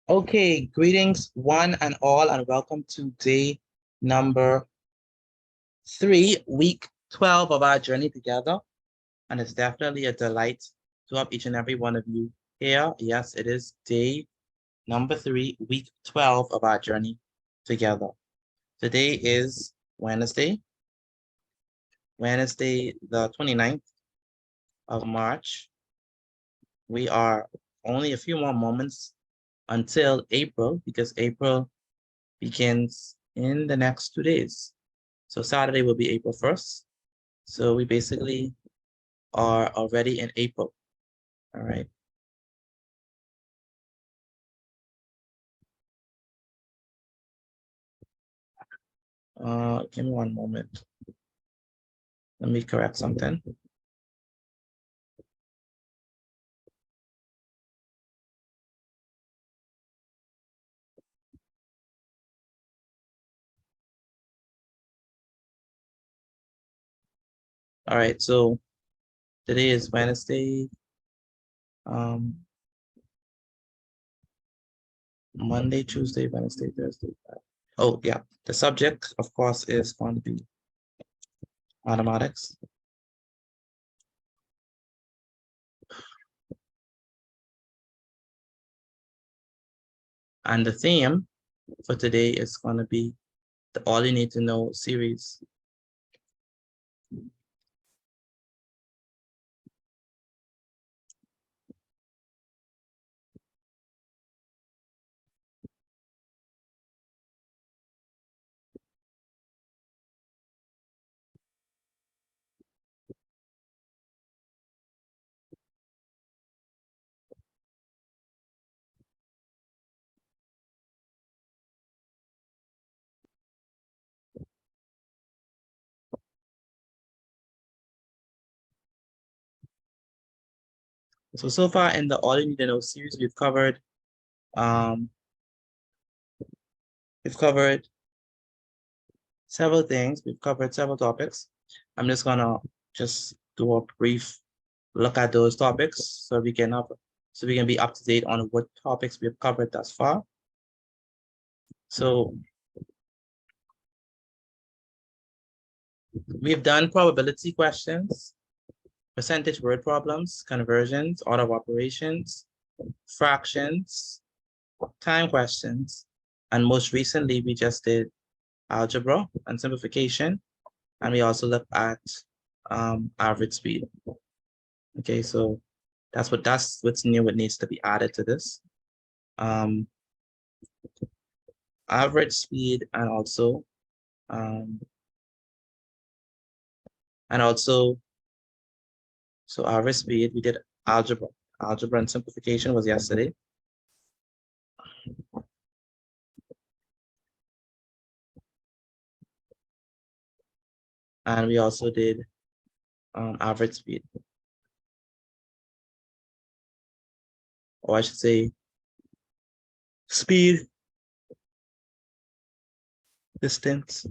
Okay, greetings one and all, and welcome to day number 3, week 12 of our journey together. And it's definitely a delight to have each and every one of you here. Yes, it is day number 3, week 12 of our journey together. Today is Wednesday, the 29th of March. We are only a few more moments until April, because April begins in the next 2 days. So Saturday will be April 1st. So we basically are already in April. All right. Give me one moment. Let me correct something. All right, so today is Wednesday, Monday, Tuesday, Wednesday, Thursday. Oh yeah, the subject, of course, is going to be mathematics. And the theme for today is going to be the All You Need to Know series. So far in the All You Need to Know series, we've covered several things. We've covered several topics. I'm just gonna do a brief look at those topics so we can be up to date on what topics we've covered thus far. So we've done probability questions, percentage word problems, conversions, order of operations, fractions, time questions, and most recently we just did algebra and simplification, and we also looked at average speed. Okay, so that's what's new, what needs to be added to this. Average speed and also so average speed, we did algebra. Algebra and simplification was yesterday. And we also did average speed. Or I should say speed, distance,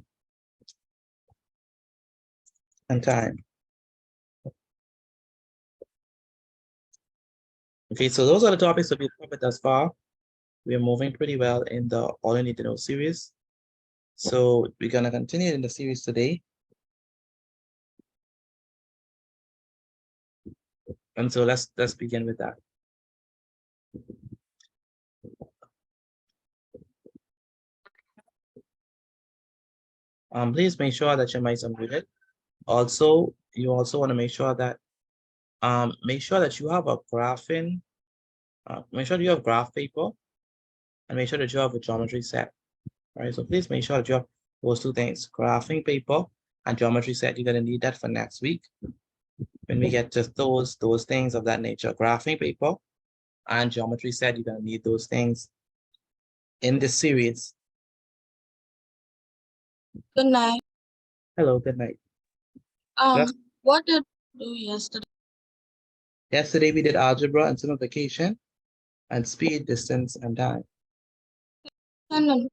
and time. Okay, so those are the topics that we've covered thus far. We're moving pretty well in the All You Need to Know series. So we're gonna continue in the series today. And so let's begin with that. Please make sure that your mics are muted. Also, you also want to make sure that you have a graphing. Make sure that you have graph paper, and make sure that you have a geometry set. All right, so please make sure that you have those two things: graphing paper and geometry set. You're gonna need that for next week when we get to those things of that nature. Graphing paper and geometry set. You're gonna need those things in this series. Good night. Hello, good night. What did you do yesterday? Yesterday we did algebra and simplification, and speed, distance, and time. Can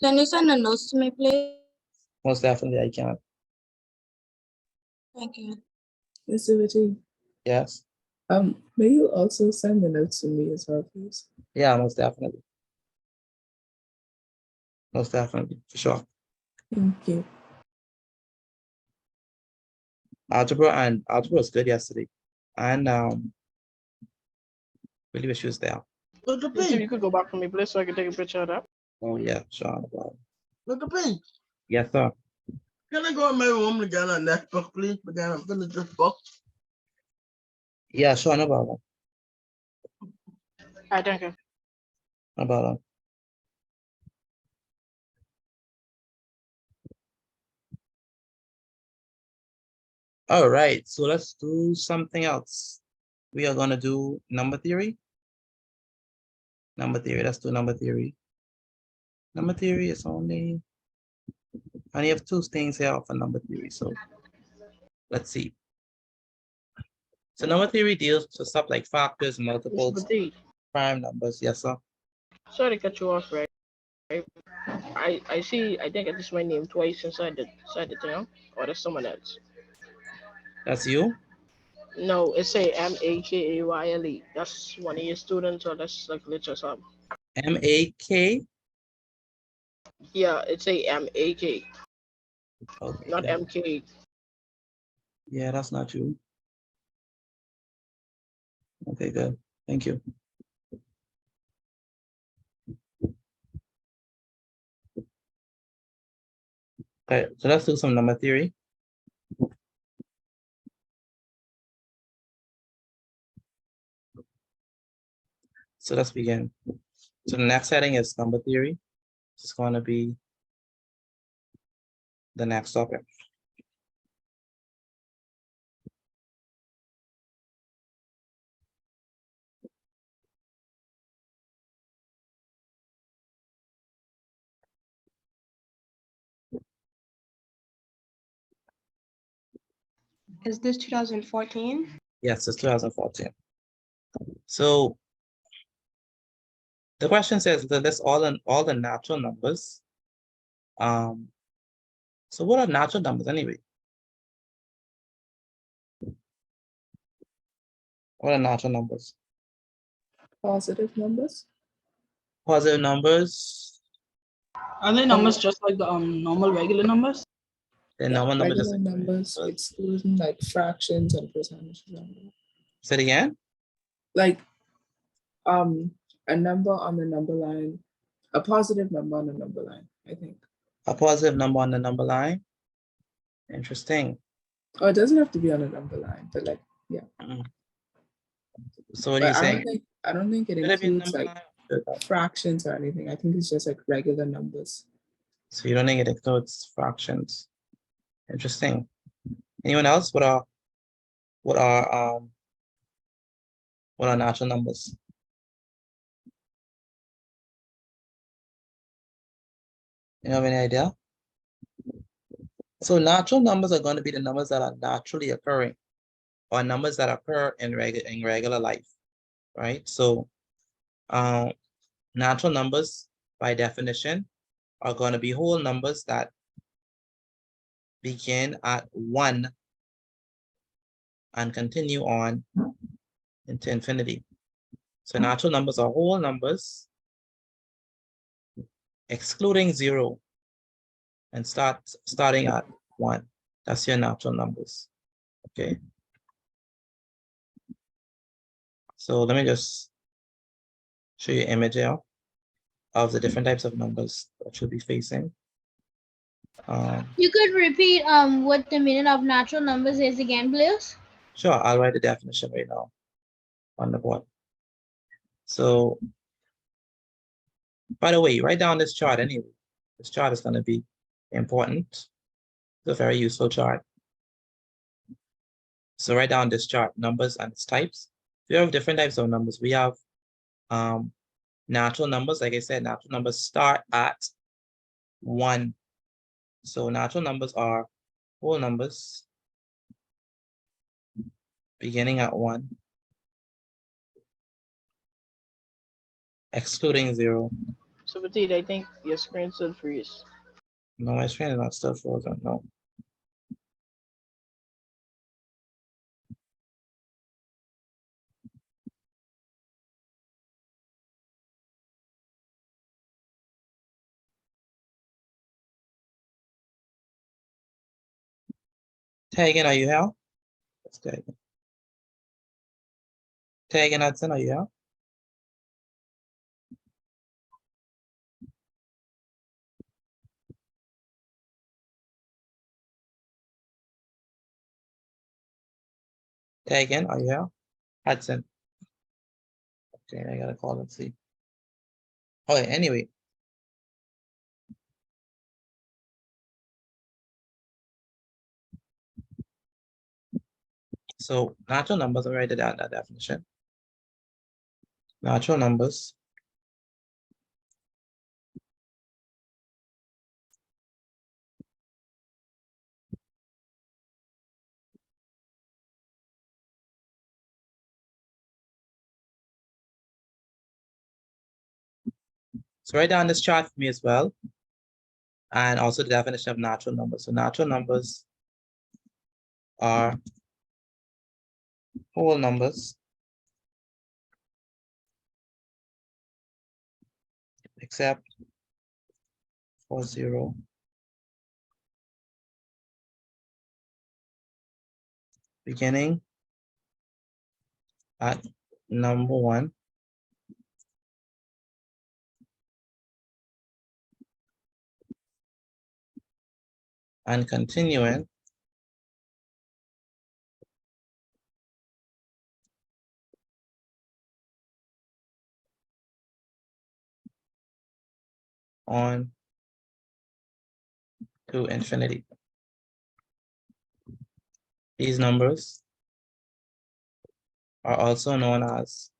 you send a note to me, please? Most definitely, I can. Thank you. Mr. Vijay, Yes. may you also send the notes to me as well, please? Yeah, most definitely. Most definitely, for sure. Thank you. Algebra was good yesterday. And really wish you was there. Look at Listen, me. you could go back for me, please, so I can take a picture of that. Oh yeah, sure, no problem. Look at me. Yes, sir. Can I go in my room and get on that book, please? But then I'm finished this book. Yeah, sure, no problem. All right, thank you. No problem. All right, so let's do something else. We are gonna do number theory. Number theory, let's do number theory. Number theory is only, I only have two things here for number theory, so let's see. So number theory deals with stuff like factors, multiples, Mr. T, prime numbers. Yes, sir. sorry to cut you off, right? I see, I think I just my name twice inside the thing, or there's someone else. That's you. No, it say Makayle. That's one of your students, or that's like glitch or something. M-A-K. Yeah, it say MAK, Okay, not good. MK. Yeah, that's not you. Okay, good. Thank you. Okay, so let's do some number theory. So let's begin. So the next heading is number theory. It's going to be the next topic. Is this 2014? Yes, it's 2014. So the question says that that's all the natural numbers. So what are natural numbers anyway? What are natural numbers? Positive numbers. Positive numbers. Are they numbers just like the normal regular numbers? The Yeah, normal number just regular numbers, excluding like fractions and percentages. say it again. Like a number on the number line, a positive number on the number line, I think. A positive number on the number line. Interesting. Oh, it doesn't have to be on a number line, but like, yeah. So what are you But saying? I don't think it Should it be a includes number like line? fractions or anything. I think it's just like regular numbers. So you don't think it includes fractions. Interesting. Anyone else? What are natural numbers? You have any idea? So natural numbers are going to be the numbers that are naturally occurring, or numbers that occur in regular life, right? So natural numbers, by definition, are going to be whole numbers that begin at 1 and continue on into infinity. So natural numbers are whole numbers, excluding 0, and starting at 1. That's your natural numbers. Okay. So let me just show you an image here of the different types of numbers that you'll be facing. You could repeat what the meaning of natural numbers is again, please. Sure, I'll write the definition right now on the board. So, by the way, write down this chart anyway. This chart is going to be important. It's a very useful chart. So write down this chart, numbers and its types. We have different types of numbers. We have natural numbers. Like I said, natural numbers start at 1. So natural numbers are whole numbers beginning at 1, excluding 0. So, Petit, I think your screen still freeze. No, my screen is not still frozen. No. Tegan, are you here? Let's go again. Tegan Hudson, are you here? Tegan, are you here? Hudson. Okay, I gotta call and see. Okay, anyway. So natural numbers, I write it down that definition. Natural numbers so write down this chart for me as well. And also the definition of natural numbers. So natural numbers are whole numbers except for 0, beginning at number 1, and continuing on to infinity. These numbers are also known as,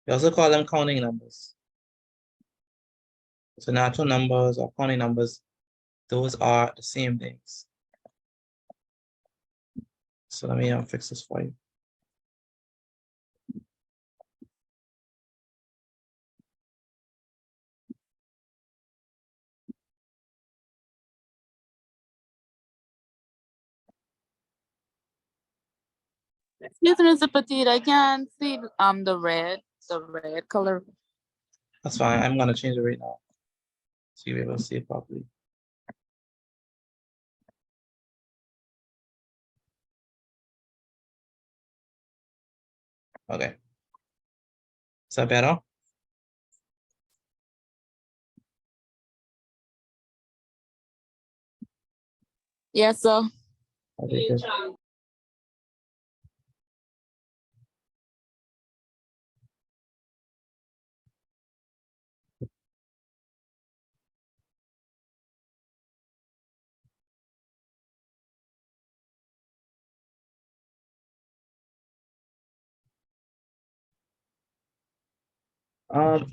we also call them counting numbers. So natural numbers or counting numbers, those are the same things. So let me fix this for you. Excuse me, Mr. Petit, I can't see the red color. That's fine. I'm gonna change it right now, so you'll be able to see it properly. Okay. Is that better? Yes, sir. Okay, good.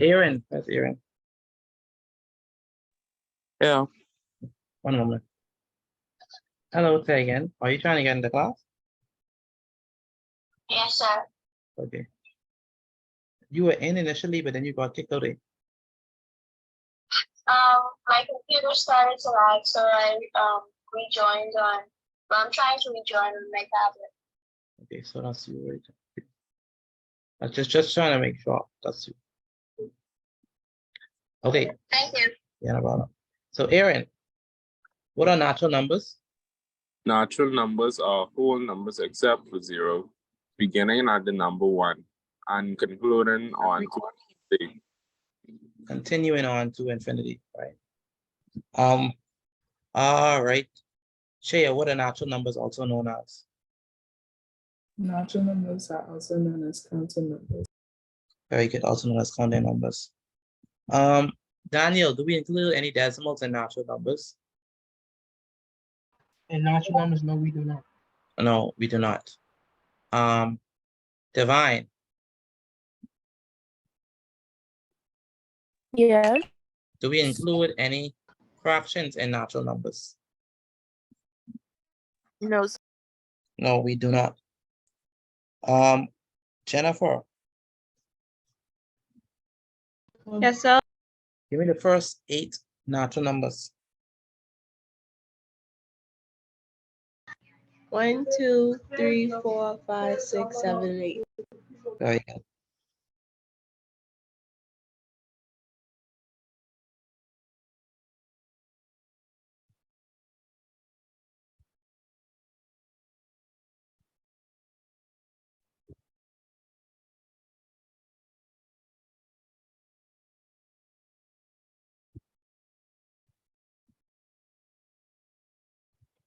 Aaron, that's Aaron. Yeah. One moment. Hello, say again. Are you trying to get in the class? Yes, sir. Okay. You were in initially, but then you got kicked out. My computer started to lag, so I rejoined on. But I'm trying to rejoin on my tablet. Okay, so that's you, right? I'm just trying to make sure that's you. Okay. Thank you. Yeah, no problem. So Aaron, what are natural numbers? Natural numbers are whole numbers except for 0, beginning at the number 1 and concluding on to infinity. Continuing on to infinity, right? All right. Shaya, what are natural numbers also known as? Natural numbers are also known as counting numbers. Very good, also known as counting numbers. Daniel, do we include any decimals in natural numbers? And natural numbers, no, we do not. No, we do not. Divine, Yes. do we include any fractions in natural numbers? No. Sir. No, we do not. Jennifer, Yes, sir. give me the first 8 natural numbers. 1, 2, 3, 4, 5, 6, 7, 8. Very good.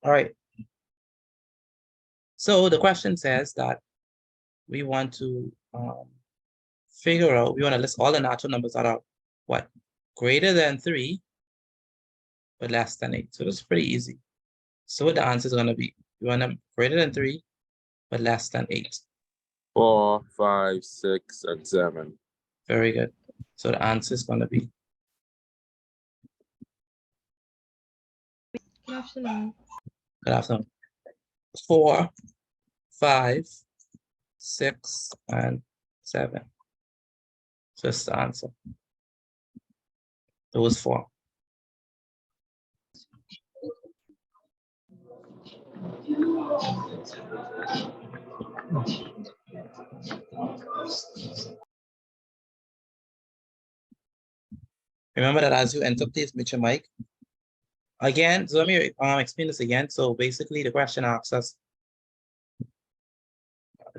All right. So the question says that we want to figure out, we want to list all the natural numbers that are what? Greater than 3, but less than 8. So it's pretty easy. So what the answer is going to be? You want them greater than 3, but less than 8. 4, 5, 6, and 7. Very good. So the answer is going to be Good afternoon. good afternoon. 4, 5, 6, and 7. So that's the answer. Those 4. Remember that as you enter, please mute your mic. Again, so let me explain this again. So basically the question asks us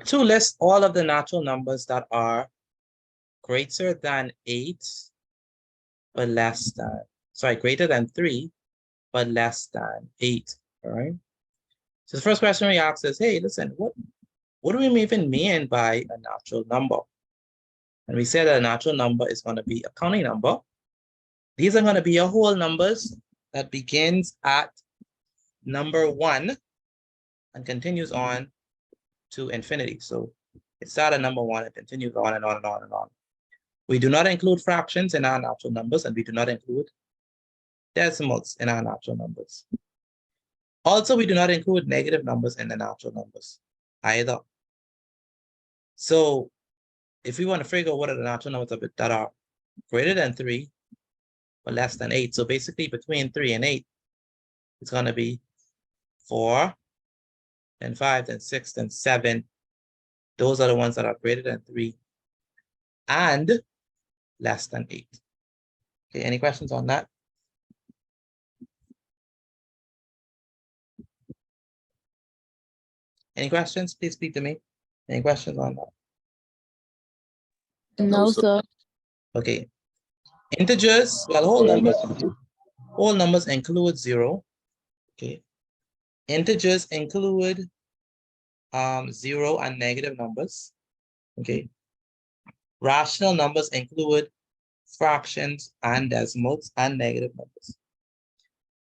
to list all of the natural numbers that are greater than 8, but less than, sorry, greater than 3, but less than 8, all right? So the first question we ask is, hey, listen, what do we even mean by a natural number? And we say that a natural number is going to be a counting number. These are going to be your whole numbers that begins at number 1 and continues on to infinity. So it starts at number 1 and continues on and on and on and on. We do not include fractions in our natural numbers, and we do not include decimals in our natural numbers. Also, we do not include negative numbers in the natural numbers either. So if we want to figure out what are the natural numbers that are greater than 3, but less than 8. So basically between 3 and 8, it's going to be 4, then 5, then 6, then 7. Those are the ones that are greater than 3 and less than 8. Okay, any questions on that? Any questions? Please speak to me. Any questions on that? No, sir. Okay. Integers, well, whole numbers include 0. Okay. Integers include 0 and negative numbers. Okay. Rational numbers include fractions and decimals and negative numbers.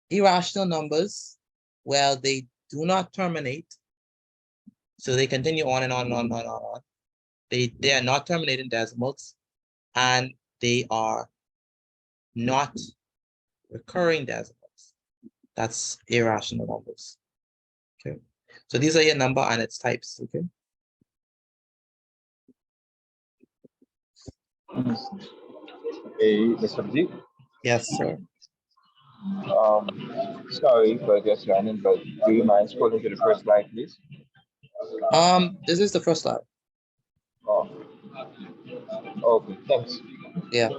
Irrational numbers, well, they do not terminate. So they continue on and on and on and on and on. They are not terminating decimals, and they are not recurring decimals. That's irrational numbers. Okay. So these are your number and its types. Okay. Hey, Mr. B. Yes, sir. Sorry for just running, but do you mind scrolling to the first slide, please? This is the first slide. Oh. Okay, thanks. Yeah.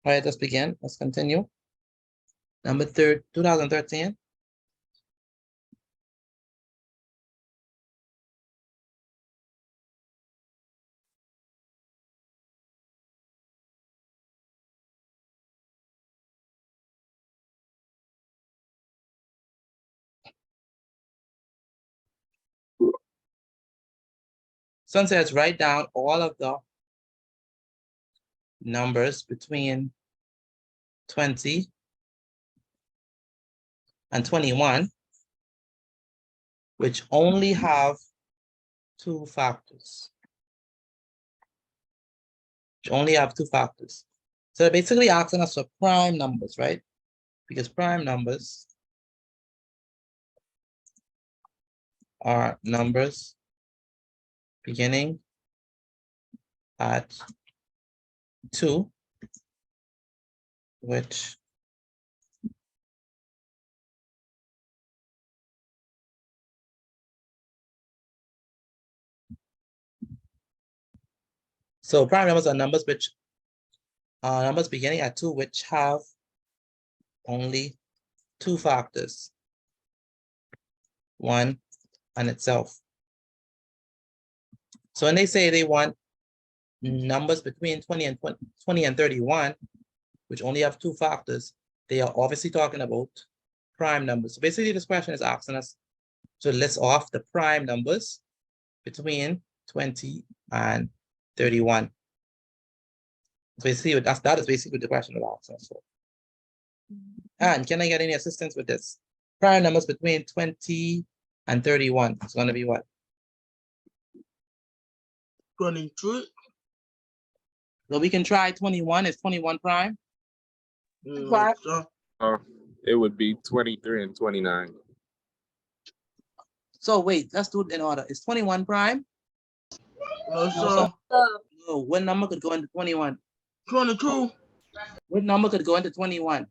All right, let's begin. Let's continue. Number 2013. So it says write down all of the numbers between 20 and 21, which only have 2 factors. Which only have 2 factors. So they're basically asking us for prime numbers, right? Because prime numbers are numbers beginning at 2, which so prime numbers are numbers which numbers beginning at 2 which have only 2 factors, 1 and itself. So when they say they want numbers between 20 and 31, which only have two factors, they are obviously talking about prime numbers. So basically, this question is asking us to list off the prime numbers between 20 and 31. So basically, that is basically the question of asking us for. And can I get any assistance with this? Prime numbers between 20 and 31. It's going to be what? 23. So we can try 21. Is 21 prime? No, sir. It would be 23 and 29. So wait, let's do it in order. Is 21 prime? No, sir. No, what number could go into 21? 22. What number could go into 21?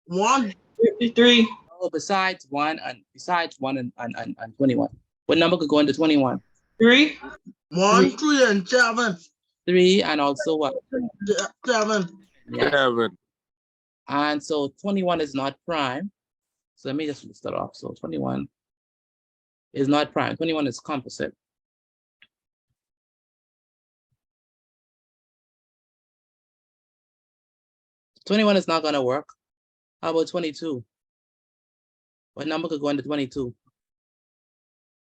1. 53. Oh, besides 1 and 21. What number could go into 21? 3. 1, 3, and 7. 3 and also what? 7. Yes. 7. And so 21 is not prime. So let me just list that off. So 21 is not prime. 21 is composite. $21 is not going to work. How about 22? What number could go into 22?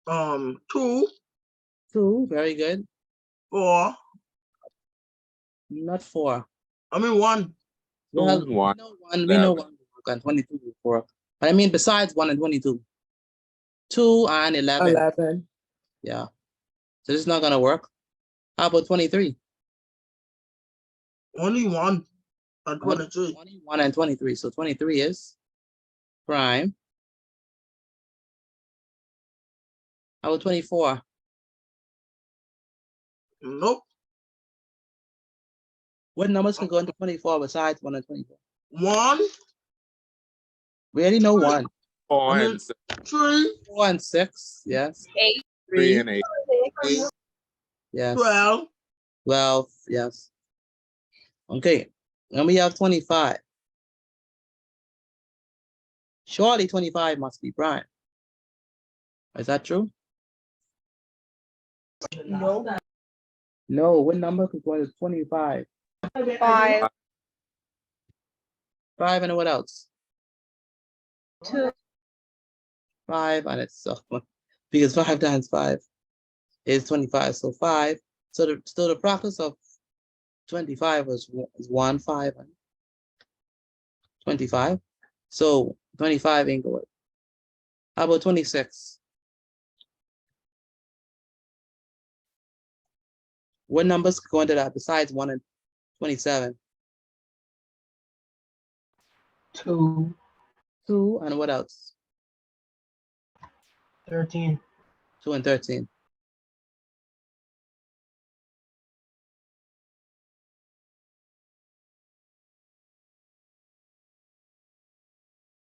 2. 2, very good. 4. Not 4. I mean 1. Well, 1. we know 1 and 22 before. But I mean besides 1 and 22. 2 and 11. 11. Yeah. So this is not going to work. How about 23? Only 1 and 23. 21 and 23. So 23 is prime. How about 24? Nope. What numbers can go into 24 besides 1 and 24? 1. We already know 1. 4 I mean, and 6. 3. 4 and 6. Yes. 3 and 8. Yes. 12. 12. Yes. Okay. And we have 25. Surely 25 must be prime. Is that true? No. No. What number could go into 25? 5. 5 and what else? 2. 5 and it's because 5 times 5 is 25. So 5. So the practice of 25 is 1, 5, and 25. So 25 ain't good. How about 26? What numbers could go into that besides 1 and 27? 2. 2 and what else? 13. 2 and 13.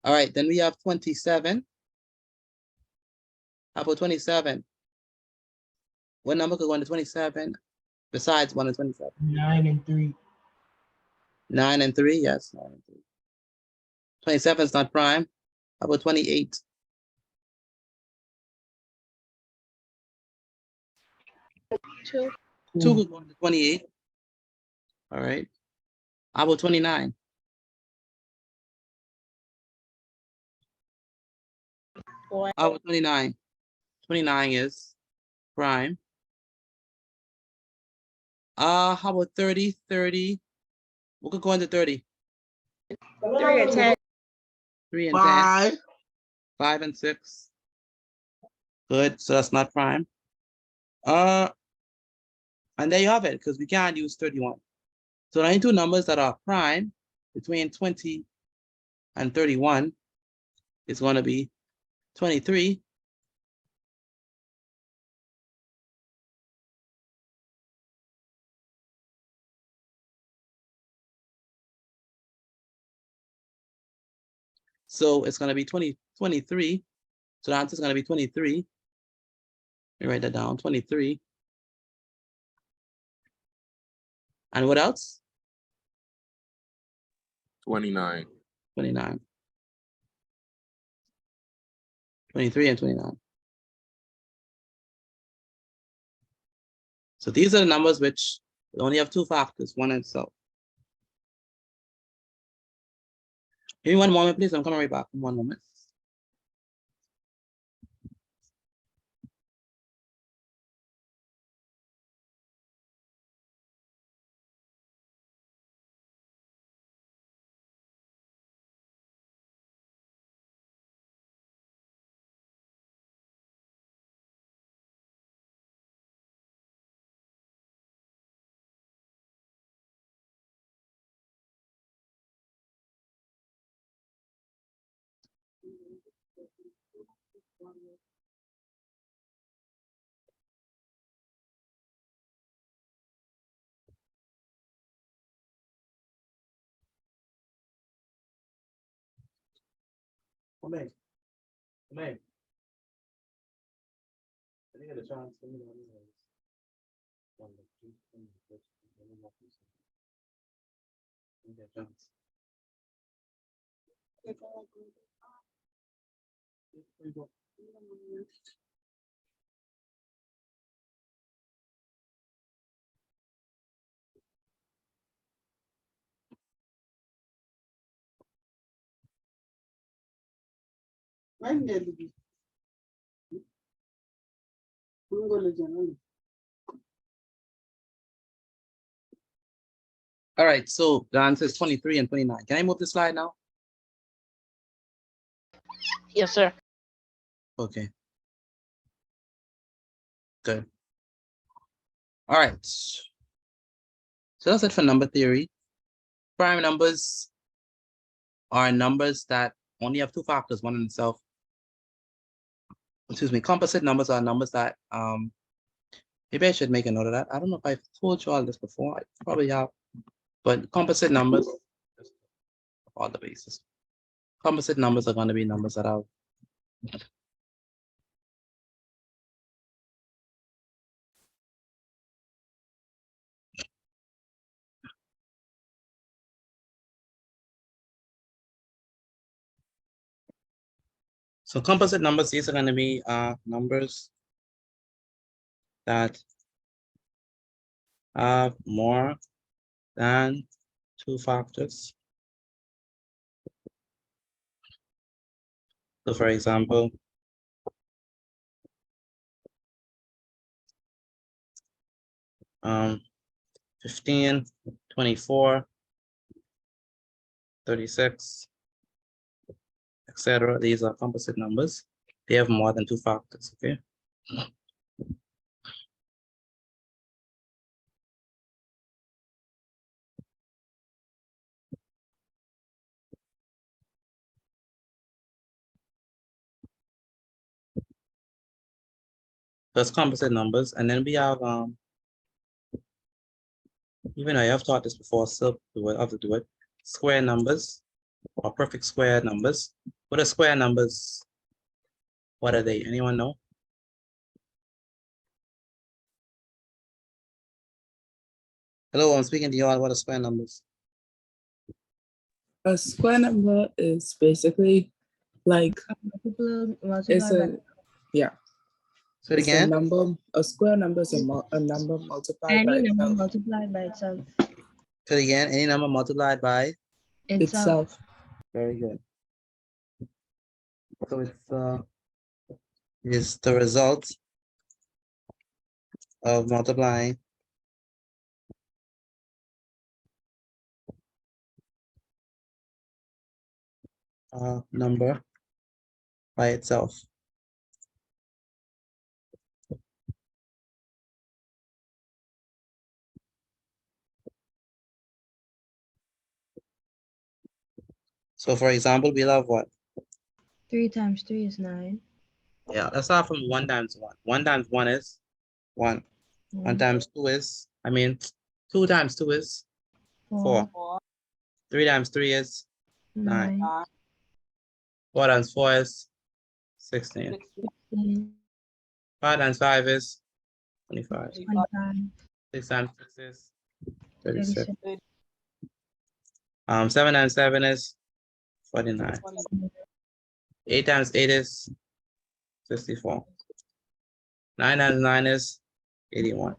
All right, then we have 27. How about 27? What number could go into 27 besides 1 and 27? 9 and 3. 9 and 3, yes, 9 and 3. 27 is not prime. How about 28? 2. 2 could go into 28. All right. How about 29? 4. How about 29? 29 is prime. How about 30? 30. What could go into 30? 3 and 10. 3 and 10. 5. 5 and 6. Good. So that's not prime. And there you have it, because we can't use 31. So the only two numbers that are prime between 20 and 31 is going to be 23 so it's going to be 23. So the answer is going to be 23. Let me write that down, 23. And what else? 29. 29. 23 and 29. So these are the numbers which only have two factors, 1 and so. Give me one moment, please. I'm coming right back in 1 moment. Come in. Come in. I didn't get a chance. Let me know. All right, so the answer is 23 and 29. Can I move the slide now? Yes, sir. Okay. Good. All right. So that's it for number theory. Prime numbers are numbers that only have two factors, one in itself. Excuse me, composite numbers are numbers that, maybe I should make a note of that. I don't know if I've told you all this before. I probably have, but composite numbers, all the bases. Composite numbers are going to be numbers that have so composite numbers, these are going to be numbers that have more than two factors. So for example, 15, 24, 36, etc. These are composite numbers. They have more than two factors, okay? That's composite numbers. And then we have, even I have taught this before, so I have to do it. Square numbers or perfect square numbers. What are square numbers? What are they? Anyone know? Hello, I'm speaking to you all. What are square numbers? A square number is basically like it's a yeah. Say it It's a again. number. A square number is a number multiplied by itself. multiplied by itself. Say it again. Any number multiplied by Itself. Very good. So it's the result of multiplying a number by itself. So for example, we'll have what? 3 times 3 is 9. Yeah, let's start from 1 times 1. 1 times 1 is 1. 1 times 2 is, 2 times 2 is 4. 3 times 3 is 9. 4 times 4 is 16. 5 times 5 is 25. 6 times 6 is 36. 7 times 7 is 49. 8 times 8 is 64. 9 times 9 is 81.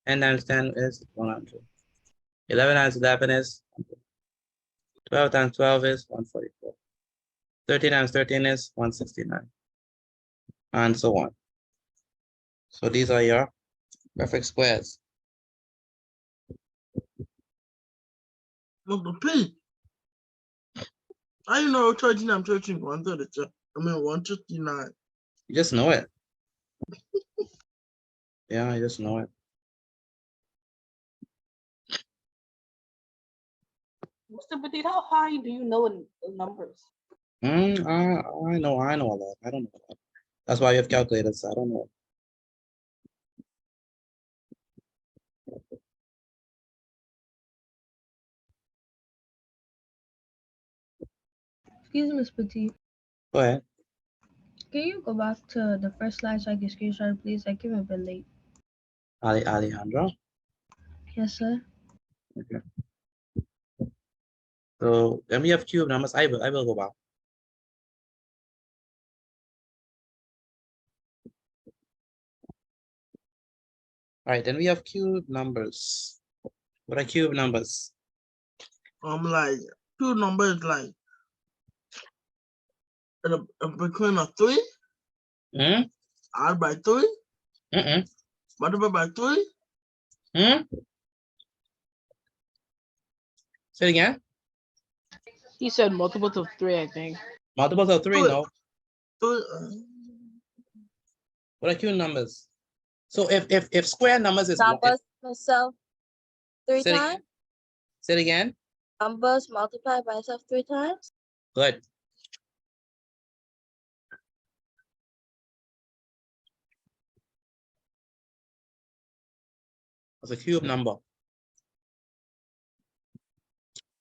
10 times 10 is 100. 11 times 11 is 100. 12 times 12 is 144. 13 times 13 is 169. And so on. So these are your perfect squares. Look, the P. I know 13, I'm 13, 132. I mean, 159. You just know it. Yeah, I just know it. Mr. Petit, how high do you know in numbers? I know a lot. I don't know a lot. That's why we have calculators. I don't know. Excuse me, Ms. Petit. Go ahead. Can you go back to the first slide so I can screenshot, please? I came a bit late. Alejandro. Yes, sir. Okay. So then we have cube numbers. I will go back. All right, then we have cube numbers. What are cube numbers? Like, two numbers like between a 3, Hmm? add by 3, Mm-mm. multiply by 3. Hmm? Say it again. He said multiples of 3, I think. Multiples of 3, Three. no. 3 What are cube numbers? So if square numbers is Numbers myself three say it times. again. Say it again. Numbers multiplied by itself 3 times. Good. It's a cube number.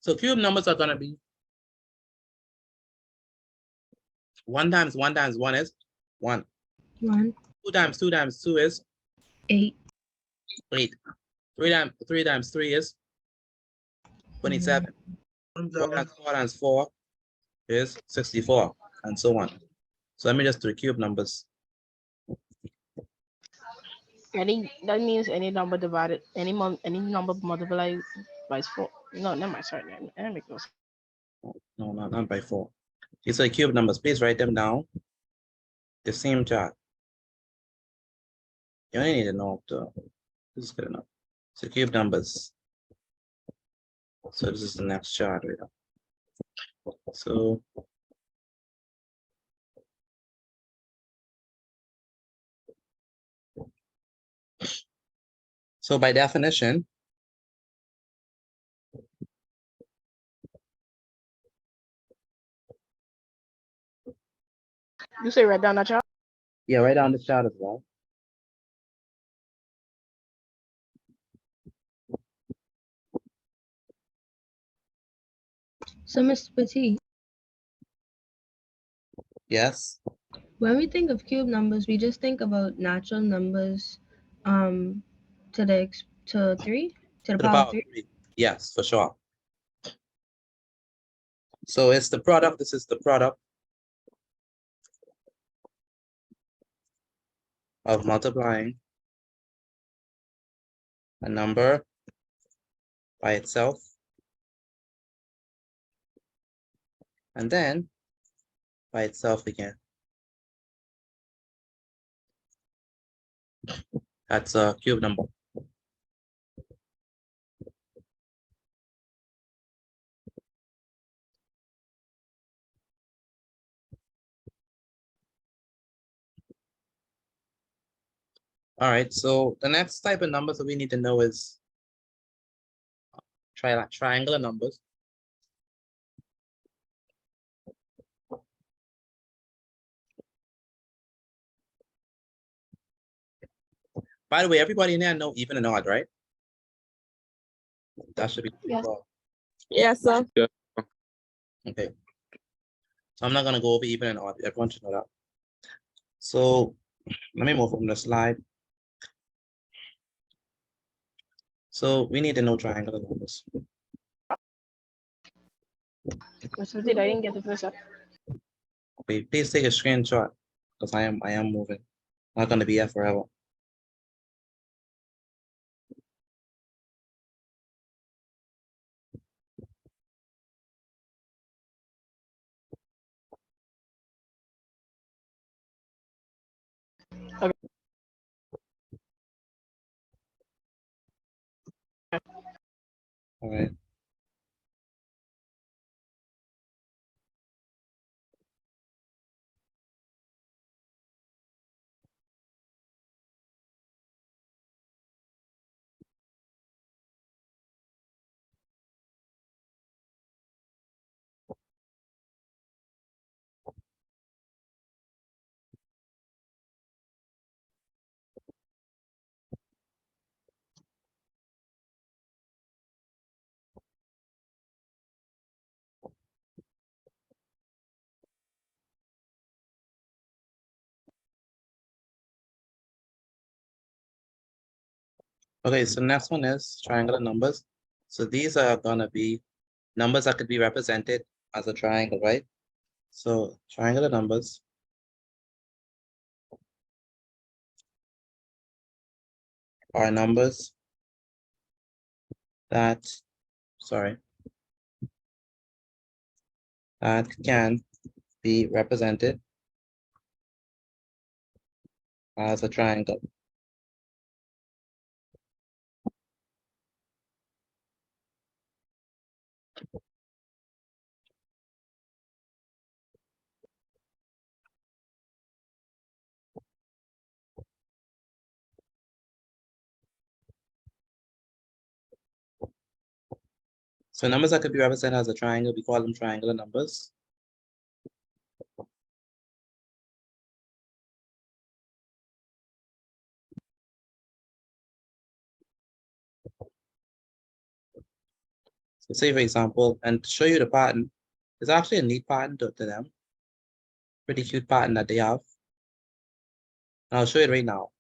So cube numbers are gonna be 1 times 1 times 1 is 1. 1, 2 times 2 times 2 is 8. 8. 3 times 3 is 27. 4 times 4 times 4 is 64, and so on. So let me just do cube numbers. That means any number divided, any number multiplied by 4. No, never mind. Sorry, that makes no sense. No, not by 4. These are cube numbers. Please write them down. The same chart. You only need to know this is good enough. So cube numbers. So this is the next chart right now. So by definition, You say write down that chart? yeah, write down the chart as well. So, Ms. Petit, Yes. when we think of cube numbers, we just think about natural numbers to the 3, to the To the power of power of 3. 3. Yes, for sure. So it's the product. This is the product of multiplying a number by itself and then by itself again. That's a cube number. All right, so the next type of numbers that we need to know is triangular numbers. By the way, everybody in there know even and odd, right? That should be Yes. Yes, sir. okay. So I'm not gonna go over even and odd. Everyone should know that. So let me move from the slide. So we need to know triangular numbers. Mr. Petit, I didn't get the first up. Okay, please take a screenshot because I am moving. I'm not gonna be here forever. All right. Okay, so next one is triangular numbers. So these are gonna be numbers that could be represented as a triangle, right? So triangular numbers are numbers that, that can be represented as a triangle. So numbers that could be represented as a triangle, we call them triangular numbers. So say for example, and to show you the pattern, it's actually a neat pattern to them. Pretty cute pattern that they have. And I'll show you right now.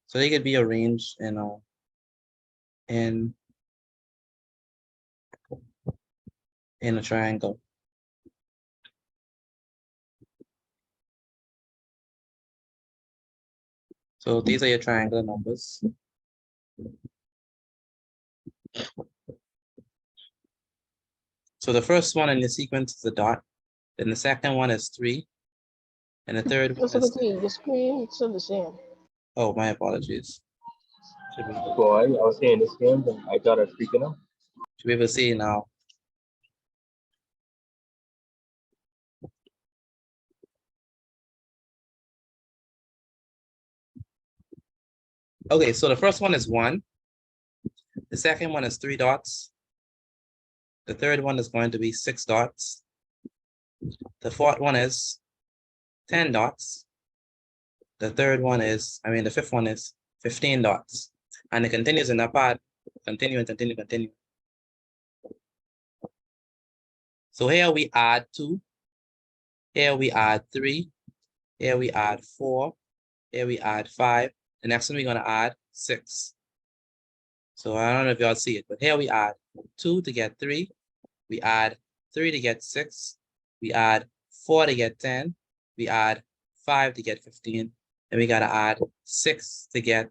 So they could be arranged in a triangle. So these are your triangular numbers. So the first one in the sequence is a dot. Then the second one is 3. And the third one Mr. is, Petit, the screen it's still the same. oh, my apologies. Should Boy, I was saying this game, and I thought I'd freaking out. be able to see it now. Okay, so the first one is 1. The second one is 3 dots. The third one is going to be 6 dots. The fourth one is 10 dots. The fifth one is 15 dots. And it continues in that part. Continue and continue, continue. So here we add 2. Here we add 3. Here we add 4. Here we add 5. The next one we're going to add 6. So I don't know if y'all see it, but here we add 2 to get 3. We add 3 to get 6. We add 4 to get 10. We add 5 to get 15. And we got to add 6 to get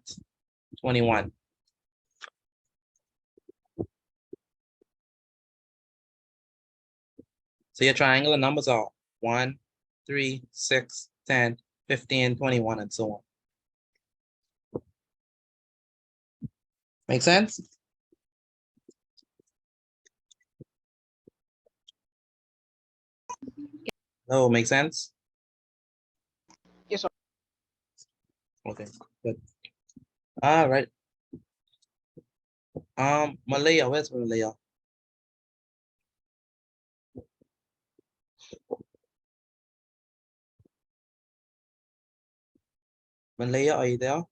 21. So your triangular numbers are 1, 3, 6, 10, 15, 21, and so on. Make sense? No, make sense? Yes, sir. Okay, good. All right. Malaya, where's Malaya? Malaya, are you there?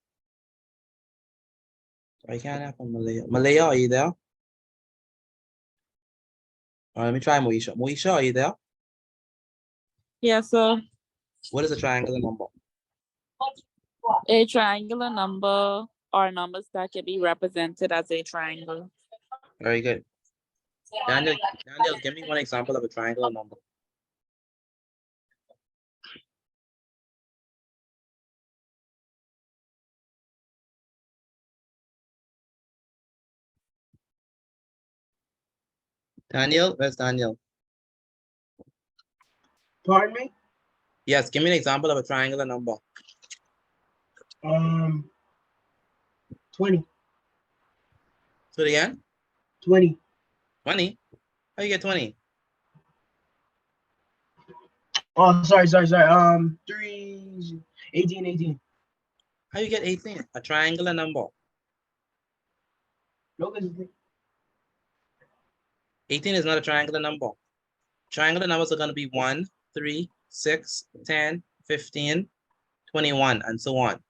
I can't have Malaya. Malaya, are you there? All right, let me try Moisha. Moisha, are you there? Yes, sir. What is a triangular number? A triangular number are numbers that can be represented as a triangle. Very good. Daniel, give me one example of a triangular number. Daniel, where's Daniel? Pardon me? Yes, give me an example of a triangular number. 20. So again, 20. 20. How you get 20? Oh, sorry. 3, 18. How you get 18? A triangular number. No, 'cause 18 is not a triangular number. Triangular numbers are going to be 1, 3, 6, 10, 15, 21, and so on.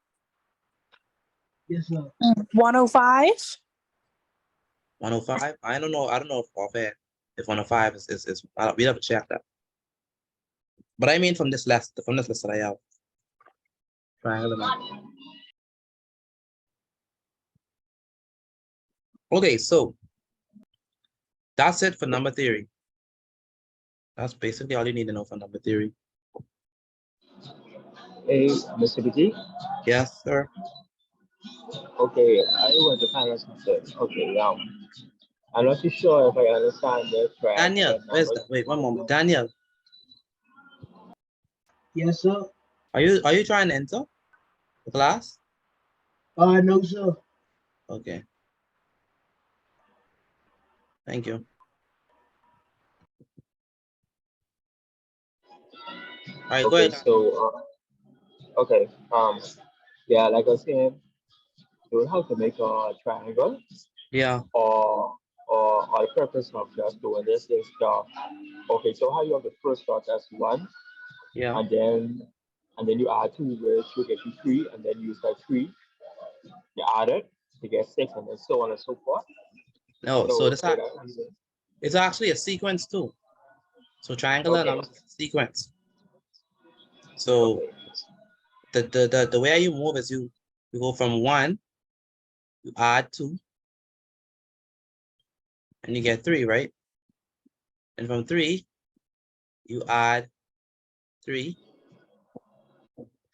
yes, sir. 105. 105? I don't know if offhand if 105 is we have to check that. But I mean from this list that I have. Triangular number. Okay, so that's it for number theory. That's basically all you need to know for number theory. Hey, Mr. BT. Yes, sir. Okay, I want to find out something. Okay, I'm not too sure if I understand the Daniel, triangular where's numbers. that? Wait, one moment. Daniel, Yes, sir. are you trying to enter the class? No, sir. Okay. Thank you. All right, go Okay, ahead. so okay, yeah, like I was saying, you will have to make a triangle, Yeah, or the purpose of just doing this is okay. So how you have the first dot as 1, yeah. and then you add 2, which will get you 3, and then you use that 3, you add it to get 6, and then so on and so forth. No, so this that it's actually a sequence too. So triangular Okay. numbers is a sequence. So okay. the way you move is you go from 1, you add 2, and you get 3, right? And from 3, you add 3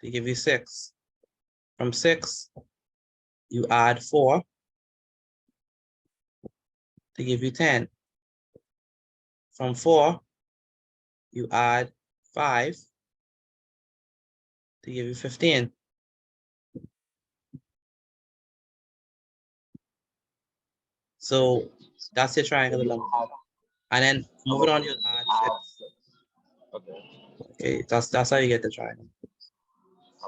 to give you 6. From 6, you add 4 to give you 10. From 4, you add 5 to give you 15. So that's your triangular number. And then moving on, you add 6. Okay. Okay, that's how you get the triangle.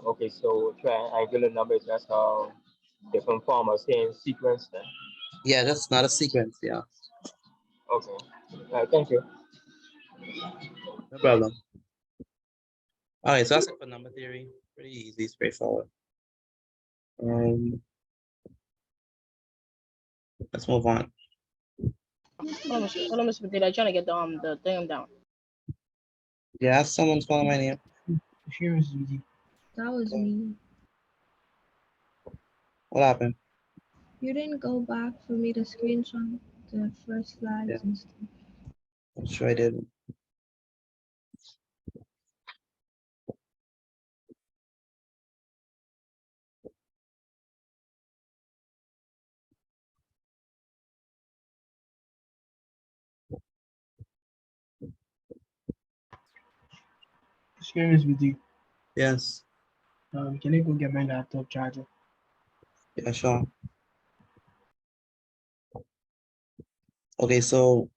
Okay, so triangular number is just a different form of saying sequence then. Yeah, that's not a sequence. Yeah, Okay. Thank you. no problem. All right, so that's it for number theory. Pretty easy, straightforward. Let's move on. Hold on, Mr. Potato. I'm trying to get the thing down. Yeah, someone's calling my name. Here is easy. That was me. What happened? You didn't go back for me to screenshot the first slides Yeah. and stuff. I'm sure I did. Excuse me, BT. Yes. Can you go get my laptop charger? Yeah, sure. Okay, so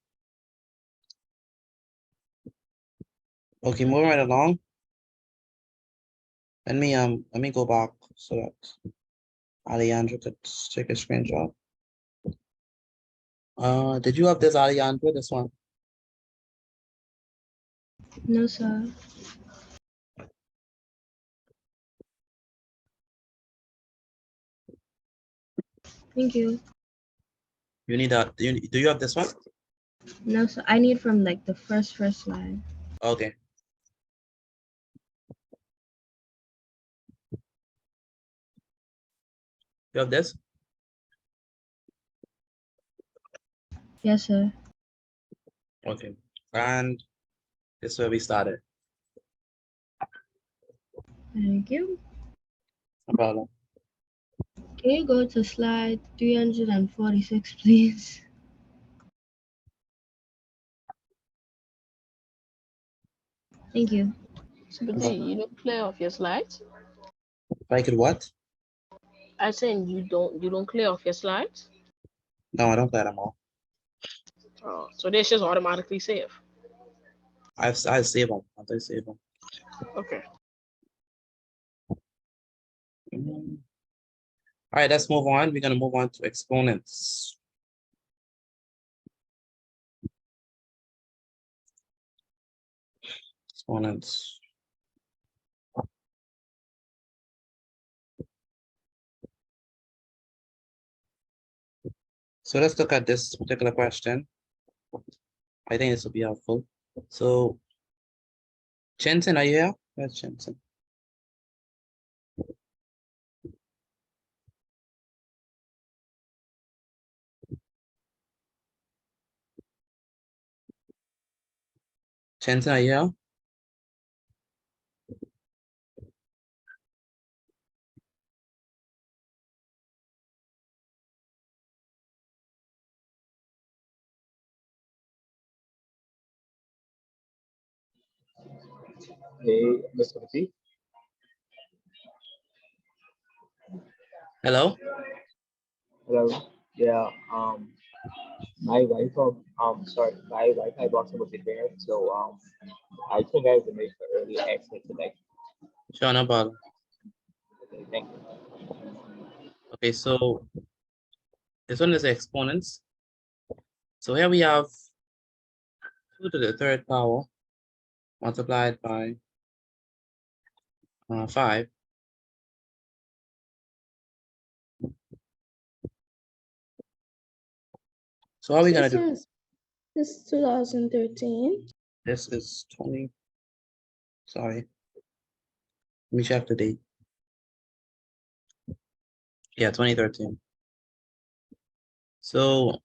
moving right along. Let me go back so that Alejandro could take a screenshot. Did you have this, Alejandro? This one? No, sir. Thank you. You need that. Do you have this one? No, sir. I need from like the first slide. Okay. You have this? Yes, sir. Okay. And this is where we started. Thank you. No problem. Can you go to slide 346, please? Thank you. Sympathy, you don't clear off your slides? If I could what? I saying you don't clear off your slides? No, I don't play them all. Oh, so they just automatically save. I save them. I save them. Okay. All right, let's move on. We're gonna move on to exponents. Exponents. So let's look at this particular question. I think this will be helpful. So, Jensen, are you here? Where's Jensen? Jensen, are you here? Hey, Mr. P. Hello? Hello. Yeah. My my Wi-Fi box was there, so I think I have to make an early exit today. Sure, no problem. Okay, thank you. Okay, so this one is the exponents. So here we have 2 to the third power multiplied by 5. So how are we gonna do? This is 2013. This is 20. Sorry. Let me check the date. Yeah, 2013. So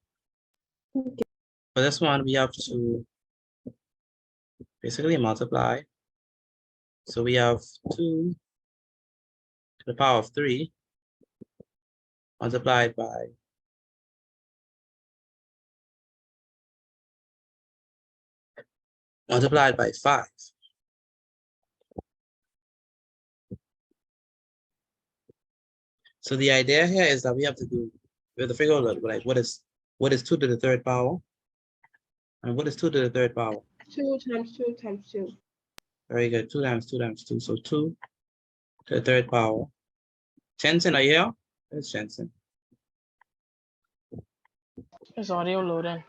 Okay. for this one, we have to basically multiply. So we have 2 to the power of 3 multiplied by 5. So the idea here is that we have to figure out like what is 2 to the third power, and what is 2 to the third power? 2 times 2 times 2. Very good. 2 times 2 times 2. So 2 to the third power. Jensen, are you here? Where's Jensen? It's audio loading.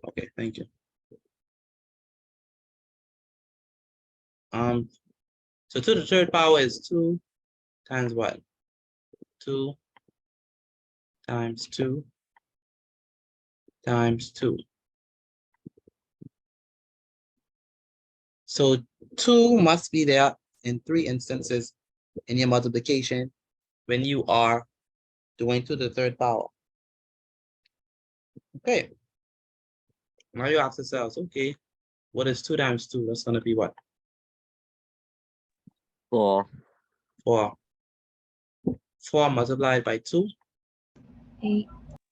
Okay, thank you. So 2 to the third power is 2 times what? 2 times 2 times 2. So 2 must be there in 3 instances in your multiplication when you are doing 2 to the third power. Okay. Now you ask yourselves, okay, what is 2 times 2? That's going to be what? 4. 4. 4 multiplied by 2? 8.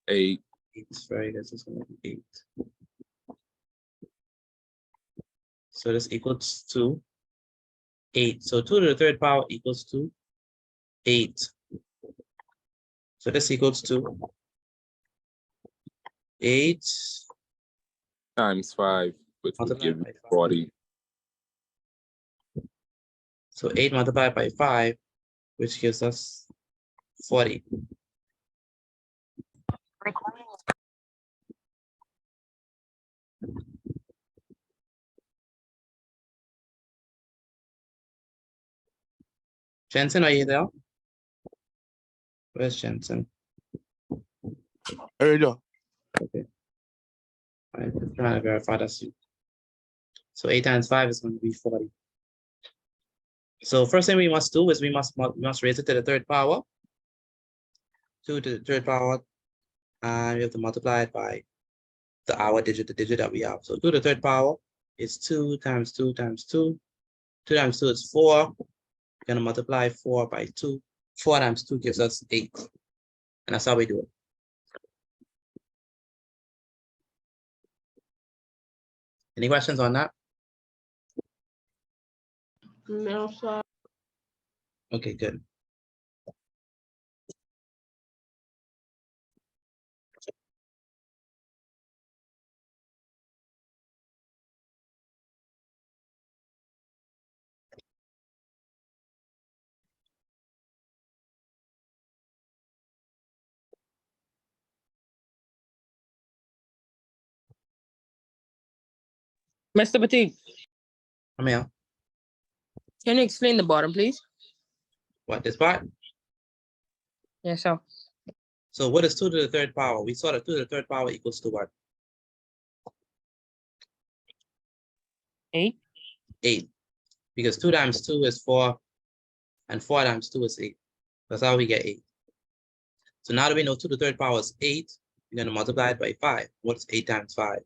8. 8. Very good. This is going to be 8. So this equals to 8. So 2 to the third power equals to 8. So this equals to 8 times 5, which would multiplied give you by 5. 40. So 8 multiplied by 5, which gives us 40. Jensen, are you there? Where's Jensen? There you go. Okay. I'm just trying to verify that's you. So 8 times 5 is going to be 40. So first thing we must do is we must raise it to the third power. 2 to the third power, and we have to multiply it by the digit that we have. So 2 to the third power is 2 times 2 times 2. 2 times 2 is 4. We're going to multiply 4 by 2. 4 times 2 gives us 8. And that's how we do it. Any questions on that? Middle side. Okay, good. Mr. Petit, Come here. can you explain the bottom, please? What, this part? Yes, sir. So what is 2 to the third power? We saw that 2 to the third power equals to what? 8. 8. Because 2 times 2 is 4, and 4 times 2 is 8. That's how we get 8. So now that we know 2 to the third power is 8, we're going to multiply it by 5. What's 8 times 5?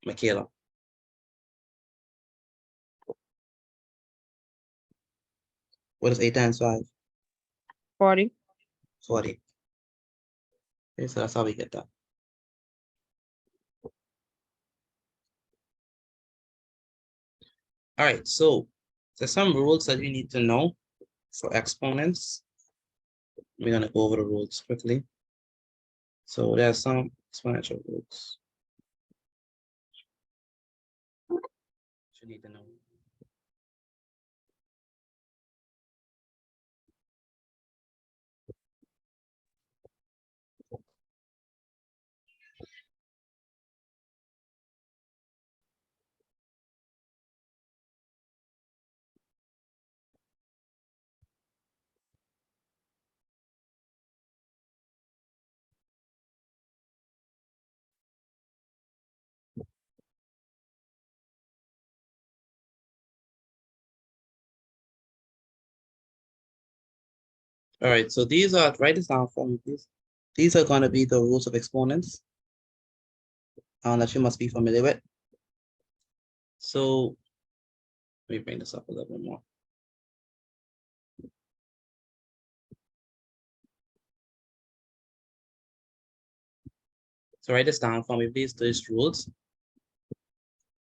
Michaela. What is 8 times 5? 40. 40. Okay, so that's how we get that. All right, so there's some rules that you need to know for exponents. We're going to go over the rules quickly. So there's some exponential rules you need to know. All right, so these are, write this down for me, please. These are going to be the rules of exponents that you must be familiar with. So let me bring this up a little bit more. So write this down for me, please, these rules.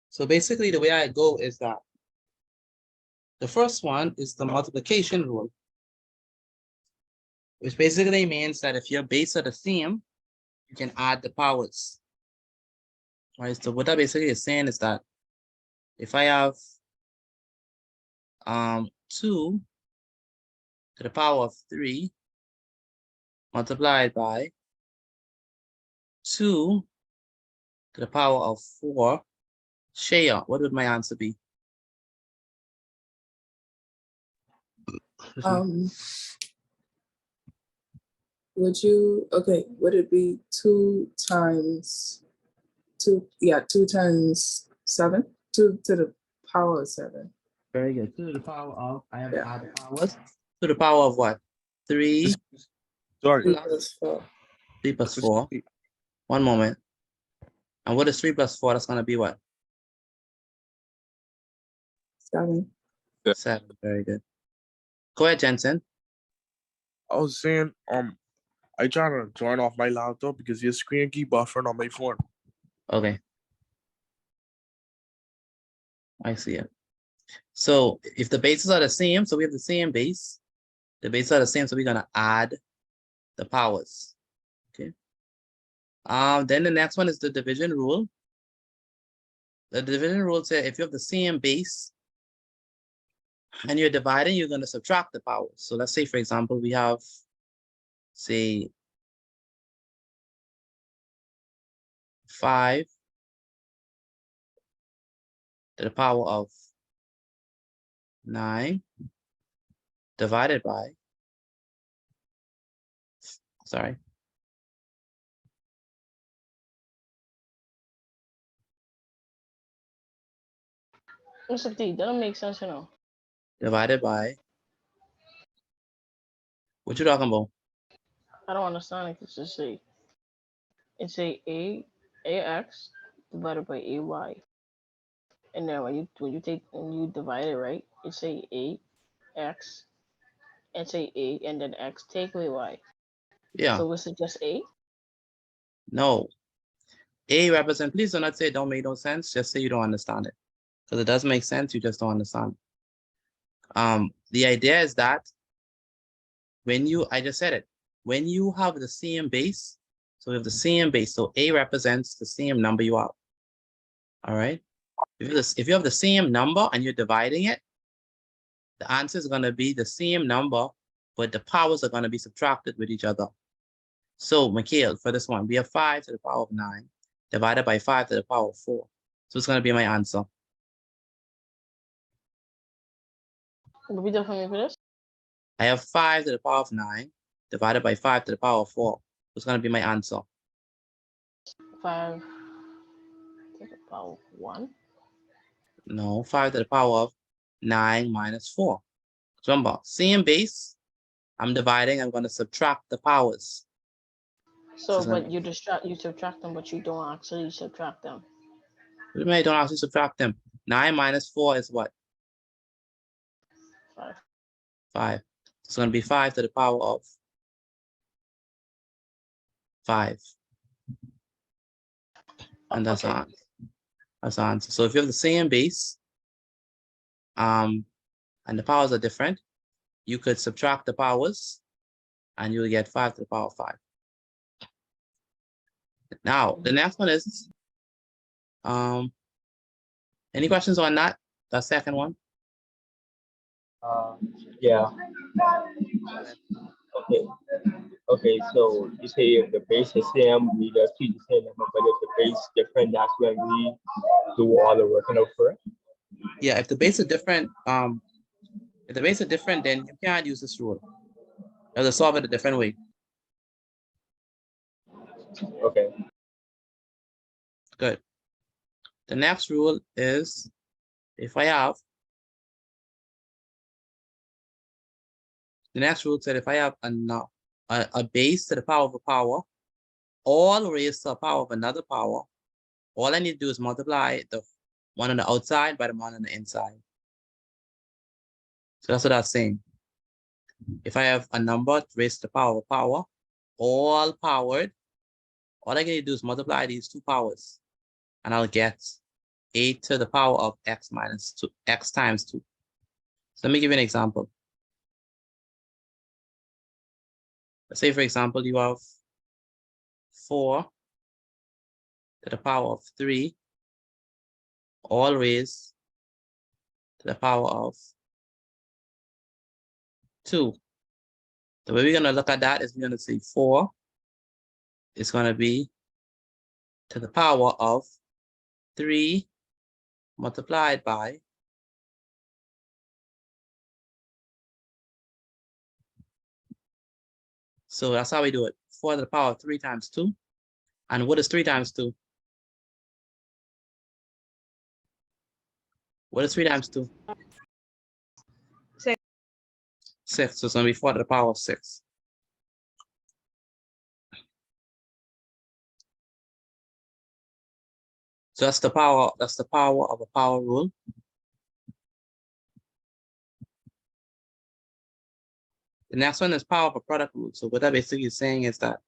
So basically the way I go is that the first one is the multiplication rule, which basically means that if your base are the same, you can add the powers. Right, so what that basically is saying is that if I have 2 to the power of 3 multiplied by 2 to the power of 4, share, what would my answer be? Would it be 2 times 2? Yeah, 2 times 7. 2 to the power of 7. Very good. 2 to the power of, I have to Yeah. add the powers. To the power of what? 3 Sorry. 3 plus 4. 3 plus 4. One moment. And what is 3 plus 4? That's going to be what? 7. 7. Very good. Go ahead, Jensen. I was saying, I trying to join off my laptop because your screen keep buffering on my phone. Okay. I see it. So if the bases are the same, so we have the same base. The bases are the same, so we're going to add the powers. Okay. Then the next one is the division rule. The division rule says if you have the same base and you're dividing, you're going to subtract the powers. So let's say, for example, we have, say, 5 to the power of 9 divided by, sorry, Mr. Petit, that don't make sense, you know. divided by, what you talking about? I don't understand it. It's a ax divided by ay, and then when you divide it, right, it's a x, it's a and then x take away y. Yeah, So is it just a? no. A represent, please do not say it don't make no sense. Just say you don't understand it. Because it does make sense, you just don't understand. The idea is that when you, I just said it, when you have the same base, so we have the same base, so A represents the same number you have. All right. If you have the same number and you're dividing it, the answer is going to be the same number, but the powers are going to be subtracted with each other. So, Mikhail, for this one, we have 5 to the power of 9 divided by 5 to the power of 4. So it's going to be my answer. Repeat that for me, please. I have 5 to the power of 9 divided by 5 to the power of 4. So it's going to be my answer. 5 to the power of 1. No, 5 to the power of 9 minus 4. Remember, same base. I'm dividing. I'm going to subtract the powers. So, but you subtract them, but you don't actually subtract them. We may don't actually subtract them. 9 minus 4 is what? 5. 5. It's going to be 5 to the power of 5. And that's Okay. our answer. That's our answer. So if you have the same base, and the powers are different, you could subtract the powers, and you'll get 5 to the power of 5. Now, the next one is, any questions on that? The second one? Yeah. Okay. Okay, so you say if the base is same, we just keep the same number, but if the base different, that's when we do all the working out for it. Yeah, if the base is different, if the base is different, then you can't use this rule. You have to solve it a different way. Okay. Good. The next rule is if I have, the next rule said if I have a base to the power of a power, all raised to a power of another power, all I need to do is multiply the one on the outside by the one on the inside. So that's what that's saying. If I have a number raised to the power of a power, all powered, all I can do is multiply these two powers, and I'll get 8 to the power of x minus 2, x times 2. So let me give you an example. Let's say, for example, you have 4 to the power of 3, all raised to the power of 2. The way we're going to look at that is we're going to say 4 is going to be to the power of 3 multiplied by so that's how we do it. 4 to the power of 3 times 2. And what is 3 times 2? What is 3 times 2? 6. 6. So it's going to be 4 to the power of 6. So that's the power of a power rule. The next one is power of a product rule. So what that basically is saying is that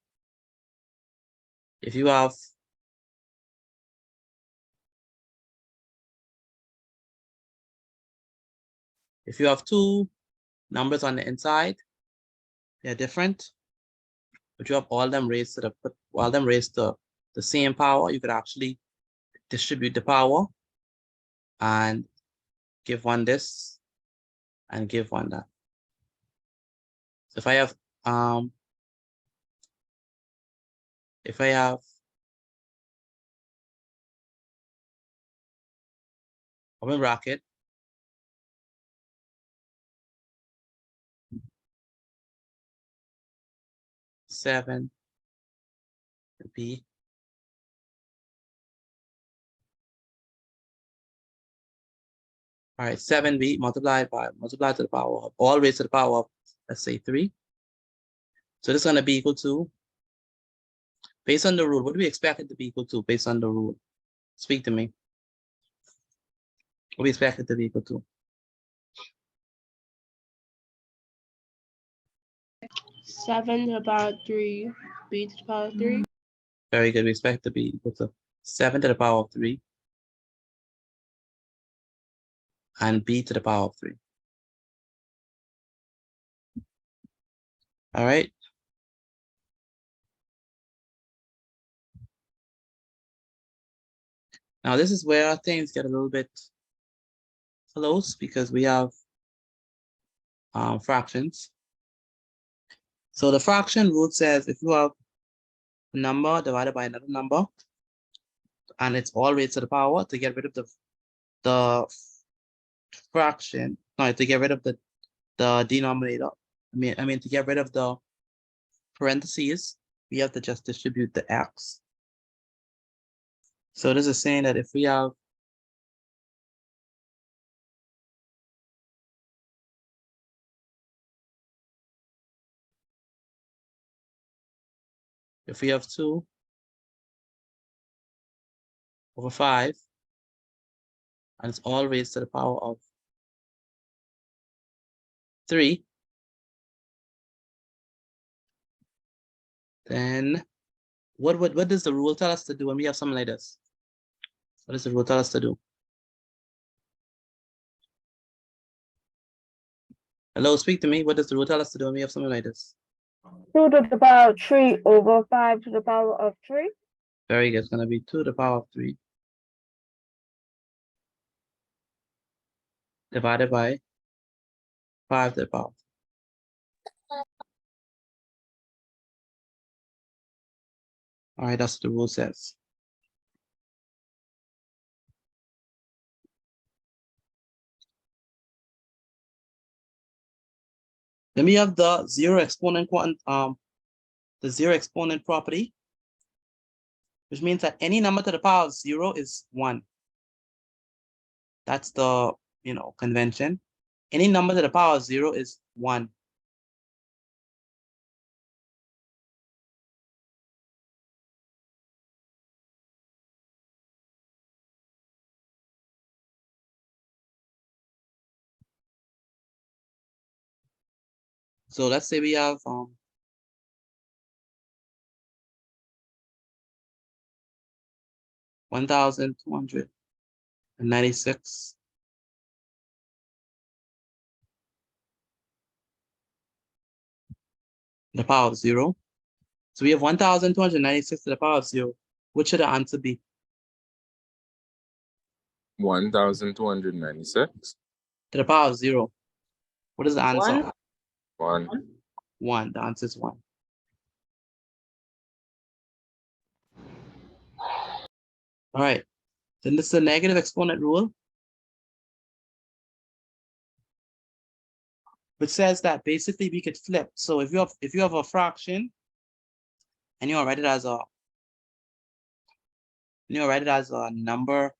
if you have two numbers on the inside, they're different, but you have all them raised to the same power, you could actually distribute the power and give one this and give one that. So if I have open bracket, seven B all right, 7b multiplied to the power of all raised to the power of, let's say 3. So this is going to be equal to, based on the rule, what do we expect it to be equal to based on the rule? Speak to me. What do we expect it to be equal to? 7 to the power of 3, b to the power of 3. Very good. We expect it to be equal to 7 to the power of 3 and b to the power of 3. All right. Now this is where things get a little bit close because we have fractions. So the fraction rule says if you have a number divided by another number, and it's all raised to the power, to get rid of the fraction, no, to get rid of the denominator. I mean to get rid of the parentheses, we have to just distribute the x. So this is saying that if we have if we have 2 over 5, and it's all raised to the power of 3, then what does the rule tell us to do when we have something like this? What does the rule tell us to do? Hello, speak to me. What does the rule tell us to do when we have something like this? 2 to the power of 3 over 5 to the power of 3. Very good. It's going to be 2 to the power of 3 divided by 5 to the power. All right, that's what the rule says. Then we have the zero exponent the zero exponent property, which means that any number to the power of 0 is 1. That's the convention. Any number to the power of 0 is 1. So let's say we have 1,296 to the power of 0. So we have 1,296 to the power of 0. What should the answer be? 1,296. To the power of 0. What is the answer? 1. 1. The answer is 1. All right. Then this is the negative exponent rule, which says that basically we could flip. So if you have a fraction and you write it as a number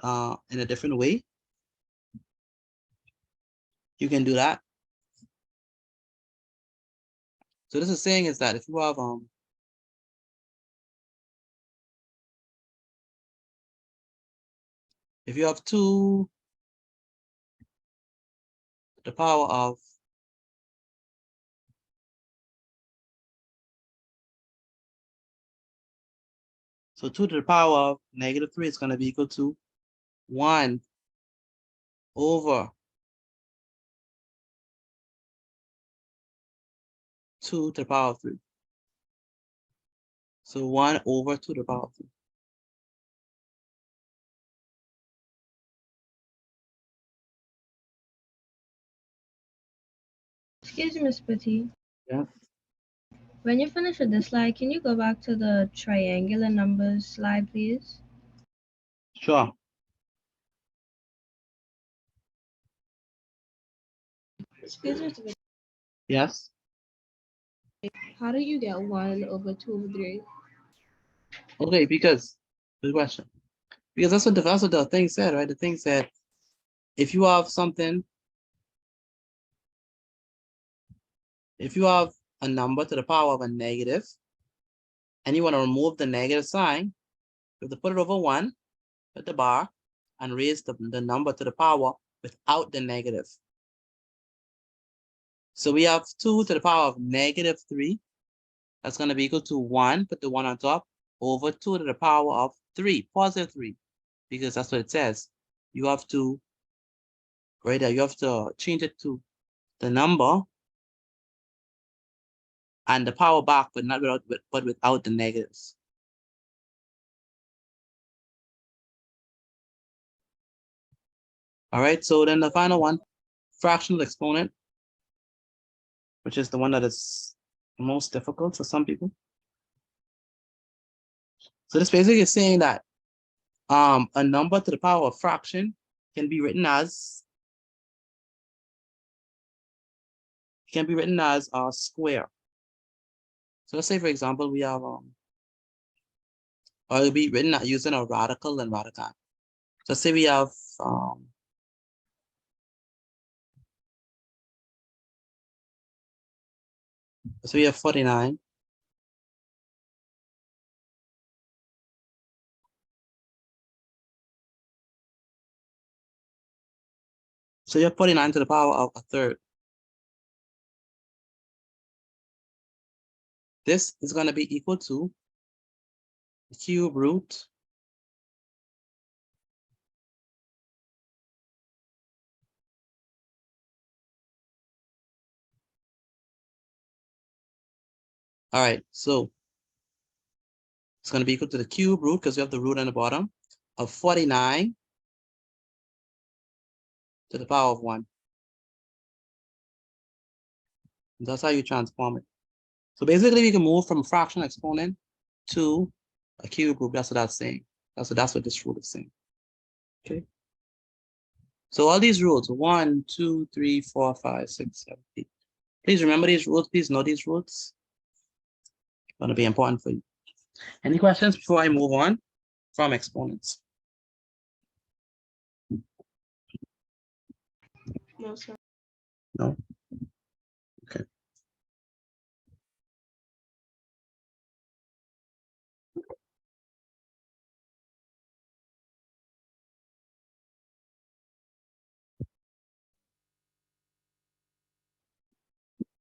in a different way, you can do that. So this is saying is that if you have if you have 2 to the power of so 2 to the power of -3 is going to be equal to 1 over 2 to the power of 3. So 1 over 2 to the power of 3. Excuse me, Miss Petit. Yeah. When you finish with this slide, can you go back to the triangular numbers slide, please? Sure. Excuse me. Yes. How do you get 1 over 2 over 3? Okay, because good question. Because that's what the thing said, right? The thing said if you have something, if you have a number to the power of a negative, and you want to remove the negative sign, you have to put it over 1 with the bar and raise the number to the power without the negative. So we have 2 to the power of -3. That's going to be equal to 1, put the 1 on top, over 2 to the power of 3, positive 3, because that's what it says. You have to, right there, you have to change it to the number and the power back, but not without, but without the negatives. All right, so then the final one, fractional exponent, which is the one that is the most difficult for some people. So this basically is saying that a number to the power of fraction can be written as a square. So let's say, for example, we have or it'll be written using a radical and radicand. So let's say we have so we have 49. So you have 49 to the power of a third. This is going to be equal to the cube root all right, so it's going to be equal to the cube root, because we have the root on the bottom, of 49 to the power of 1. And that's how you transform it. So basically, we can move from a fractional exponent to a cube root. That's what that's saying. That's what this rule is saying. Okay. So all these rules, 1, 2, 3, 4, 5, 6, 7, 8. Please remember these rules. Please know these rules. It's going to be important for you. Any questions before I move on from exponents? No, sir. No? Okay.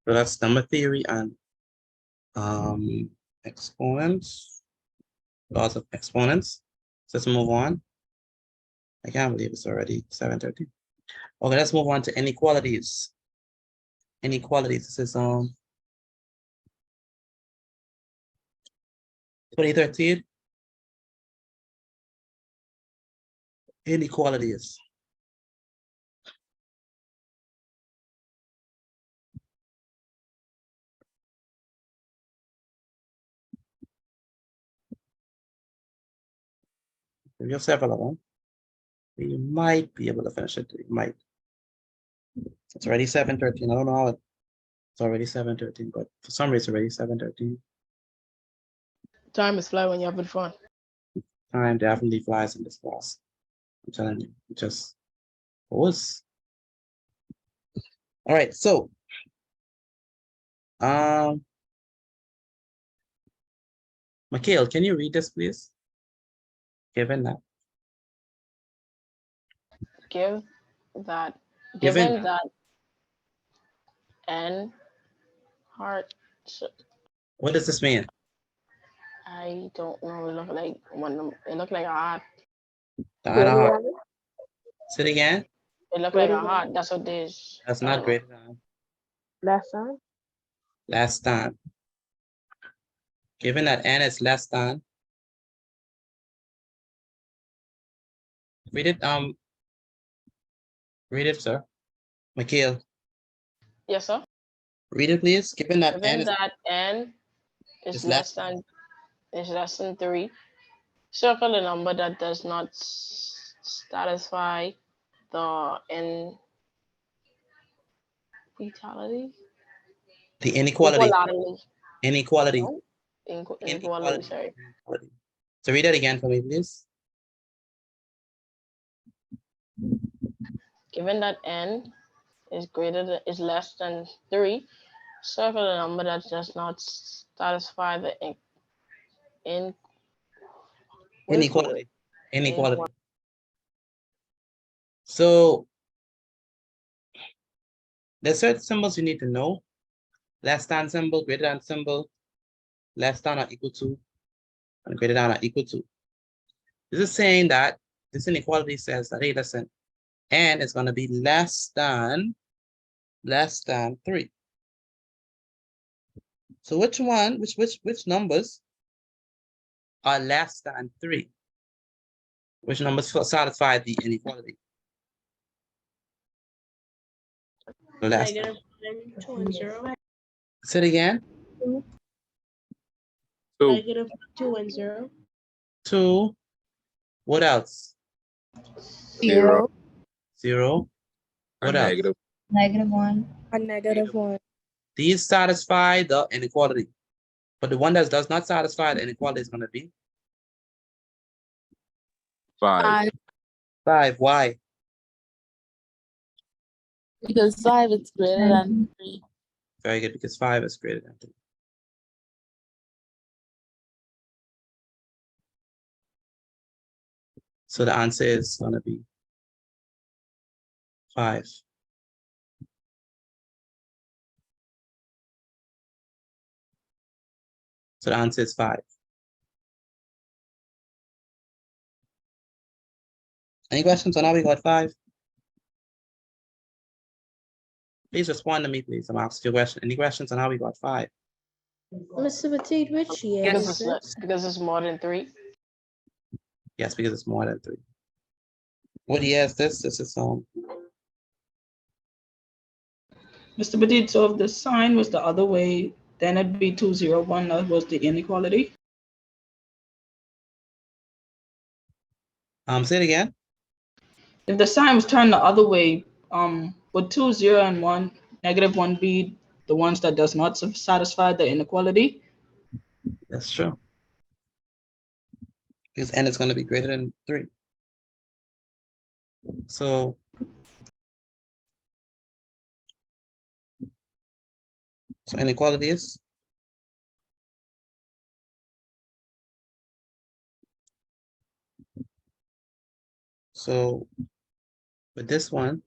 So that's number theory and exponents, laws of exponents. So let's move on. I can't believe it's already 7:30. Okay, let's move on to inequalities. Inequalities. This is 2013. Inequalities. If you have several of them, you might be able to finish it. You might. It's already 7:13. I don't know how it's already 7:13, but for some reason, already 7:13. Time is flying when you're having fun. Time definitely flies in this class. I'm telling you, it just was. All right, so Mikhail, can you read this, please? Given that. Given Given that n heart, what does this mean? I don't know. It look like it look like a heart. Say it again. It look like a heart. That's what this. That's not greater than. Last time. Less than. Given that n is less than. Read it, sir. Mikhail. Yes, sir. Read it, please. Given that n is less than 3. Circle a number that does not satisfy the inequality. The inequality. Inequality. Inequality. Inequality. Sorry. So read that again for me, please. Given that n is less than 3, circle a number that does not satisfy the Inequality. So there's certain symbols you need to know. Less than symbol, greater than symbol, less than or equal to, and greater than or equal to. This is saying that this inequality says that, hey, listen, n is going to be less than 3. So which numbers are less than 3? Which numbers satisfy the inequality? Less than. -1, 2, and 0. Say it again. Two. -2 and 0. 2. What else? 0. 0. What And else? negative. -1. A -1. These satisfy the inequality. But the one that does not satisfy the inequality is going to be 5. 5. Why? Because 5 is greater than 3. Very good, because 5 is greater than 3. So the answer is going to be 5. So the answer is 5. Any questions on how we got 5? Please respond to me, please. I'm asking you a question. Any questions on how we got 5? Mr. Petit, which year Because is it's this? because it's more than 3. Yes, because it's more than 3. What year is this? This is Mr. Petit, so if the sign was the other way, then it'd be 201. That was the inequality. say it again. If the sign was turned the other way, would 2, 0, and 1, -1 be the ones that does not satisfy the inequality? That's true. Because n is going to be greater than 3. So inequality is so with this one,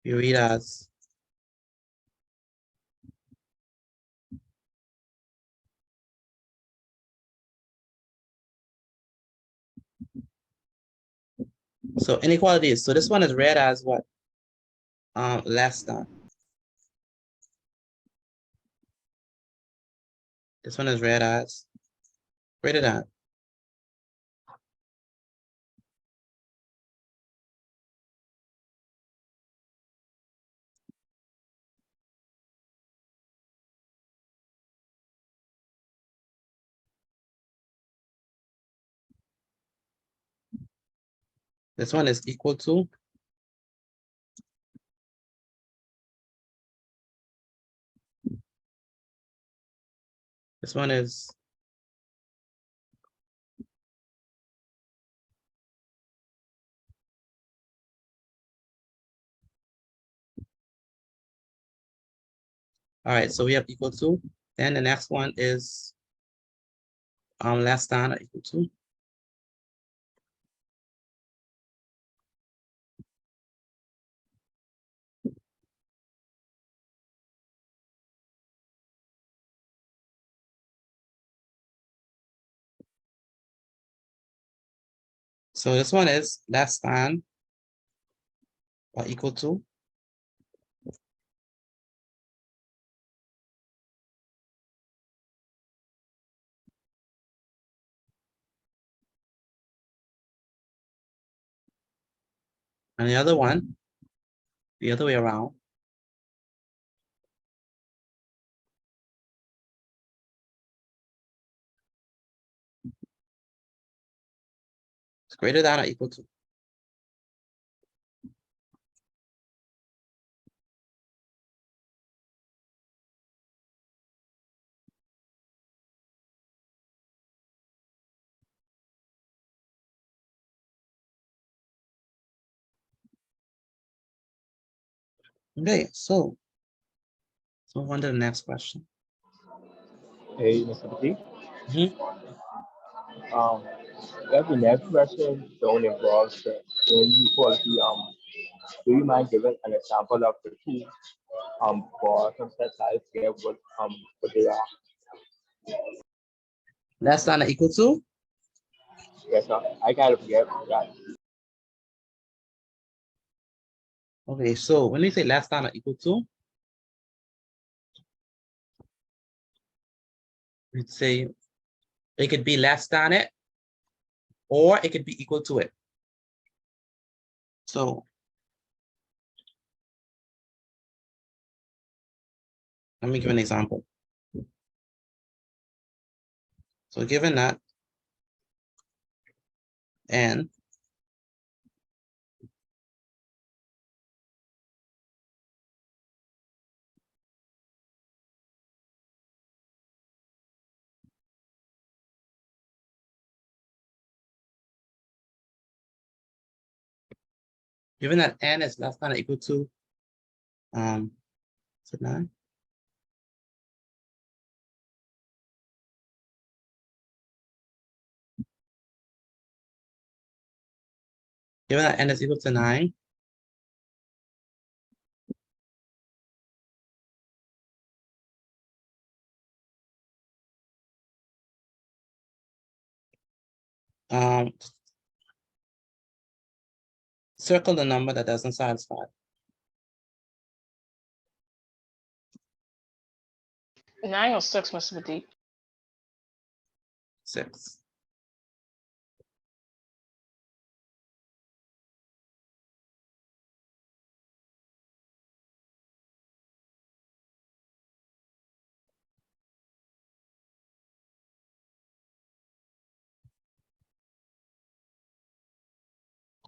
you read as so inequality is, so this one is read as what? Less than. This one is read as greater than. This one is equal to. This one is all right, so we have equal to. Then the next one is less than or equal to. So this one is less than or equal to. And the other one, the other way around. It's greater than or equal to. Okay, so let's move on to the next question. Hey, Mr. Petit. Mhm. The next question don't involve the inequality. Do you mind giving an example of the two for some sets I forget what they are? Less than or equal to. Yes, sir. I kind of forget that. Okay, so when we say less than or equal to, we'd say it could be less than it, or it could be equal to it. So let me give an example. So given that n given that n is less than or equal to is it 9? Given that n is equal to 9, circle the number that doesn't satisfy. 9 or 6, Mr. Petit. 6.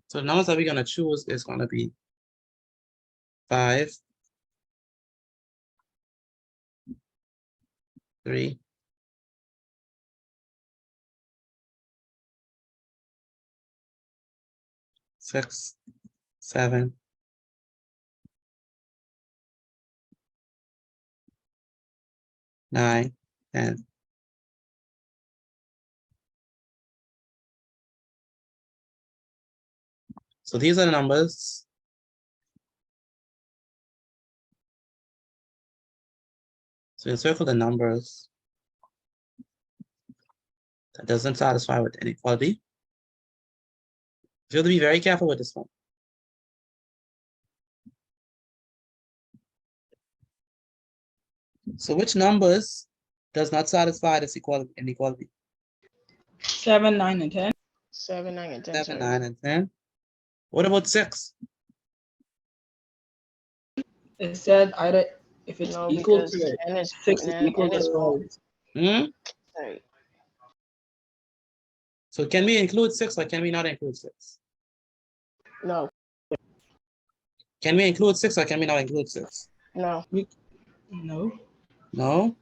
So the numbers that we're going to choose is going to be 5, 3, 6, 7, 9, 10. So these are the numbers. So you circle the numbers that doesn't satisfy with inequality. You have to be very careful with this one. So which numbers does not satisfy this inequality? 7, 9, and 10. 7, 9, and 10. 7, sorry. 9, and 10. What about 6? It said either if it's No, equal because to n is 6 is equal n is to 5. sorry. So can we include 6 or can we not include 6? No, Can we include 6 or can we not include 6? no. No. No?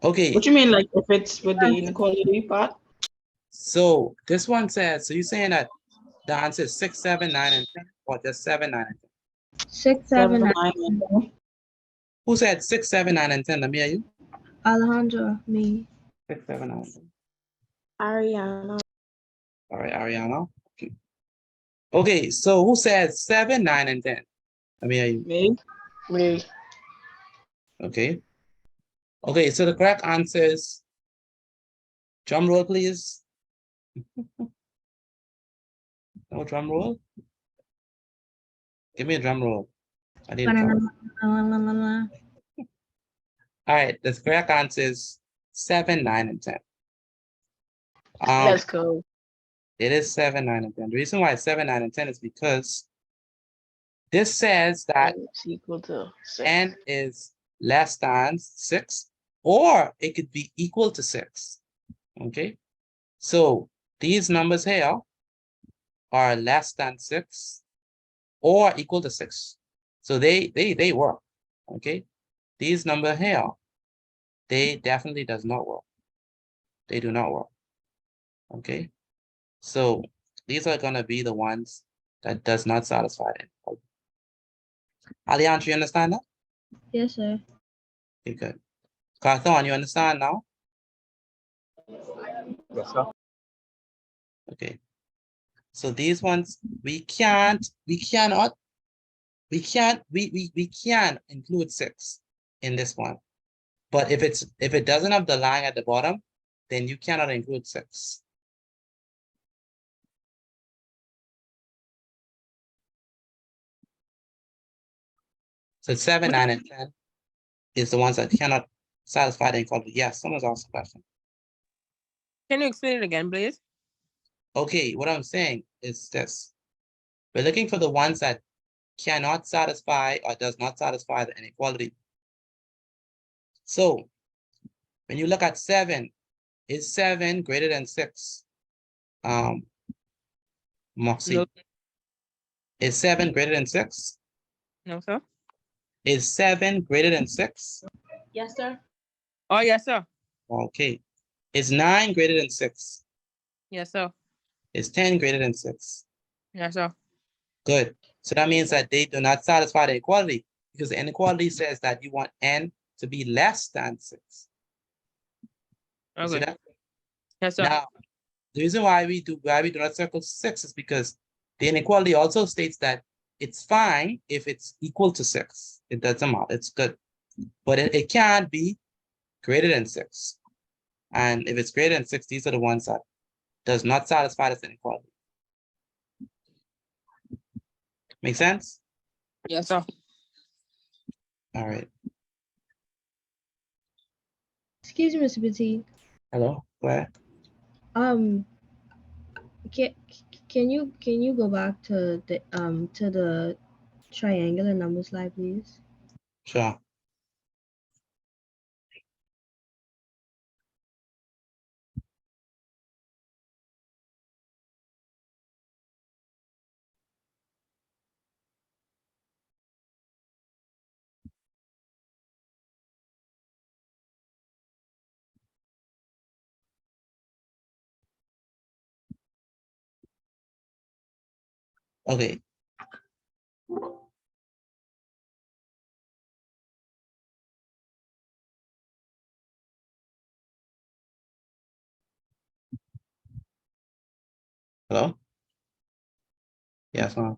Okay, What you mean, like if it's with the inequality part? so this one says, so you're saying that the answer is 6, 7, 9, and 10, or just 7, 9, and 10? 6, 7, 7, 9, and 10. Who said 6, 7, 9, and 10? Let me hear you. Alejandro, me. 6, 7, 9, and 10. Ariana. All right, Ariana. Okay. Okay, so who said 7, 9, and 10? Let me hear you. Me? Me. Okay. Okay, so the correct answer is, drum roll, please. No drum roll? Give me a drum roll. I need a drum roll. All right, the correct answer is 7, 9, and 10. Let's go. It is 7, 9, and 10. The reason why it's 7, 9, and 10 is because this says that It's equal to 6. n is less than 6, or it could be equal to 6. Okay, so these numbers here are less than 6 or equal to 6. So they work. Okay, these numbers here, they definitely does not work. They do not work. Okay, so these are gonna be the ones that does not satisfy it. Allianz, you understand that? Yes, sir. Okay, good. Carthon, you understand now? Yes, sir. Okay. So these ones, we can include 6 in this one. But if it doesn't have the line at the bottom, then you cannot include 6. So 7, 9, and 10 is the ones that cannot satisfy the inequality? Yes, someone's asked a question. Can you explain it again, please? Okay, what I'm saying is this. We're looking for the ones that cannot satisfy or does not satisfy the inequality. So when you look at 7, is 7 greater than 6? Moxie. No, Is 7 greater than 6? no, sir. Is 7 greater than 6? Yes, sir. Oh, yes, sir. Okay. Is 9 greater than 6? Yes, sir. Is 10 greater than 6? Yes, sir. Good. So that means that they do not satisfy the equality because the inequality says that you want n to be less than 6. You see Okay. that? Yes, sir. Now, the reason why we do not circle 6 is because the inequality also states that it's fine if it's equal to 6. It doesn't matter. It's good. But it can't be greater than 6. And if it's greater than 6, these are the ones that does not satisfy this inequality. Make sense? Yes, sir. All right. Excuse me, Mr. Petit. Hello, Claire? Um, can can you go back to the triangular number slide, please? Sure. Okay. Hello? Yes, ma'am.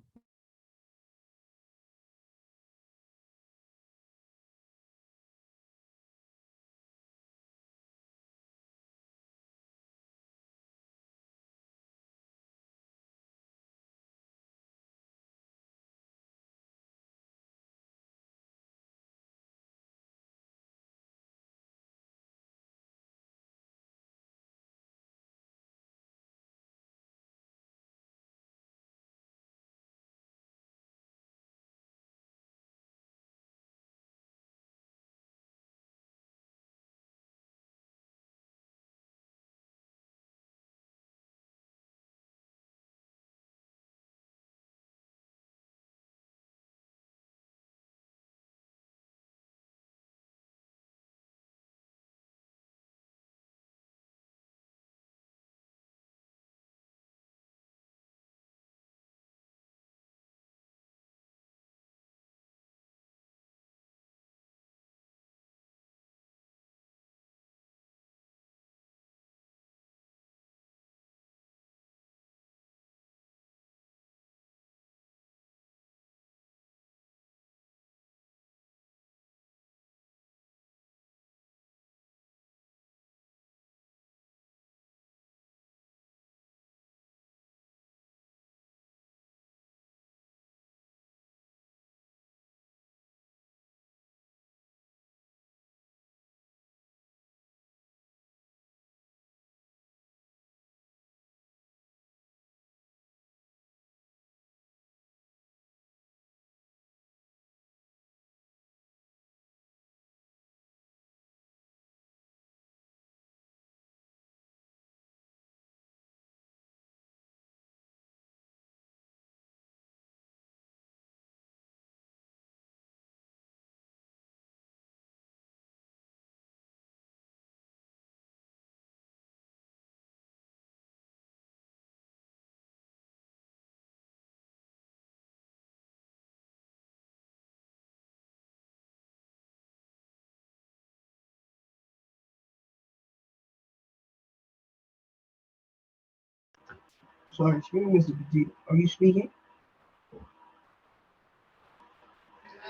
Sorry, excuse me, Mr. Petit. Are you speaking?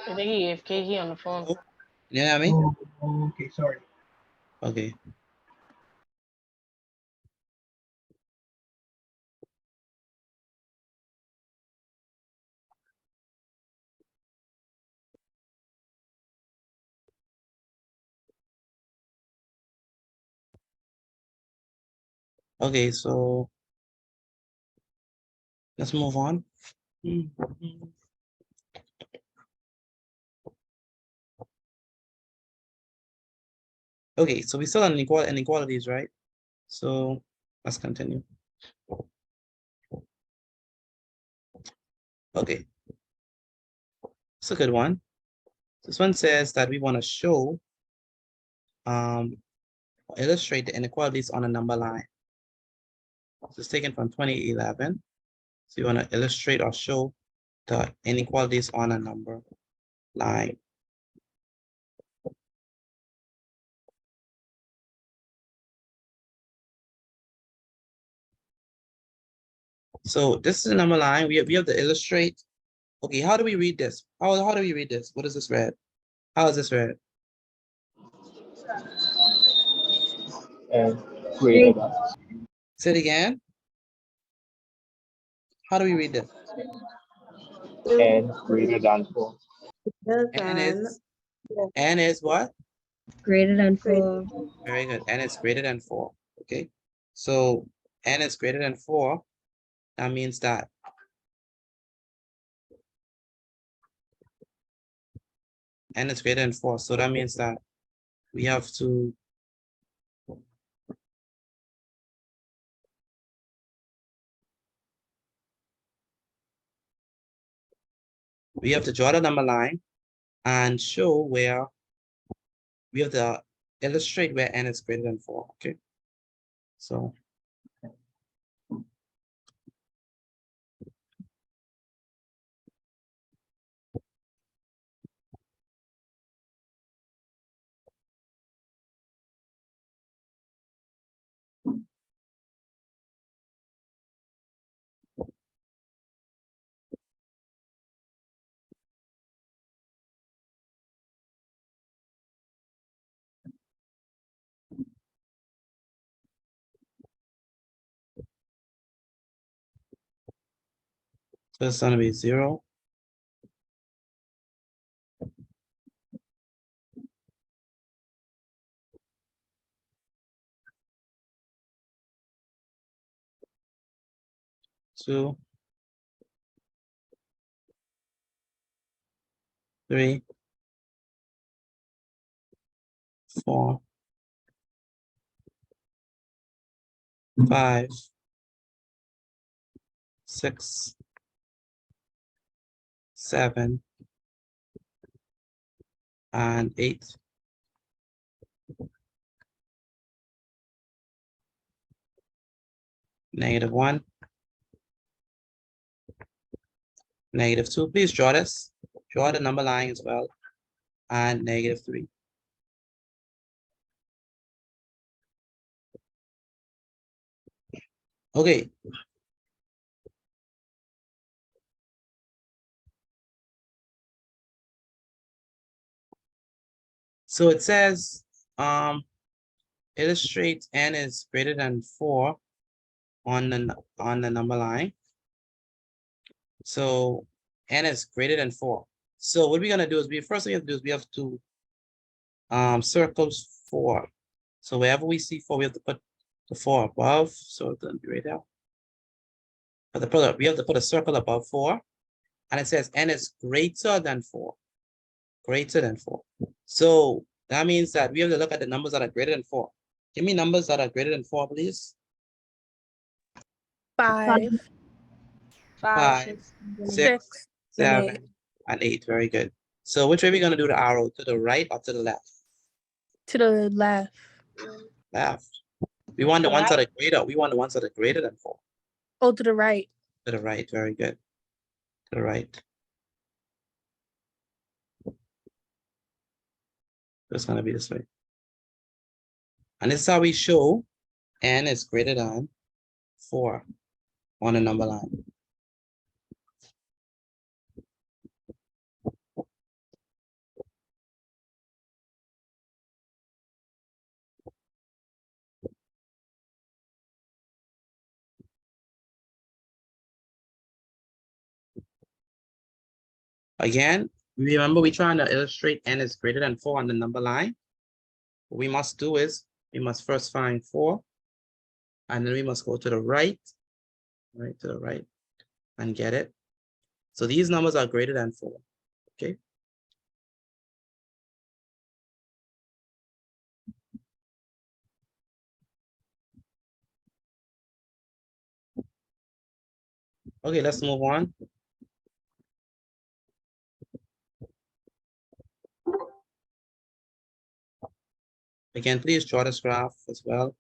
I think he AFK, he on the phone. Oh, you hear me? Okay, sorry. Okay. Okay, so let's move on. Okay, so we still on inequalities, right? So let's continue. Okay, it's a good one. This one says that we want to show, illustrate the inequalities on a number line. This is taken from 2011. So you want to illustrate or show the inequalities on a number line. So this is a number line. We have to illustrate. Okay, how do we read this? How do we read this? What is this read? How is this read? And greater than. Say it again. How do we read this? And greater than 4. N is what? Greater than 4. Very good. N is greater than 4. Okay. So N is greater than 4. That means that N is greater than 4. So that means that we have to draw the number line and show where we have to illustrate where N is greater than 4. Okay. So it's going to be 0. Two, 3, 4, 5, 6, 7, and 8. -1, -2. Please draw this. Draw the number line as well. And -3. Okay. So it says, illustrate N is greater than 4 on the number line. So N is greater than 4. So what we're gonna do is we have to circles 4. So wherever we see 4, we have to put the 4 above. So it's gonna be right there. We have to put a circle above 4, and it says N is greater than 4. Greater than 4. So that means that we have to look at the numbers that are greater than 4. Give me numbers that are greater than 4, please. 5, 5, 6, 6, 7, and 8. Very good. So which way are we going to do the arrow? To the right or to the left? to the left. Left. We want the ones that are greater. We want the ones that are greater than 4. Oh, to the right. To the right. Very good. To the right. It's going to be this way. And this is how we show N is greater than 4 on a number line. Again, remember we're trying to illustrate N is greater than 4 on the number line. What we must do is we must first find 4. And then we must go to the right, to the right, and get it. So these numbers are greater than 4, okay? Okay, let's move on. Again, please draw this graph as well.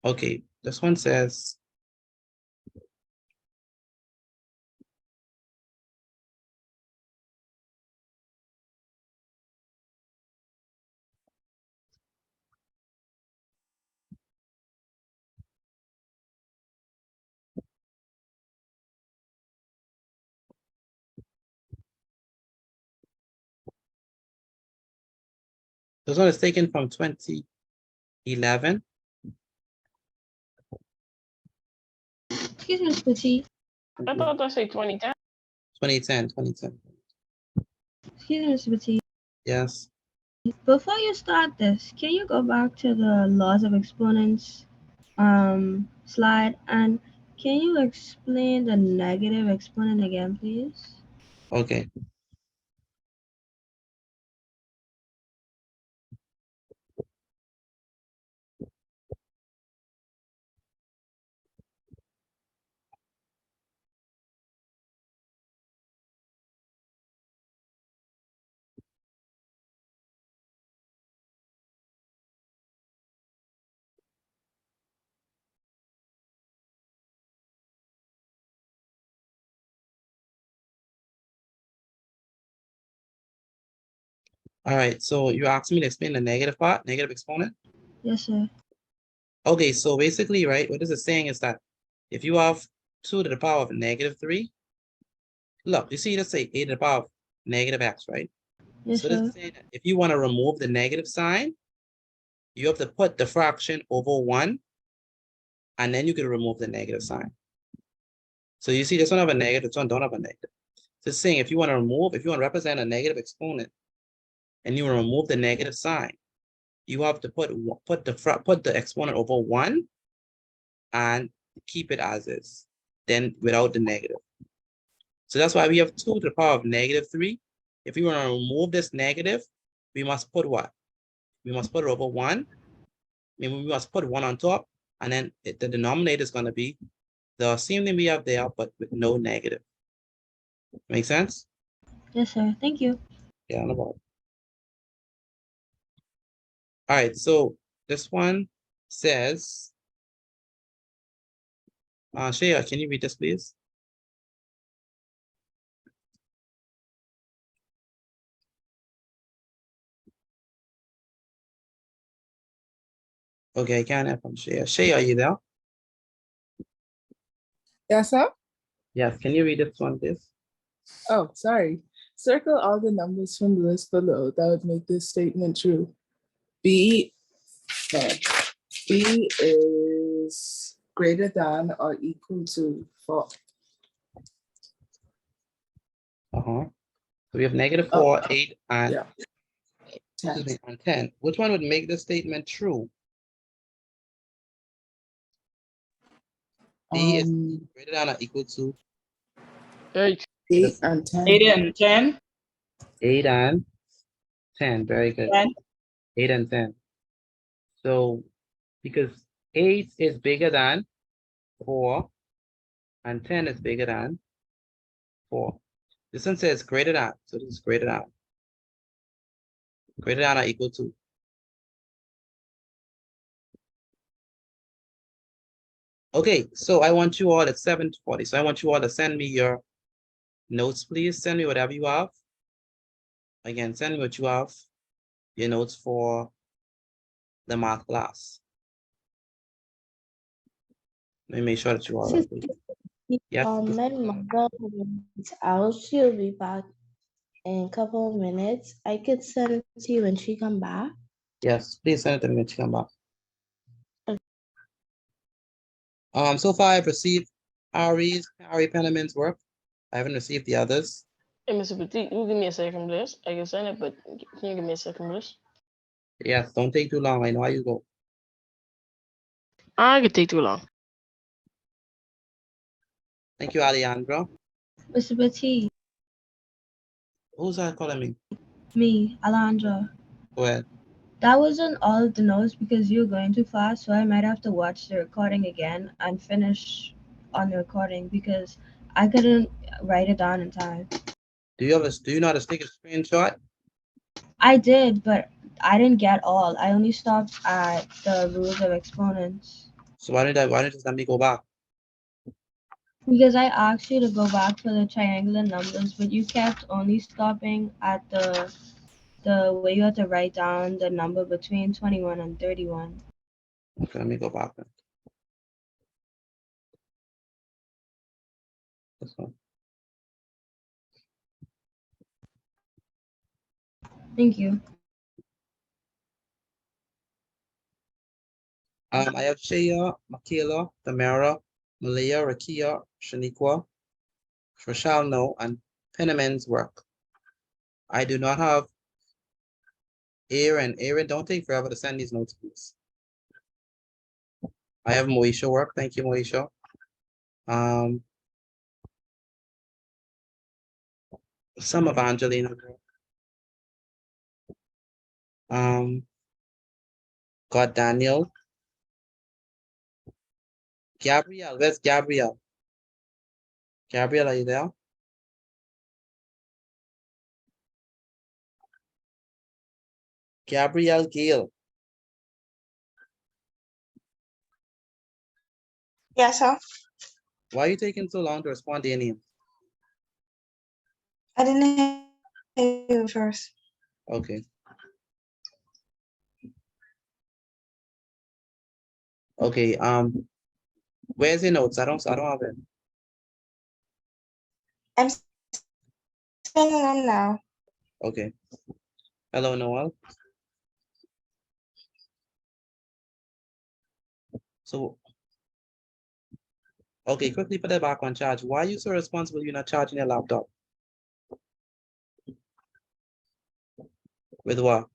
Okay, this one says, this one is taken from 2011. Excuse me, Ms. Petit. I thought that say 2010. 2010. Excuse me, Ms. Petit. Yes. Before you start this, can you go back to the laws of exponents slide, and can you explain the negative exponent again, please? Okay. All right, so you asked me to explain the negative part, negative exponent? Yes, sir. Okay, so basically, right, what this is saying is that if you have 2 to the power of -3, look, you see, let's say a to the power of -x, right? Yes, So this sir. is saying that if you want to remove the negative sign, you have to put the fraction over 1, and then you can remove the negative sign. So you see, this one have a negative, this one don't have a negative. So it's saying if you want to represent a negative exponent, and you want to remove the negative sign, you have to put the exponent over 1 and keep it as is, then without the negative. So that's why we have 2 to the power of -3. If we want to remove this negative, we must put what? We must put it over 1. We must put 1 on top, and then the denominator is going to be the same thing we have there, but with no negative. Make sense? Yes, sir. Thank you. Yeah, no problem. All right, so this one says, Shreya, can you read this, please? Okay, I can't have from Shreya. Shreya, are you there? Yes, sir? Yes, can you read this one, please? Oh, sorry. Circle all the numbers from the list below. That would make this statement true. B is greater than or equal to 4. So we have -4, 8, and, yeah. 10. and 10. Which one would make this statement true? B is greater than or equal to 8. 8 and 10. 8 and 10. 8 and 10. Very good. 10. 8 and 10. So because 8 is bigger than 4 and 10 is bigger than 4. This one says greater than, so this is greater than or equal to. Okay, so I want you all at 7:40. So I want you all to send me your notes, please. Send me whatever you have. Again, send me what you have, your notes for the math class. Let me make sure that you all are. Yes. My mother went out. She'll be back in a couple of minutes. I could send it to you when she come back. Yes, please send it to me when you come back. So far I've received Harry Penniman's work. I haven't received the others. Hey, Mr. Petit, you give me a second, please. I can send it, but can you give me a second, please? Yes, don't take too long. I know how you go. I could take too long. Thank you, Alejandro. Mr. Petit, Who's that calling me? me, Alondra. Go ahead. That wasn't all of the notes because you were going too fast, so I might have to watch the recording again and finish on the recording because I couldn't write it down in time. Do you know how to take a screenshot? I did, but I didn't get all. I only stopped at the rules of exponents. So why don't you just let me go back? Because I asked you to go back for the triangular numbers, but you kept only stopping at the way you had to write down the number between 21 and 31. Okay, let me go back then. This one. Thank you. I have Shea, Michaela, Tamara, Malia, Rakia, Shaniqua, Rochelle, no, and Penniman's work. I do not have Aaron. Aaron, don't take forever to send these notes, please. I have Moesha work. Thank you, Moesha. Some of Angelina. Got Daniel. Gabrielle, where's Gabrielle? Gabrielle, are you there? Gabrielle Gale. Yes, sir. Why are you taking so long to respond to your name? I didn't hear you first. Okay. Okay, where's your notes? I don't have it. I'm sending them now. Okay. Hello, Noel. So, okay, quickly put it back on charge. Why are you so responsible you're not charging your laptop? With what?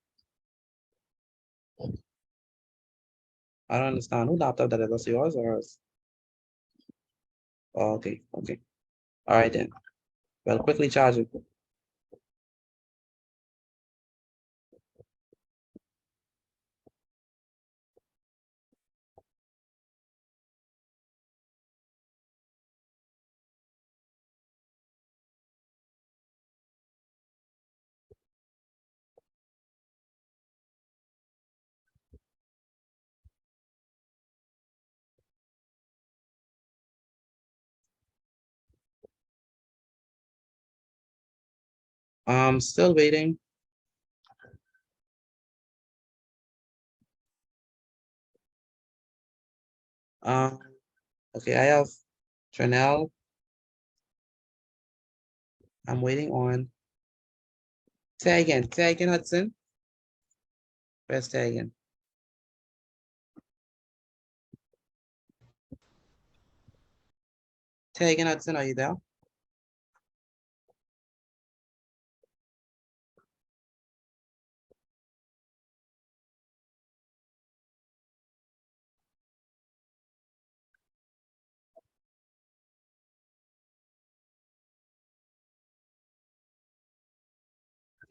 I don't understand. Who laptop that is? That's yours or hers? Oh, okay, okay. All right then. Well, quickly charge it. Still waiting. Okay, I have Tranel. I'm waiting on. Say again, Hudson. Where's say again? Say again, Hudson, are you there?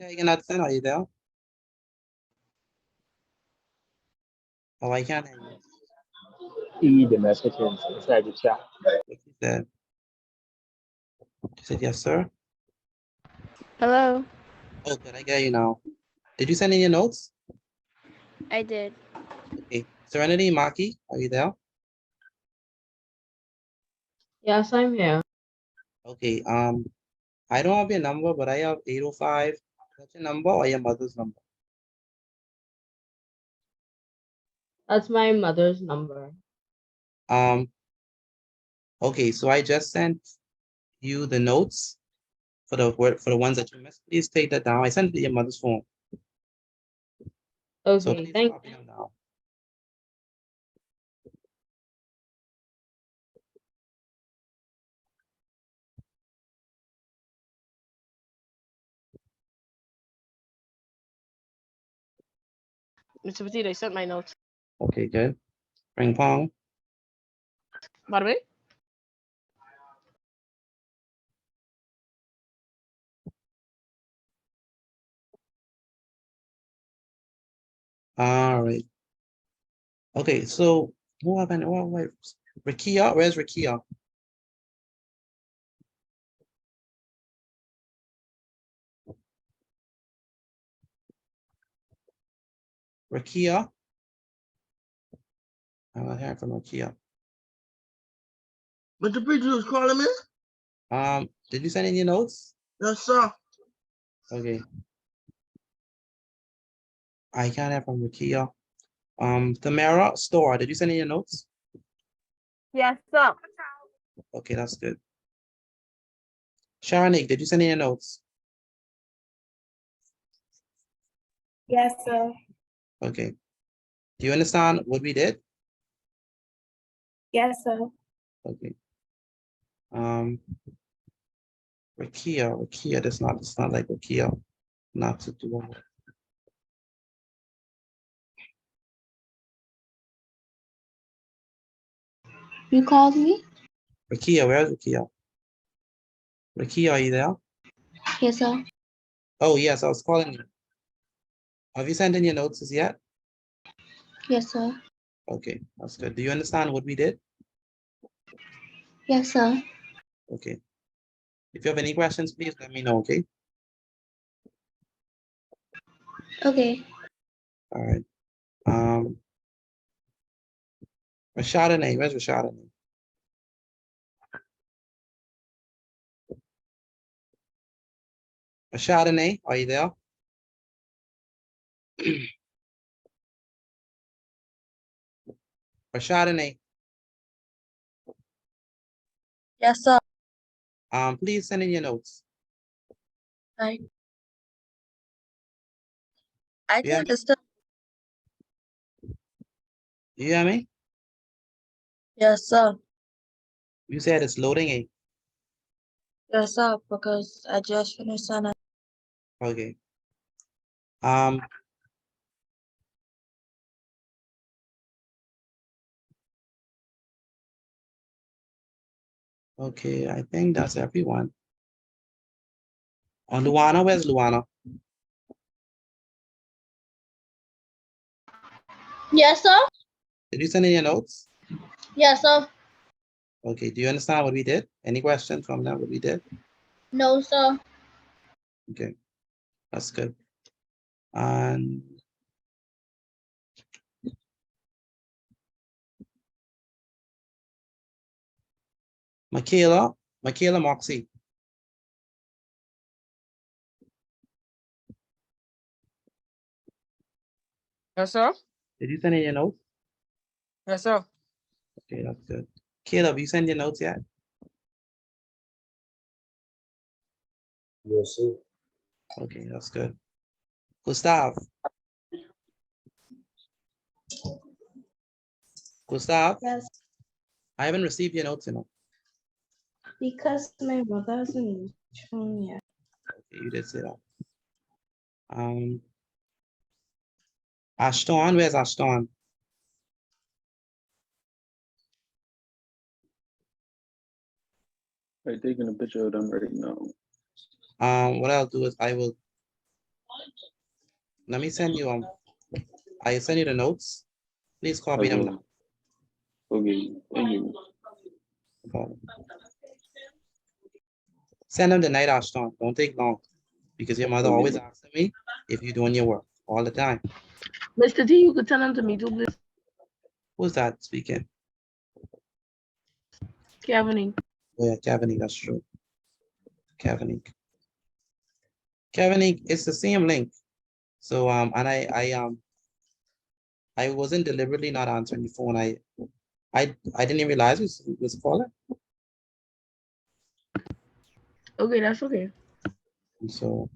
Say again, Hudson, are you there? Oh, I can't hear you. See the messages inside the chat. What you said? You said yes, sir. Hello, Oh, good, I get you now. Did you send in your notes? I did. Okay, Serenity Maki, are you there? Yes, I'm here. Okay, I don't have your number, but I have 805. That's your number or your mother's number? That's my mother's number. Okay, so I just sent you the notes for the ones that you missed. Please take that down. I sent it to your mother's phone. So Okay, please thank copy them down. Mr. Petit, they sent my notes. Okay, good. Ping pong. By the way, All right. Okay, so who have any? Wait, Rakia, where's Rakia? Rakia? I'm not hearing from Rakia. Mr. Preacher was calling me? Did you send in your notes? Yes, sir. Okay. I can't hear from Rakia. Tamara, Store, did you send in your notes? Yes, sir. Okay, that's good. Sharonik, did you send in your notes? Yes, sir. Okay. Do you understand what we did? Yes, sir. Okay. Rakia, it's not like Rakia, not to do. You called me? Rakia, where's Rakia? Rakia, are you there? Yes, sir. Oh, yes, I was calling you. Have you sent in your notes as yet? Yes, sir. Okay, that's good. Do you understand what we did? Yes, sir. Okay. If you have any questions, please let me know, okay? Okay. All right. Rashadane, where's Rashadane? Rashadane, are you there? Rashadane, Yes, sir. please send in your notes. I You hear can me? understand. You hear me? Yes, sir. You said it's loading, eh? Yes, sir. Because I just finished on it. Okay. Okay, I think that's everyone. Luana, where's Luana? Yes, sir. Did you send in your notes? Yes, sir. Okay, do you understand what we did? Any questions from that, what we did? No, sir. Okay, that's good. And Michaela Moxie, Yes, sir. did you send in your notes? Yes, sir. Okay, that's good. Caleb, you send your notes yet? Yes, sir. Okay, that's good. Gustav, Yes, I haven't received your notes, because my mother hasn't shown yet. Okay, you did say that. Ashton, where's Ashton? I'm taking a picture of them right now. What I'll do is let me send you I send you the notes. Please copy them down. Okay, thank you. No problem. Send them tonight, Ashton. Don't take long because your mother always asks me if you're doing your work all the time. Mr. T, you could tell them to me too, please. Who's that speaking? Kevin. Oh, yeah, Kevin, that's true. Kevin, it's the same link. So and I wasn't deliberately not answering the phone. I didn't even realize it was calling. Okay, that's okay. So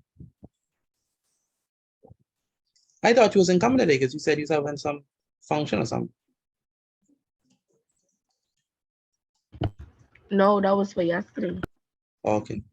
I thought you wasn't coming today because you said you was having some function or something. No, that was for yesterday. Okay.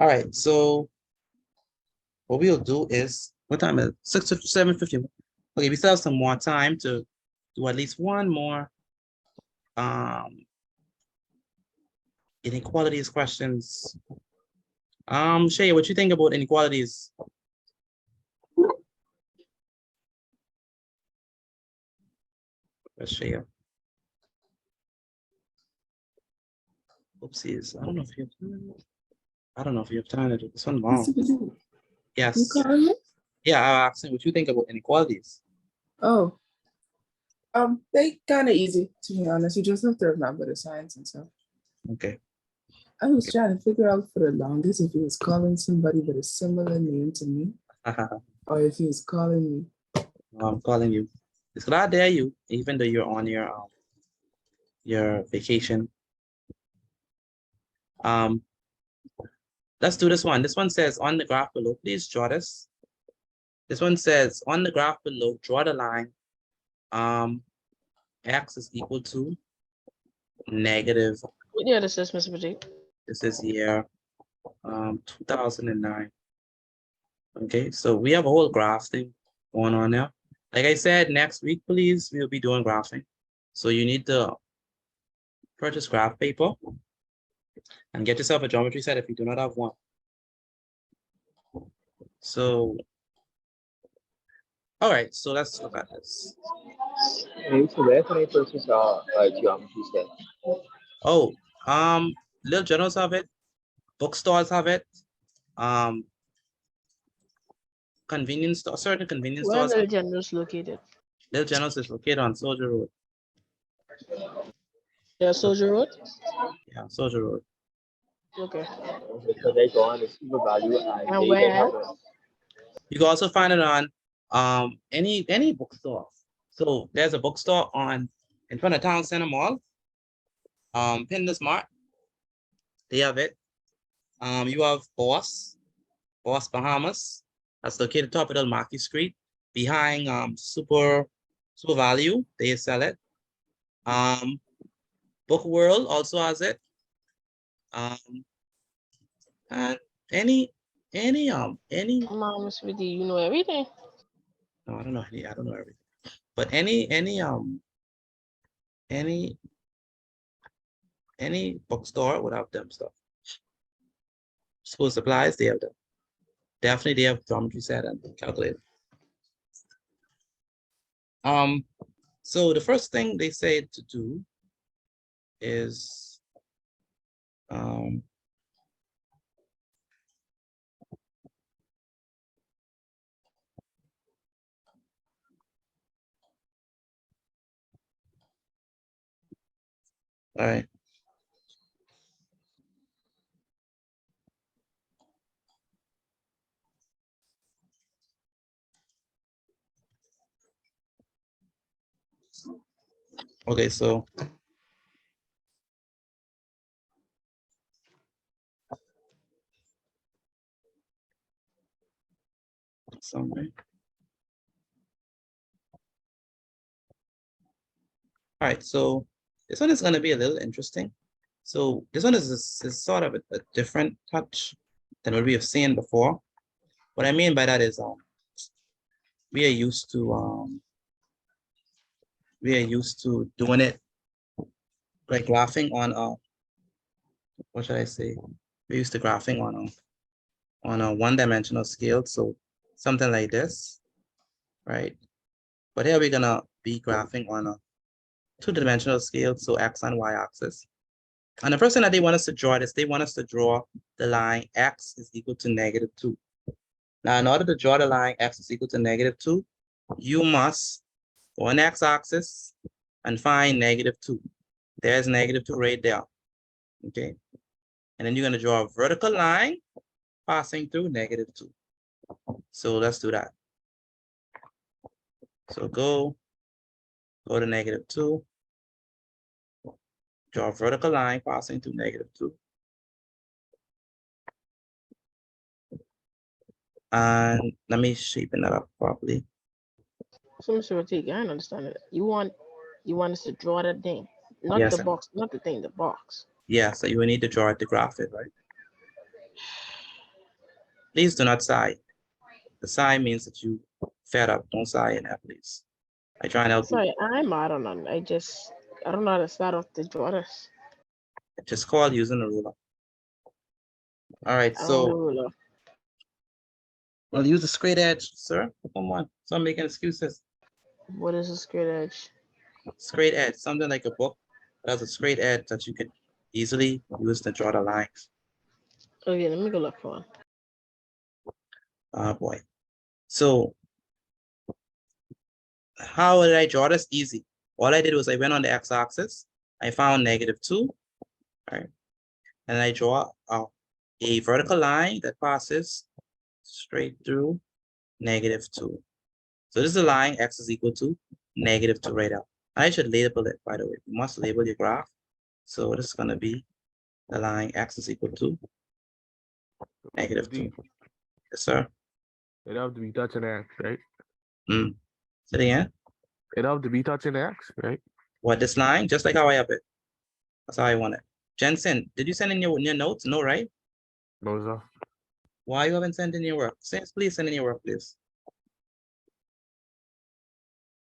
All right, so what we'll do is, what time is it? 7:50. Okay, we still have some more time to do at least one more inequalities questions. Shay, what you think about inequalities? Let's share. Oopsies. I don't know if you have time to do this one long. You Yes. calling me? Yeah, I asked him what you think about inequalities. Oh. They kind of easy, to be honest. You just have to remember the signs and stuff. Okay. I was trying to figure out for the longest if he was calling somebody with a similar name to me, or if he was calling me. I'm calling you. It's glad I dare you, even though you're on your vacation. Let's do this one. This one says on the graph below, please draw this. This one says on the graph below, draw the line. X is equal to negative. What year this is, Mr. Petit? This is year 2009. Okay, so we have a whole graph thing going on now. Like I said, next week, please, we'll be doing graphing. So you need to purchase graph paper and get yourself a geometry set if you do not have one. So, all right, so let's look at this. So where can I purchase a geometry set? Oh, little journals have it, bookstores have it, convenience store, certain convenience Where are stores. the generals located? Little Journals is located on Soldier Road. Yeah, Soldier Road? Yeah, Soldier Road. Okay. So they go on the super value and And they where have else? You can also find it on any bookstore. So there's a bookstore in front of Town Center Mall. Pindus Mart. They have it. You have Boss Bahamas. That's located top of the Marquis Street, behind Super Value. They sell it. Book World also has it. And any Mom, Mr. Petit, you know everything. no, I don't know everything. But any bookstore would have them stuff. School supplies, they have them. Definitely they have geometry set and calculator. So the first thing they say to do is all right. Okay, so somewhere. All right, so this one is going to be a little interesting. So this one is sort of a different touch than what we have seen before. What I mean by that is we are used to doing it like graphing on what should I say? We're used to graphing on a one-dimensional scale, so something like this, right? But here we're gonna be graphing on a two-dimensional scale, so x and y axis. And the first thing that they want us to draw is they want us to draw the line x is equal to -2. Now, in order to draw the line x is equal to -2, you must go on x-axis and find -2. There's -2 right there, okay? And then you're gonna draw a vertical line passing through -2. So let's do that. So go to -2. Draw a vertical line passing through -2. And let me shapen that up properly. So, Mr. Ortega, I don't understand it. You want us to draw that thing, not Yes, the box, not the thing, the box. yeah, so you will need to draw it to graph it, right? Please do not sigh. The sigh means that you fed up. Don't sigh in that, please. I try and help you. Sorry, I don't know. I don't know how to start off to draw this. Just call using a ruler. All right, I don't know so ruler. we'll use a straight edge, sir. Come on, stop making excuses. What is a straight edge? Straight edge, something like a book that has a straight edge that you can easily use to draw the lines. Okay, let me go look for one. Oh boy. So how did I draw this? Easy. All I did was I went on the x-axis. I found -2, right? And I draw a vertical line that passes straight through -2. So this is a line x is equal to -2 right out. I should label it, by the way. You must label your graph. So this is going to be the line x is equal to -2. Yes, sir. It have to be touching X, right? Say it again. It have to be touching X, right? What, this line? Just like how I have it. That's how I want it. Jensen, did you send in your notes? No, right? No, sir. Why you haven't sent in your work? Please send in your work, please.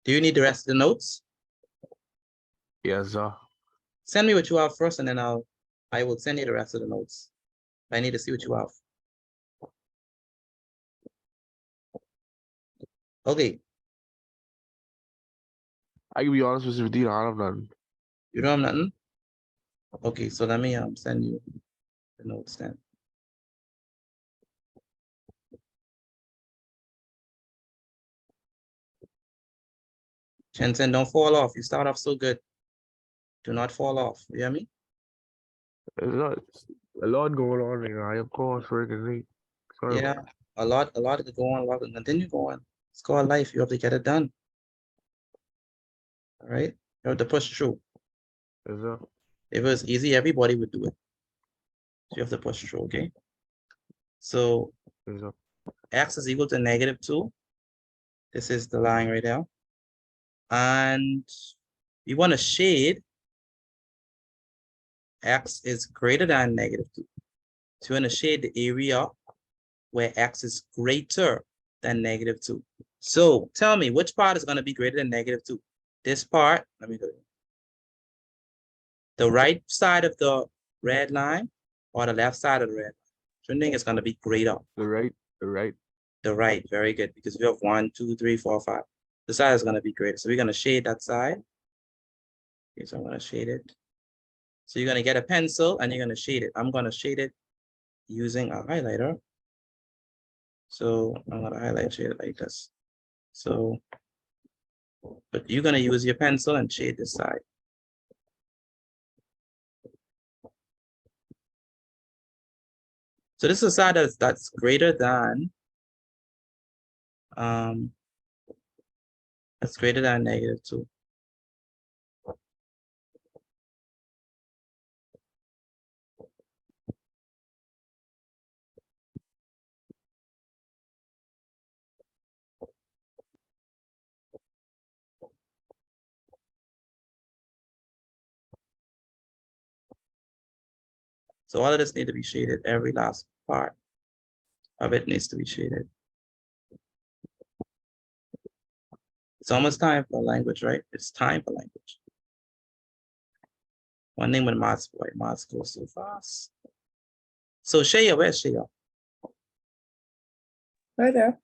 Do you need the rest of the notes? Yes, sir. Send me what you have first, and then I will send you the rest of the notes. I need to see what you have. Okay. I can be honest with you, Dean, I don't have nothing. You don't have nothing? Okay, so let me send you the notes then. Jensen, don't fall off. You start off so good. Do not fall off. You hear me? There's a lot going on here. I of course freaking late. Sorry. Yeah, a lot could go on, a lot can continue going. It's called life. You have to get it done. All right? You have to push through. Yes, sir. If it was easy, everybody would do it. So you have to push through, okay? So Yes, sir. x is equal to -2. This is the line right now. And you want to shade x is greater than -2. So you want to shade the area where x is greater than -2. So tell me, which part is going to be greater than -2? This part, let me go. The right side of the red line or the left side of the red line? Which one thing is going to be greater? The right. The right, very good. Because we have 1, 2, 3, 4, 5. The side is going to be greater. So we're going to shade that side. Okay, so I'm going to shade it. So you're going to get a pencil and you're going to shade it. I'm going to shade it using a highlighter. So I'm going to highlight shade it like this. So, but you're going to use your pencil and shade this side. So this is a side that's greater than -2. So all of this need to be shaded. Every last part of it needs to be shaded. It's almost time for language, right? It's time for language. One thing with maths, boy, maths goes so fast. So Shaya, where's Shaya? Right there.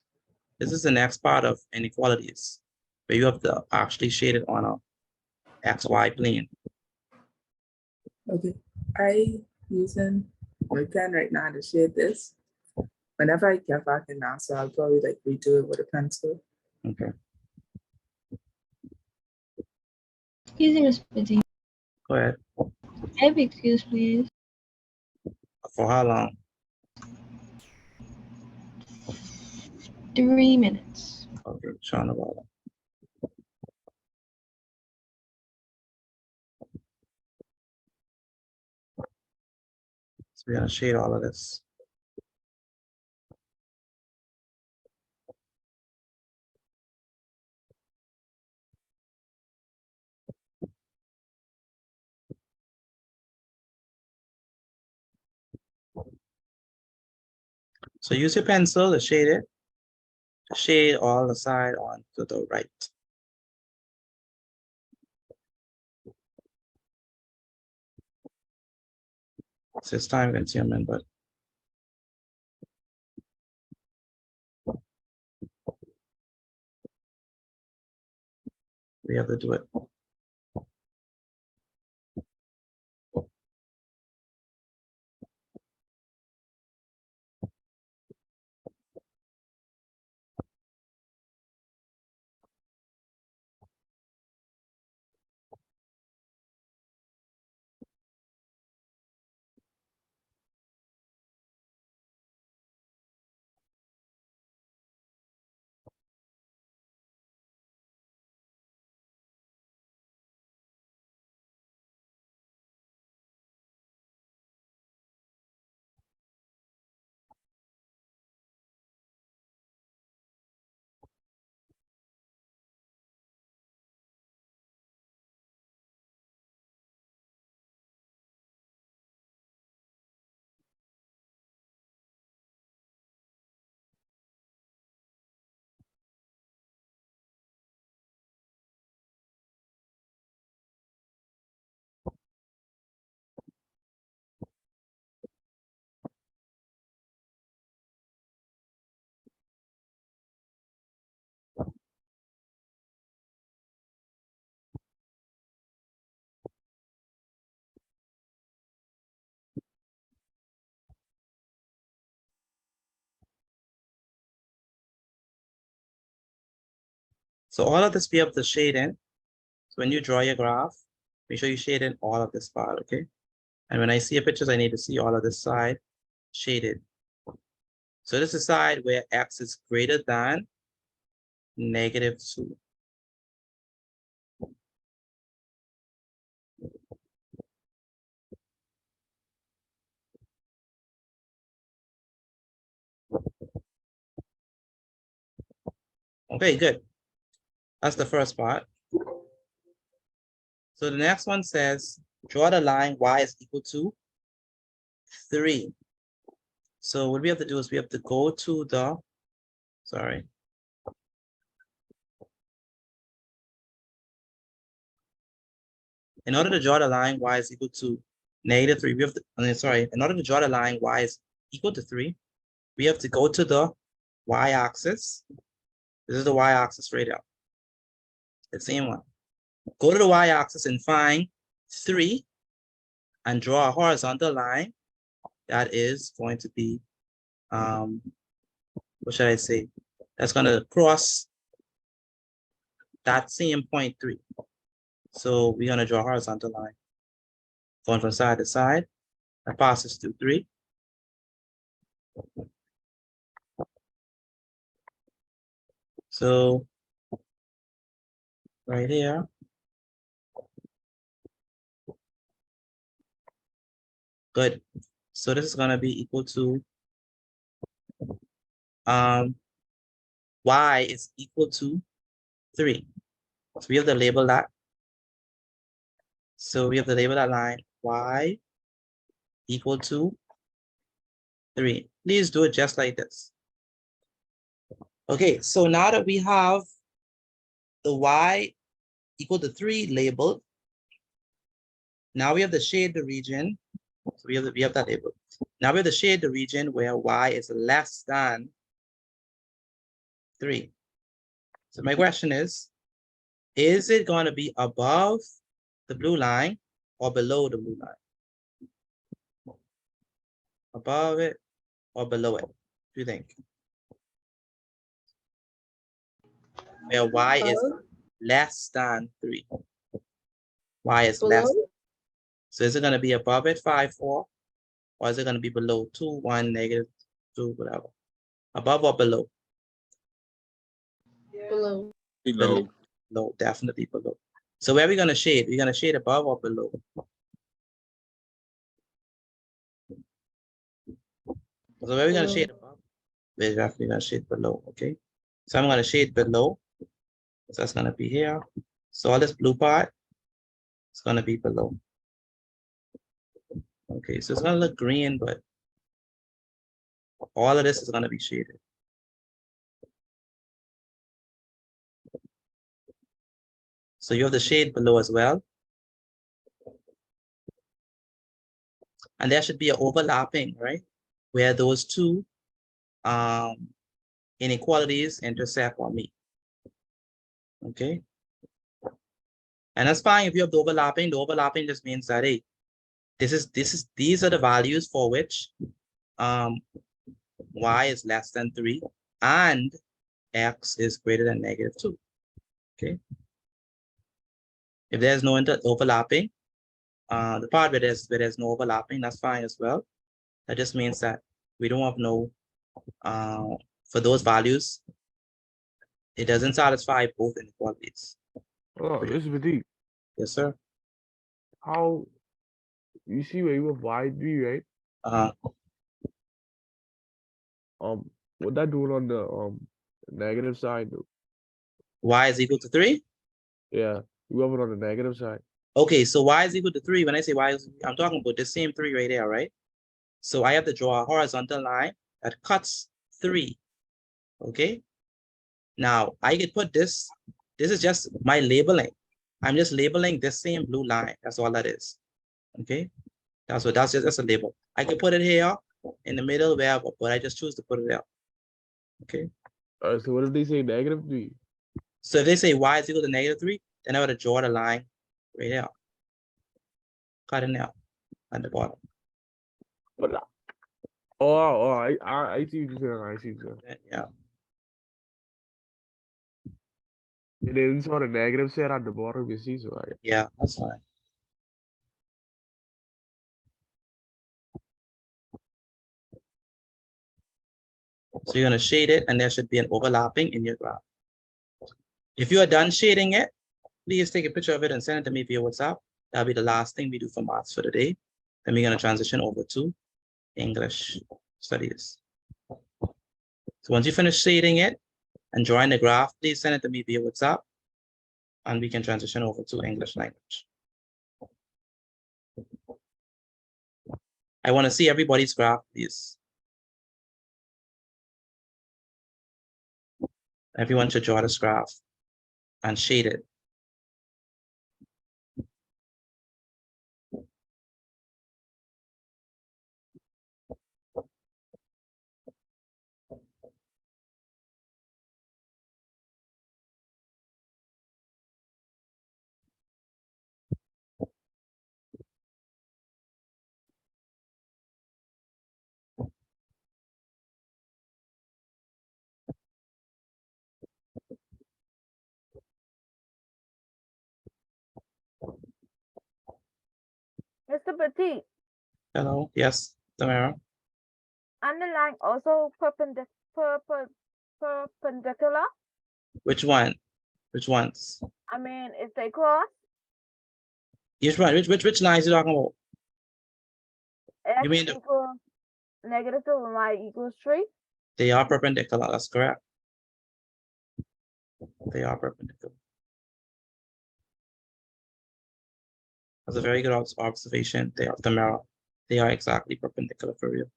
This is the next part of inequalities, where you have to actually shade it on a XY plane. Okay. I using my pen right now to shade this. Whenever I get back in answer, I'll probably like redo it with a pencil. Okay. Excuse me, Miss Petit. Go ahead. I have excuse, please. For how long? 3 minutes. Okay, Sean about it. So we're gonna shade all of this. So use your pencil to shade it. Shade all the side on to the right. So it's time consuming, but we have to do it. So all of this we have to shade in. So when you draw your graph, make sure you shade in all of this part, okay? And when I see your pictures, I need to see all of this side shaded. So this is the side where x is greater than -2. Okay, good. That's the first part. So the next one says, draw the line y is equal to 3. So what we have to do is we have to go to the, sorry. In order to draw the line y is equal to -3, we have to, in order to draw the line y is equal to 3, we have to go to the y-axis. This is the y-axis right here. The same one. Go to the y-axis and find 3 and draw a horizontal line that is going to be, what should I say? That's going to cross that same point 3. So we're going to draw a horizontal line going from side to side that passes through 3. So right here, good. So this is going to be equal to y is equal to 3. So we have to label that. So we have to label that line y equal to 3. Please do it just like this. Okay, so now that we have the y equal to 3 labeled, now we have to shade the region. So we have that labeled. Now we have to shade the region where y is less than 3. So my question is it going to be above the blue line or below the blue line? Above it or below it? What do you think? Where y is less than 3. Y is less. So is it going to be above it, 5, 4? Or is it going to be below 2, 1, -2, whatever? Above or below? Below. Below. Below, definitely below. So where are we going to shade? We're going to shade above or below? So where are we going to shade above? We're definitely going to shade below, okay? So I'm going to shade below. So that's going to be here. So all this blue part is going to be below. Okay, so it's going to look green, but All of this is going to be shaded. So you have the shade below as well. And there should be an overlapping, right? Where those two inequalities intersect or meet. Okay. And that's fine if you have the overlapping just means that, hey, these are the values for which y is less than 3 and x is greater than -2. Okay. If there's no overlapping, the part where there's no overlapping, that's fine as well. That just means that we don't have no for those values, it doesn't satisfy both inequalities. Oh, Mr. Petit, Yes, sir. how you see where you have y3, right? What that doing on the negative side though? Y is equal to 3? Yeah, you have it on the negative side. Okay, so y is equal to 3. When I say y, I'm talking about the same 3 right there, right? So I have to draw a horizontal line that cuts 3. Okay. Now I could put this. This is just my labeling. I'm just labeling this same blue line. That's all that is. Okay. That's just a label. I can put it here in the middle wherever, but I just choose to put it there. Okay. So what if they say -3? So if they say y is equal to -3, then I would draw the line right here. Cut it out at the bottom. Oh, I see what you're saying. I see what you're saying. Yeah. And then it's on the negative side at the bottom, you see, so yeah, that's fine. So you're going to shade it, and there should be an overlapping in your graph. If you are done shading it, please take a picture of it and send it to me via WhatsApp. That'll be the last thing we do for maths for the day. Then we're going to transition over to English studies. So once you finish shading it and drawing the graph, please send it to me via WhatsApp, and we can transition over to English language. I want to see everybody's graph, please. Everyone should draw this graph and shade it. Mr. Petit, Hello, yes, Tamara. underline also perpendicular. Which one? Which ones? I mean, if they cross, Which one? Which lines you talking about? x You mean the, equals -2 and y equals 3. they are perpendicular? That's correct. They are perpendicular. That's a very good observation. They are Tamara. They are exactly perpendicular for you.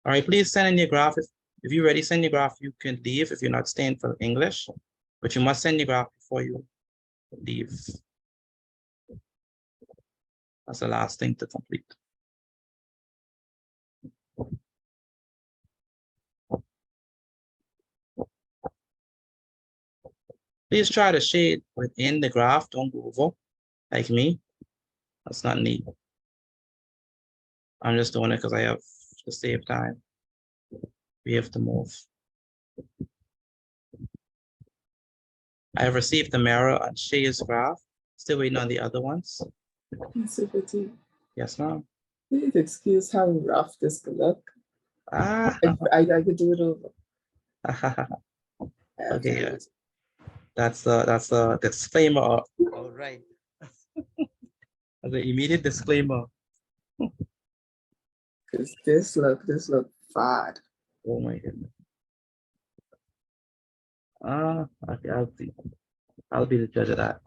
All right, please send in your graph. If you already send your graph, you can leave if you're not staying for English, but you must send your graph before you leave. That's the last thing to complete. Please try to shade within the graph. Don't go over like me. That's not neat. I'm just doing it because I have to save time. We have to move. I have received the mirror on Shay's graph. Still waiting on the other ones. Mr. Petit, Yes, ma'am. please excuse how rough this could look. Ah. I could do it over. Okay, yeah. That's the disclaimer. All right. That's an immediate disclaimer. This look bad. Oh my goodness. Okay, I'll see. I'll be the judge of that.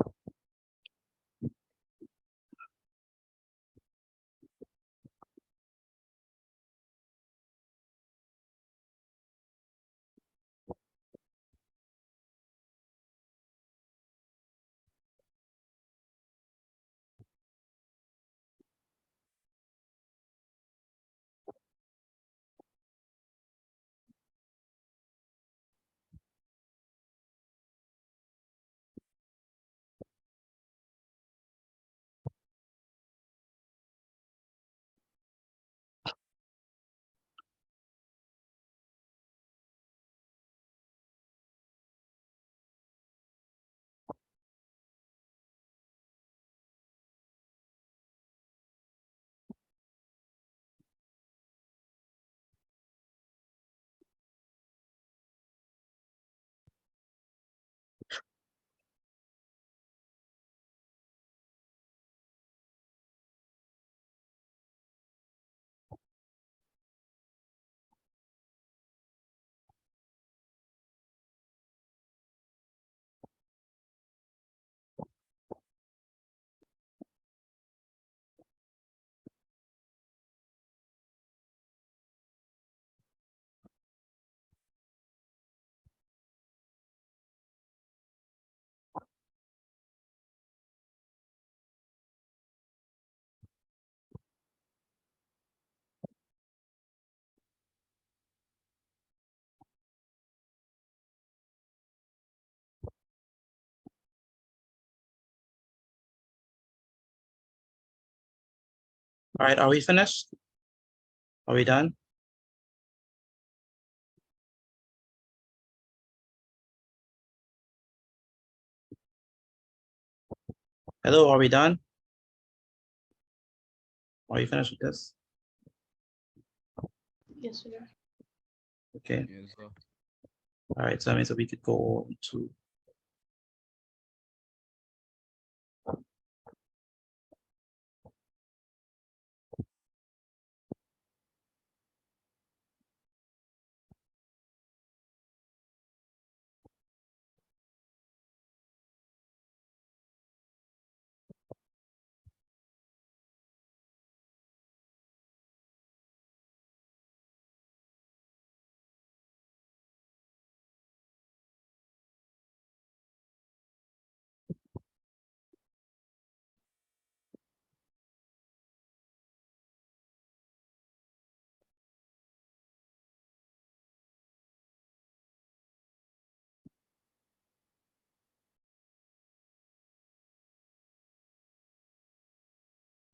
All right, are we finished? Are we done? Hello, are we done? Are you finished with this? Yes, sir. Okay. Yes, sir. All right, so that means that we could go on to.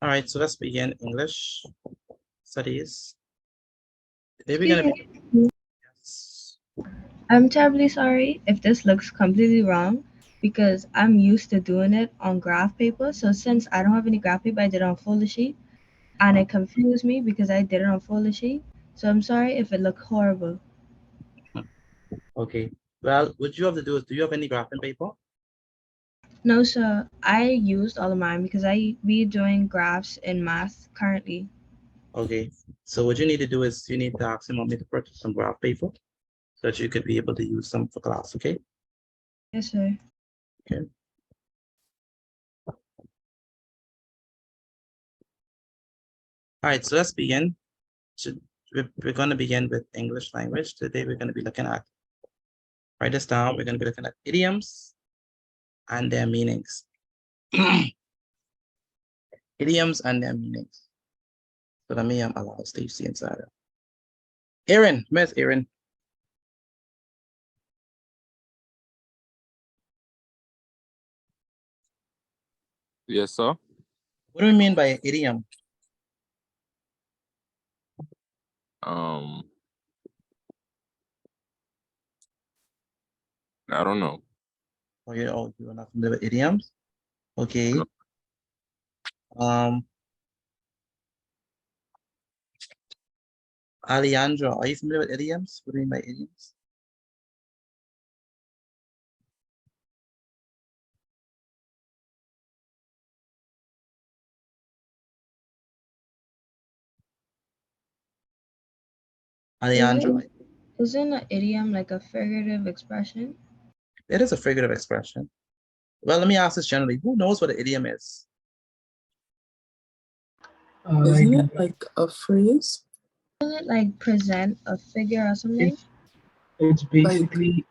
All right, so let's begin English studies. Today we're gonna be. Yes. I'm terribly sorry if this looks completely wrong because I'm used to doing it on graph paper. So since I don't have any graph paper, I did it on folder sheet and it confused me because I did it on folder sheet. So I'm sorry if it looked horrible. Okay. Well, what you have to do is, do you have any graphing paper? No, sir, I used all of mine because we doing graphs in math currently. Okay. So what you need to do is you need to ask your mommy to purchase some graph paper so that you could be able to use some for class. Okay. Yes, sir. Okay. All right. So let's begin. So we're going to begin with English language. Today we're going to be looking at. Write this down. We're going to be looking at idioms and their meanings. Idioms and their meanings. So let me allow Stacey inside. Aaron, Miss Aaron. Yes, sir. What do we mean by idiom? Um, I don't know. Oh, you're not familiar with idioms? Okay. No. Alejandro, are you familiar with idioms? What do you mean by idioms? Alejandro? Isn't an idiom like a figurative expression? It is a figurative expression. Well, let me ask this generally. Who knows what an idiom is? Isn't it like a phrase? Doesn't it like present a figure or something? It's basically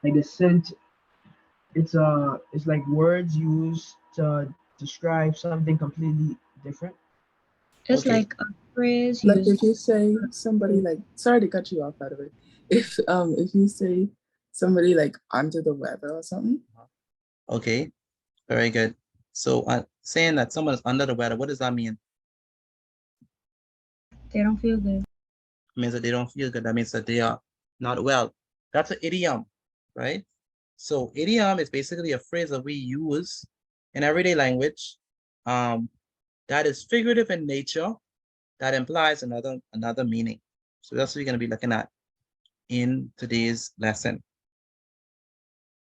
like a sent. It's like words used to describe something completely different. It's Okay. like a phrase Like used. if you say somebody like, sorry to cut you off, by the way. If you say somebody like under the weather or something. Okay, very good. So saying that someone is under the weather, what does that mean? They don't feel good. It means that they don't feel good. That means that they are not well. That's an idiom, right? So idiom is basically a phrase that we use in everyday language that is figurative in nature, that implies another meaning. So that's what we're going to be looking at in today's lesson.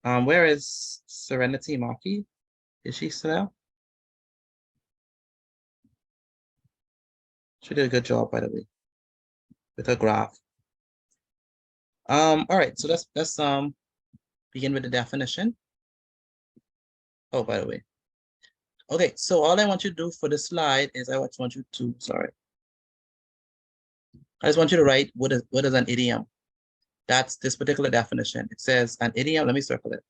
Where is Serenity Markey? Is she still there? She did a good job, by the way, with her graph. All right, so let's begin with the definition. Oh, by the way. Okay, so all I want you to do for this slide is I just want you to write what is an idiom. That's this particular definition. It says an idiom. Let me circle it.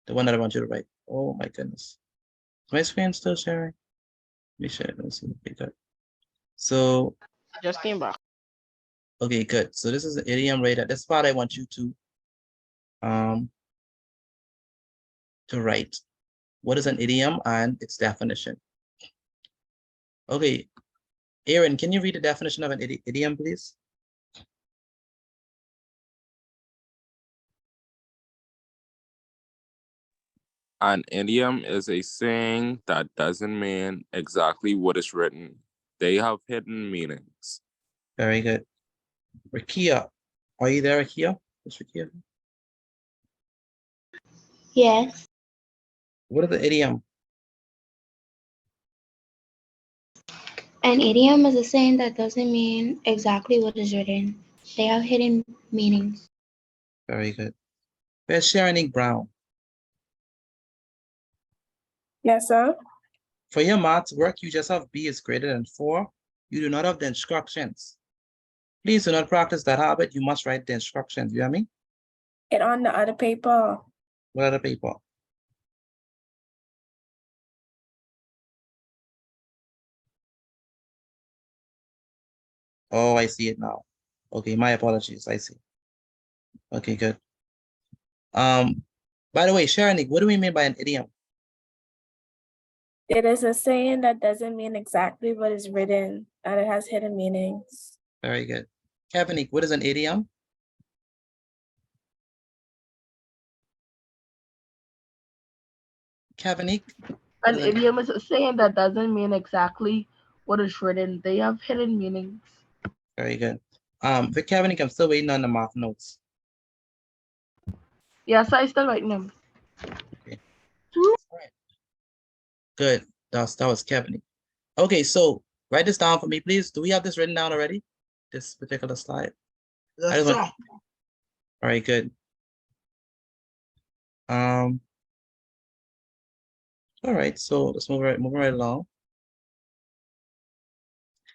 The one that I want you to write. Oh my goodness. Is my screen still sharing? Let me share it. Let me see. Okay, good. So I just came back. okay, good. So this is an idiom right at this spot. I want you to write what is an idiom and its definition. Okay, Aaron, can you read the definition of an idiom, please? An idiom is a saying that doesn't mean exactly what is written. They have hidden meanings. Very good. Rakia, are you there, Rakia? Is Rakia? Yes. What is the idiom? An idiom is a saying that doesn't mean exactly what is written. They have hidden meanings. Very good. Where's Sharon Brown? Yes, sir. For your maths work, you just have B is greater than 4. You do not have the instructions. Please do not practice that habit. You must write the instructions. You hear me? It on the other paper. What other paper? Oh, I see it now. Okay, my apologies. I see. Okay, good. By the way, Sharon, what do we mean by an idiom? It is a saying that doesn't mean exactly what is written, and it has hidden meanings. Very good. Kevin, what is an idiom? Kevin, An idiom is a saying that doesn't mean exactly what is written. They have hidden meanings. Very good. For Kevin, I'm still waiting on the math notes. Yes, I still writing them. Okay. All right. Good. That was Kevin. Okay, so write this down for me, please. Do we have this written down already? This particular slide? Yes, sir. All right, good. All right, so let's move right along.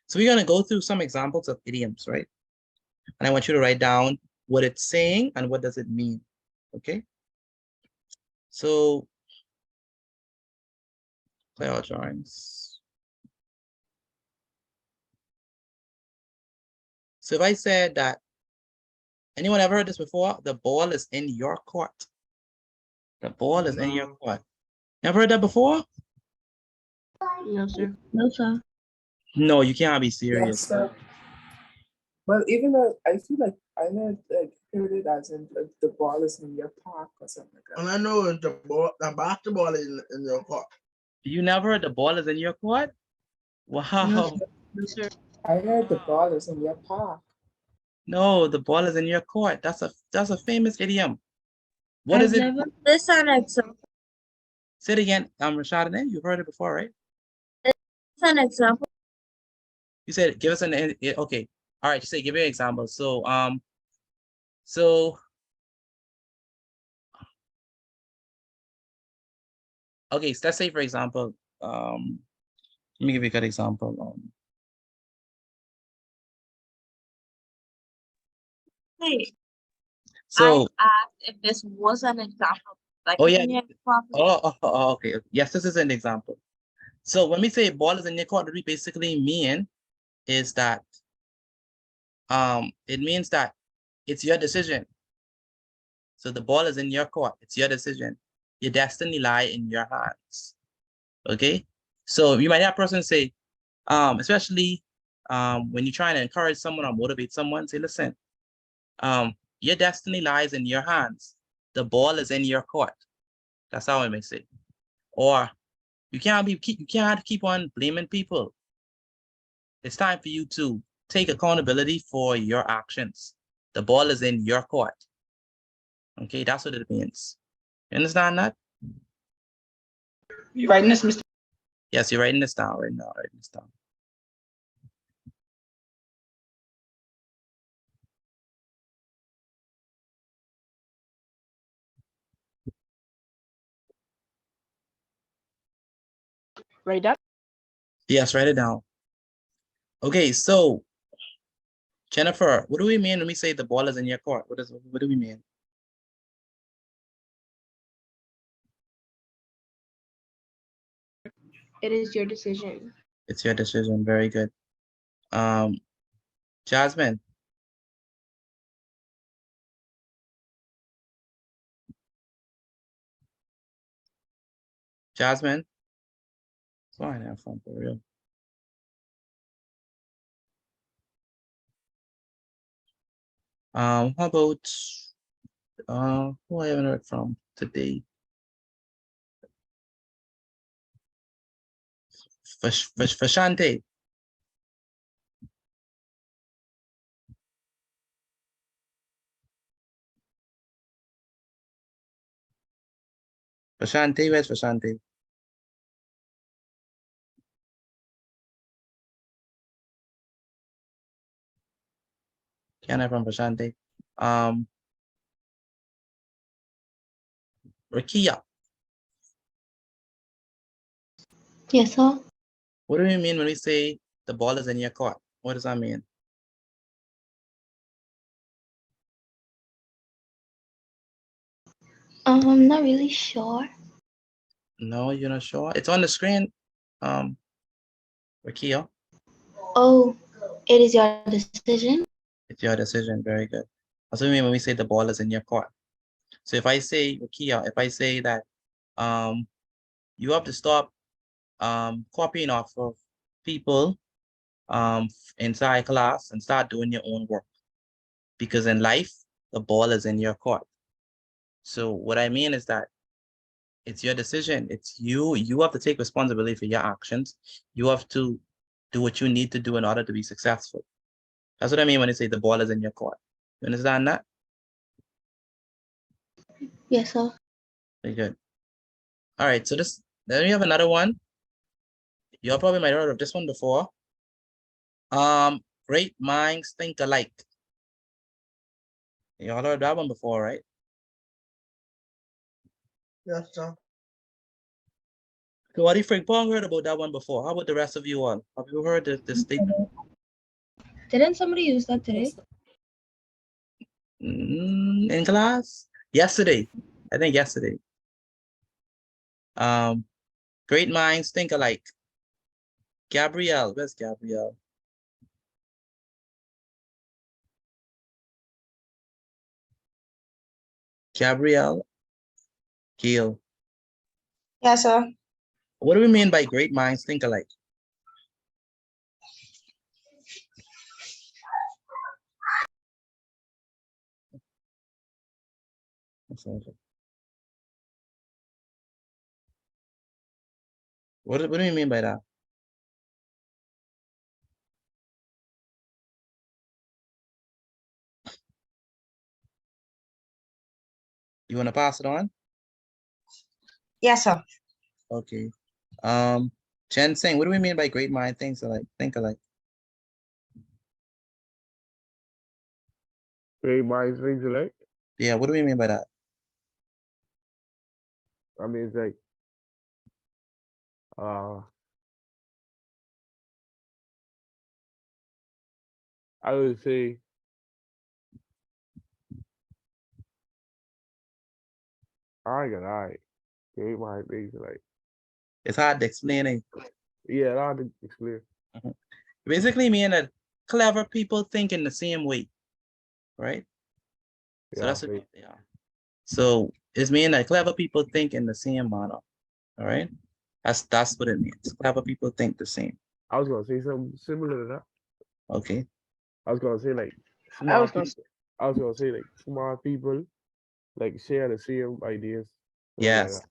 So we're gonna go through some examples of idioms, right? And I want you to write down what it's saying and what does it mean, okay? So, play our drawings. So if I said that, anyone ever heard this before? The ball is in your court. The ball is in your court. Never heard that before? No, sir. No, sir. No, you can't be Yes, serious. sir. Well, even though I feel like I heard it as in like the ball is in your park or something like that. And I know the basketball is in your court. You never heard the ball is in your court? Wow. No, sir. I heard the ball is in your park. No, the ball is in your court. That's a famous idiom. What is it? This an example. Say it again, Rashad, you've heard it before, right? An example. You said give us an okay. All right, you say give me an example. So okay, so let's say for example, let me give you a good example. Hey, So I asked if this was an example. Like, oh can yeah, you hear me properly? okay. Yes, this is an example. So when we say ball is in your court, what we basically mean is that it means that it's your decision. So the ball is in your court. It's your decision. Your destiny lie in your hands. Okay. So you might have a person say, especially when you're trying to encourage someone or motivate someone, say, listen, your destiny lies in your hands. The ball is in your court. That's how I may say. Or you can't keep on blaming people. It's time for you to take accountability for your actions. The ball is in your court. Okay, that's what it means. You understand that? You writing this, Mr. Yes, you're writing this down right now. Writing this down. Right, that? Yes, write it down. Okay, so Jennifer, what do we mean when we say the ball is in your court? What do we mean? It is your decision. It's your decision. Very good. Jasmine. Jasmine. Fine, have fun for real. How about who I haven't heard from today? Fashante. Fashante, where's Fashante? Can't have from Fashante. Rakia. Yes, sir. What do we mean when we say the ball is in your court? What does that mean? I'm not really sure. No, you're not sure? It's on the screen. Rakia. Oh, it is your decision. It's your decision. Very good. That's what we mean when we say the ball is in your court. So if I say, Rakia, if I say that you have to stop copying off of people inside class and start doing your own work. Because in life, the ball is in your court. So what I mean is that it's your decision. It's you. You have to take responsibility for your actions. You have to do what you need to do in order to be successful. That's what I mean when I say the ball is in your court. You understand that? Yes, sir. Very good. All right. So then we have another one. You probably might have heard of this one before. Great minds think alike. You all heard that one before, right? Yes, sir. So what do you think? Paul heard about that one before. How about the rest of you all? Have you heard this statement? Didn't somebody use that today? In class? Yesterday. I think yesterday. Great minds think alike. Gabrielle, where's Gabrielle? Gabrielle, Gail. Yes, sir. What do we mean by great minds think alike? What do you mean by that? You want to pass it on? Yes, sir. Okay. Ginseng, what do we mean by great mind things alike? Think alike. Great minds think alike. Yeah, what do we mean by that? I mean, it's like, I would say, I ain't gonna lie. Great mind things alike. It's hard to explain it. Yeah, it's hard to explain. Basically mean that clever people think in the same way, right? So Yeah, that's what yeah. So it's mean that clever people think in the same manner. All right. That's what it means. Clever people think the same. I was gonna say something similar to that. Okay. I was gonna say like I was smart gonna people. I was gonna say like smart people like share the same ideas. Something like Yes. that.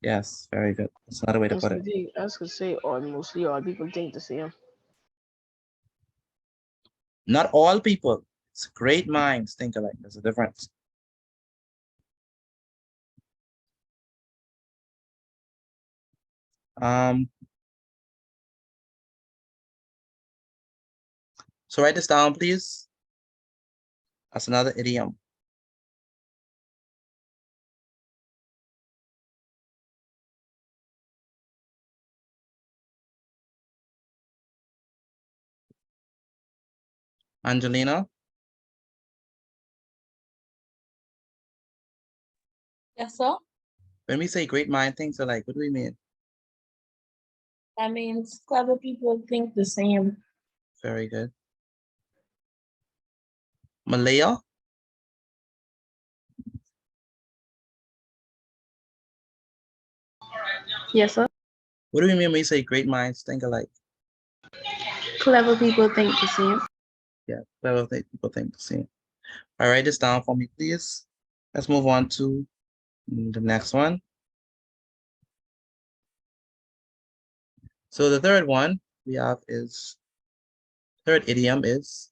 Yes. Very good. That's another way to put it. I was gonna say, or mostly all people think the same. Not all people. It's great minds think alike. There's a difference. So write this down, please. That's another idiom. Angelina, Yes, sir. when we say great mind thinks alike, what do we mean? That means clever people think the same. Very good. Malaya, Yes, sir. what do we mean when we say great minds think alike? Clever people think the same. Yeah, clever people think the same. All right, write this down for me, please. Let's move on to the next one. So the third one we have is, third idiom is,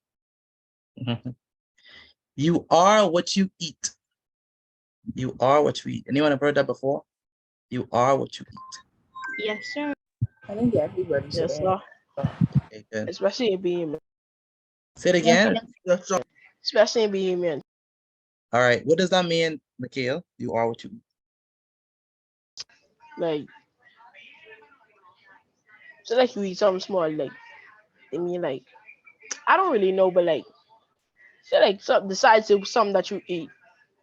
you are what you eat. You are what you eat. Anyone have heard that before? You are what you eat. Yes, sir. I think everybody should Yes, have. sir. Okay, good. Especially in being Say it again. yes, sir. Especially in being man. All right, what does that mean, Mikhail? You are what you eat. Like, so like you eat something small, like I mean, like I don't really know, but like, so like some the size of something that you eat,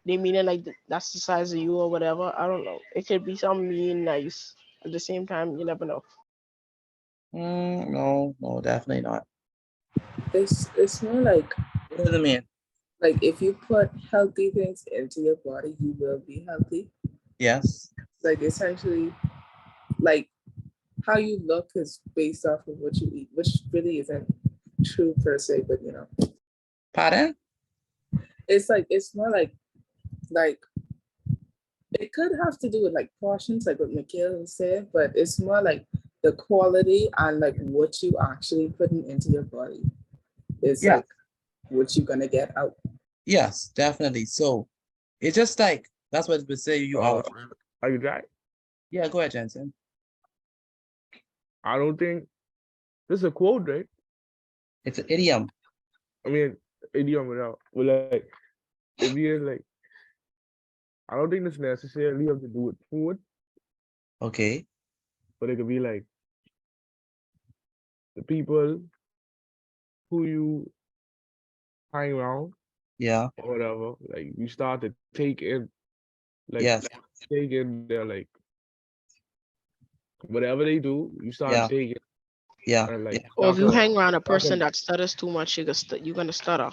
they mean it like that's the size of you or whatever. I don't know. It could be something mean nice. At the same time, you never know. No, definitely not. It's more like, what does it mean? Like if you put healthy things into your body, you will be healthy. Yes. Like essentially, like how you look is based off of what you eat, which really isn't true per se, but you know. Pardon? It's more like it could have to do with like portions, like what Mikhail said, but it's more like the quality and like what you actually putting into your body is like what you're gonna get out. Yes, definitely. So it's just like that's what we say you are. Are you right? Yeah, go ahead, Jensen. I don't think this is a quote, right? It's an idiom. I mean, idiom without, like, if you're like, I don't think this necessarily have to do with food. Okay. But it could be like the people who you hang around. Yeah. Or whatever. Like you start to take in, like take in their like whatever they do, you start taking. And like, Or if you hang around a person that stutters too much, you're gonna stutter.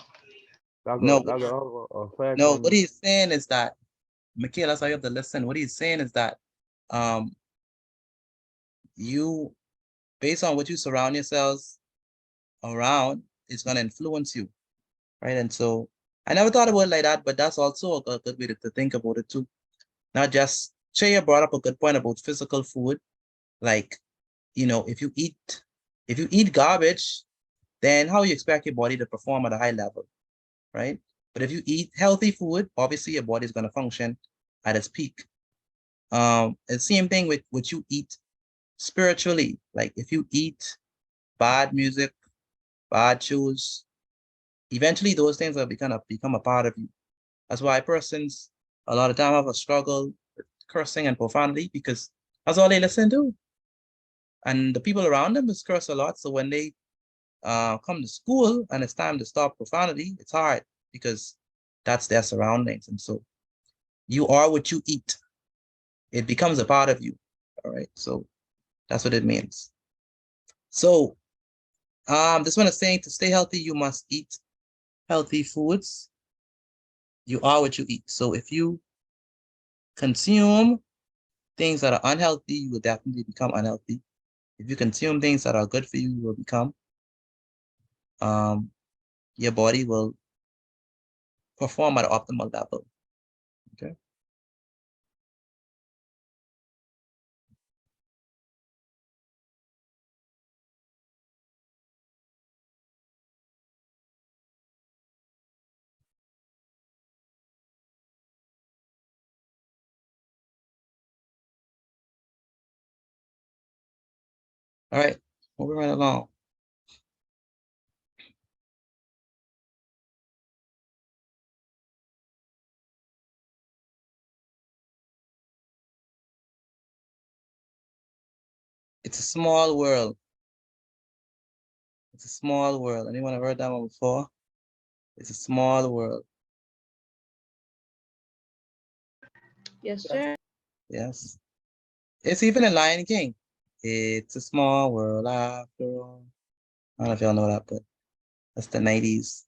No, what he's saying is that, Mikhail, that's why you have to listen. What he's saying is that you, based on what you surround yourselves around, is going to influence you, right? And so I never thought about it like that, but that's also a good way to think about it too. Not just, Shreya brought up a good point about physical food. Like, you know, if you eat garbage, then how you expect your body to perform at a high level, right? But if you eat healthy food, obviously your body is going to function at its peak. The same thing with what you eat spiritually, like if you eat bad music, bad shoes, eventually those things are become a part of you. That's why persons a lot of time have a struggle with cursing and profanity because that's all they listen to. And the people around them is curse a lot. So when they come to school and it's time to stop profanity, it's hard because that's their surroundings. And so you are what you eat. It becomes a part of you. All right. So that's what it means. So this one is saying to stay healthy, you must eat healthy foods. You are what you eat. So if you consume things that are unhealthy, you will definitely become unhealthy. If you consume things that are good for you, you will become, your body will perform at an optimal level. Okay. All right, moving right along. It's a small world. It's a small world. Anyone ever heard that one before? It's a small world. Yes, sir. Yes. It's even in Lion King. It's a small world after all. I don't know if y'all know that, but that's the 90s.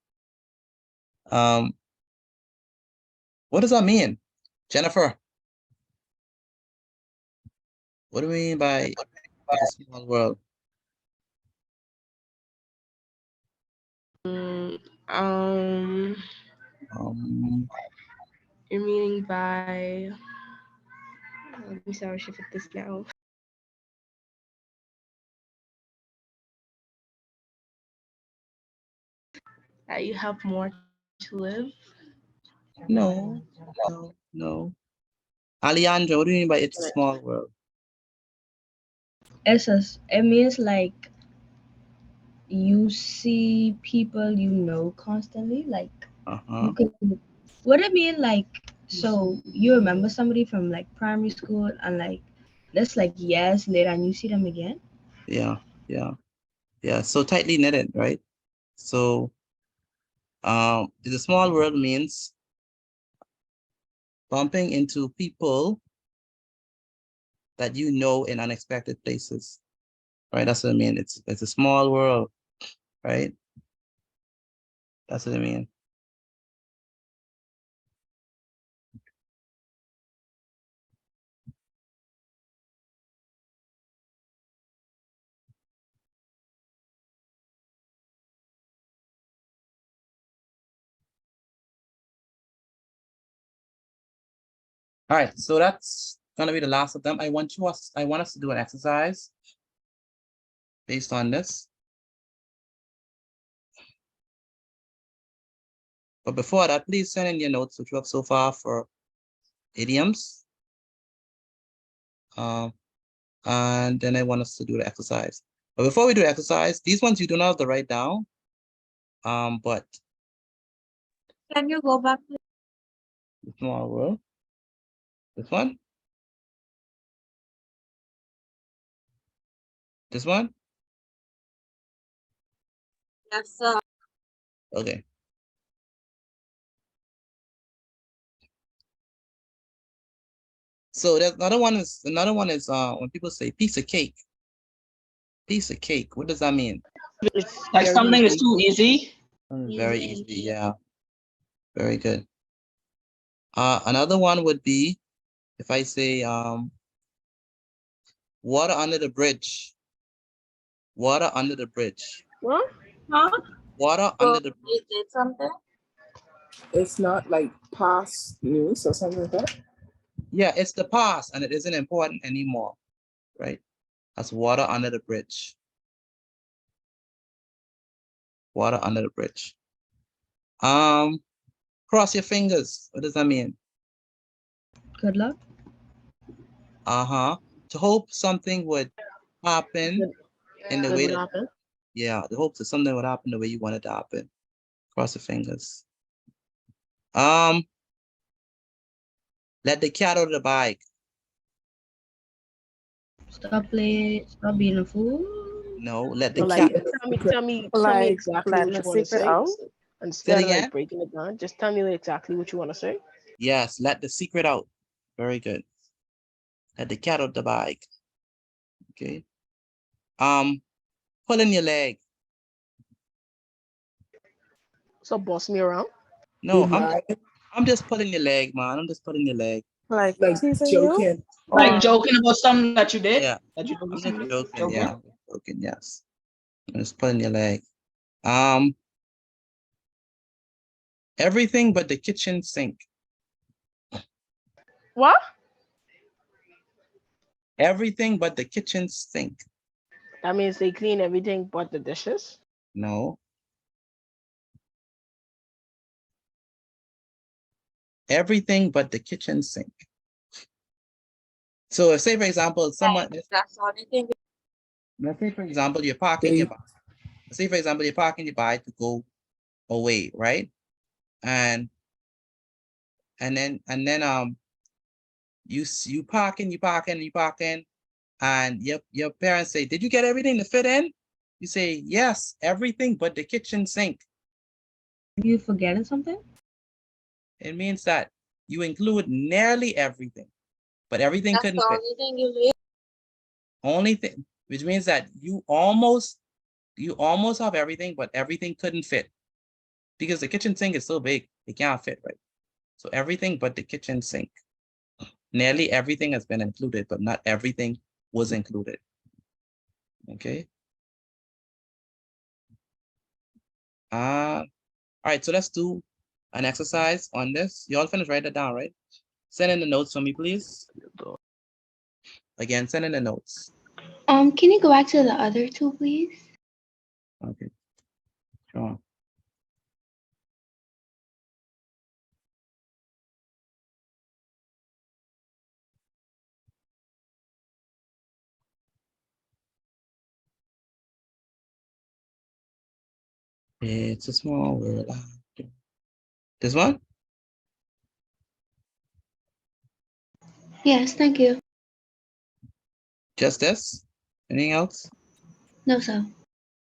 What does that mean? Jennifer, what do we mean by it's a small world? You're meaning by, let me see how I should put this now. That you have more to live? No. Alejandro, what do you mean by it's a small world? It means like you see people you know constantly, like you could. What it mean like? So you remember somebody from like primary school, and like that's like years later, and you see them again. Yeah. So tightly knitted, right? So, the small world means bumping into people that you know in unexpected places, right? That's what I mean. It's a small world, right? That's what I mean. All right, so that's gonna be the last of them. I want us to do an exercise based on this. But before that, please send in your notes which you have so far for idioms. And then I want us to do the exercise. But before we do the exercise, these ones you do not have to write down. But Can you go back to the small world. This one. This one. yes, sir. Okay. So there's another one is when people say piece of cake. Piece of cake. What does that mean? Like something is too easy. Very easy, yeah. Very good. Another one would be if I say water under the bridge. Water under the bridge. What? Huh? Water under the bridge. You did something? It's not like past news or something like that. Yeah, it's the past and it isn't important anymore, right? That's water under the bridge. Water under the bridge. Cross your fingers. What does that mean? Good luck. To hope something would happen in the What way would that, happen? yeah, the hopes that something would happen the way you want it to happen. Cross your fingers. Let the cat out of the bag. Stop being a fool. No, let the So like, cat. tell me Like, exactly let what the you want to secret say out. Say instead it of like again. breaking it down. Just tell me exactly what you want to say. Yes, let the secret out. Very good. Let the cat out the bag. Okay. Pulling your leg. So boss me around. No, I'm just pulling your leg, man. I'm just pulling your leg. Like teasing joking. Like or joking about something that you did? Yeah, That you did I'm just recently? joking. Yeah, I'm just joking. Yes, I'm just pulling your leg. Um, everything but the kitchen sink. What? Everything but the kitchen sink. That means they clean everything but the dishes. No. Everything but the kitchen sink. So say for example, someone, That's the only thing. let's say for example, you're parking your bike. Let's say for example, you're parking your bike to go away, right? And then you parking, and your parents say, "Did you get everything to fit in?" You say, "Yes, everything but the kitchen sink." You forgetting something? It means that you include nearly everything, but everything That's couldn't the fit. only thing you leave. Only thing, which means that you almost have everything, but everything couldn't fit because the kitchen sink is so big, it can't fit, right? So everything but the kitchen sink. Nearly everything has been included, but not everything was included. Okay. All right, so let's do an exercise on this. You all finish, write that down, right? Send in the notes for me, please. Again, send in the notes. Can you go back to the other two, please? Okay, sure. It's a small world. This one? Yes, thank you. Just this? Anything else? No, sir.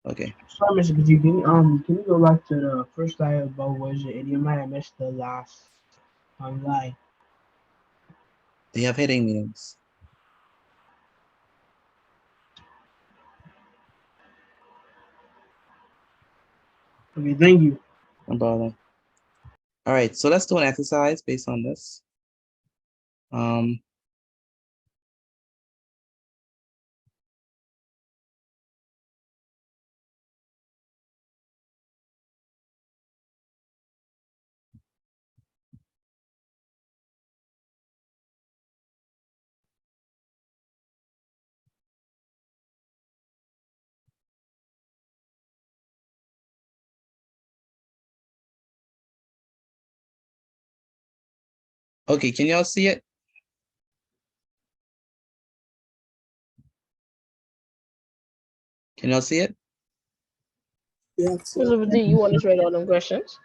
Okay. Sorry, Mr. Kaji, can you go back to the first slide about what is the idiom? I missed the last line. They have heading meanings. Okay, thank you. No problem. All right, so let's do an exercise based on this. Okay, can y'all see it? Can y'all see it? Yes. So do you want to write all them questions?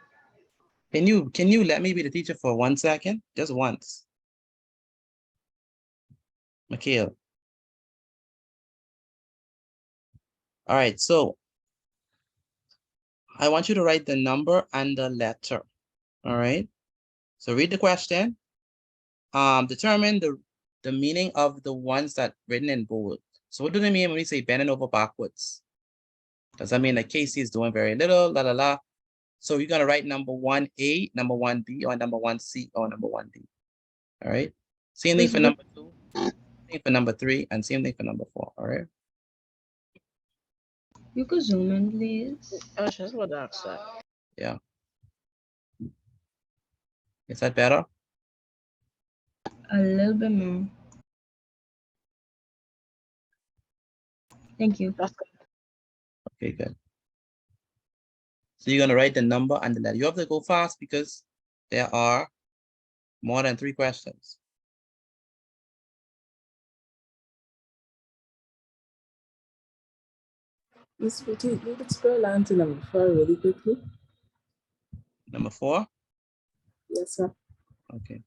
Can you let me be the teacher for 1 second? Just once. Mikhail. All right, so I want you to write the number and the letter. All right. So read the question. Determine the meaning of the ones that written in bold. So what do they mean when we say bending over backwards? Does that mean that Casey is doing very little? La la la. So you're gonna write number 1A, number 1B, or number 1C, or number 1D. All right. Same thing for number 2, same thing for number 3, and same thing for number 4. All right. You could zoom in, please. I was just about to ask that. Yeah. Is that better? A little bit more. Thank you. That's good. Okay, good. So you're gonna write the number and the letter. You have to go fast because there are more than 3 questions. Miss Petit, you could spell on to number 4 really quickly. Number 4? Yes, sir. Okay.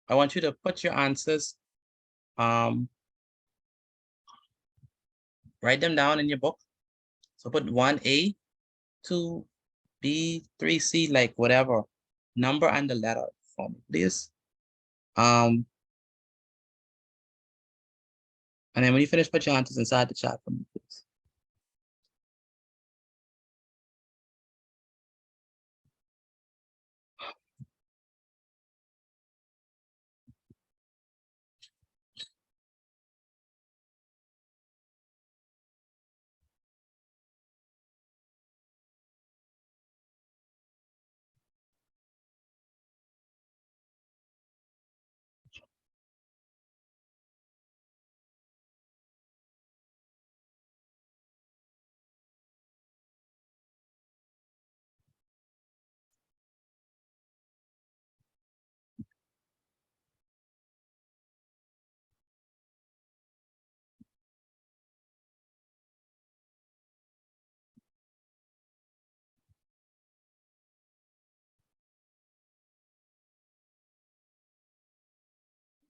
I want you to put your answers, write them down in your book. So put 1A, 2B, 3C, like whatever number and the letter for me, please. And then when you finish, put your answers inside the chat for me, please.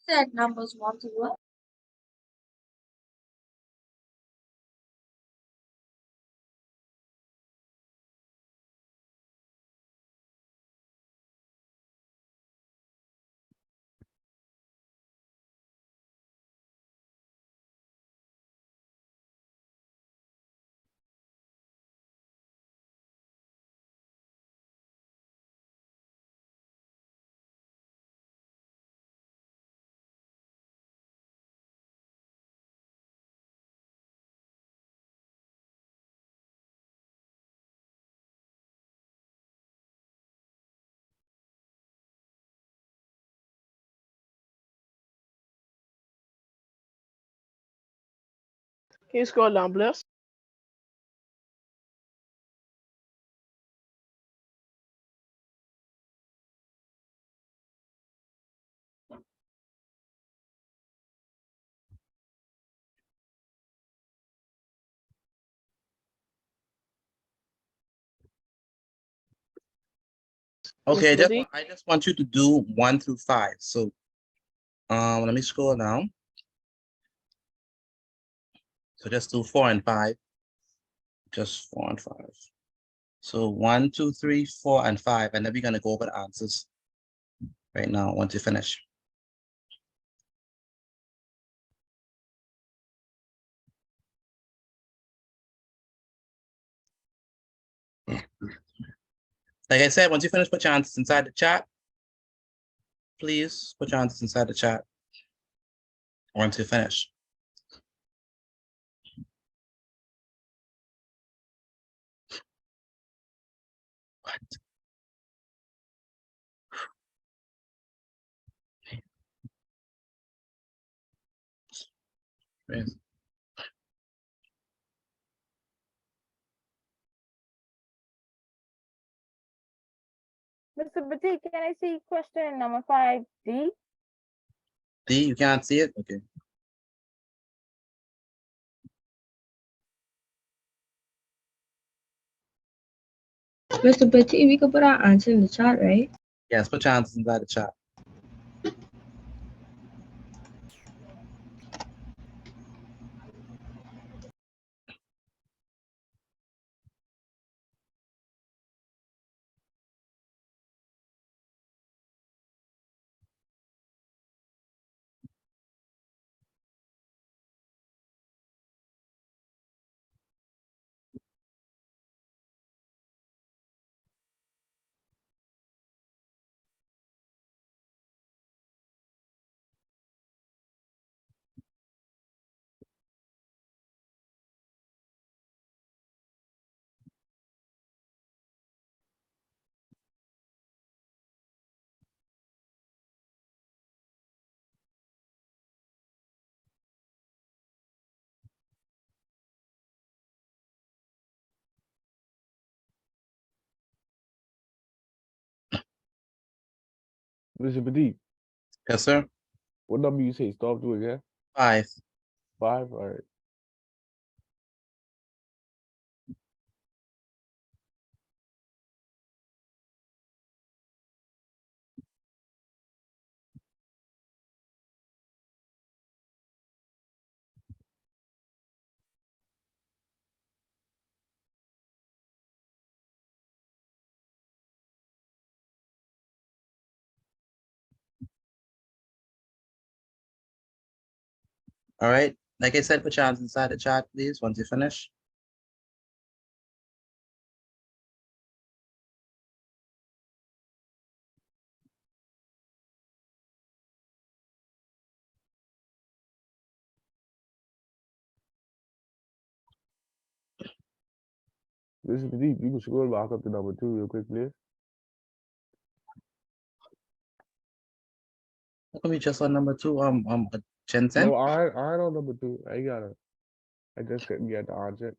Said numbers 1 to what? Can you scroll down, Bliss? Okay, Miss Lizzie? I just want you to do 1 through 5. So let me scroll down. So just do 4 and 5. Just 4 and 5. So 1, 2, 3, 4, and 5, and then we're gonna go over the answers right now once you finish. Like I said, once you finish, put your answers inside the chat. Please put your answers inside the chat once you finish. Yes. Mr. Petit, can I see question number 5D? D, you can't see it? Okay. Mr. Petit, we could put our answer in the chat, right? Yes, put your answers inside the chat. Mr. Petit, Yes, sir. what number you say start to again? 5. 5. All right. All right. Like I said, put your hands inside the chat, please, once you finish. Mr. Petit, you can scroll back up to number 2 real quick, please. How come you just on number 2? Jensen? No, I on number 2. I got it. I just couldn't get the answer.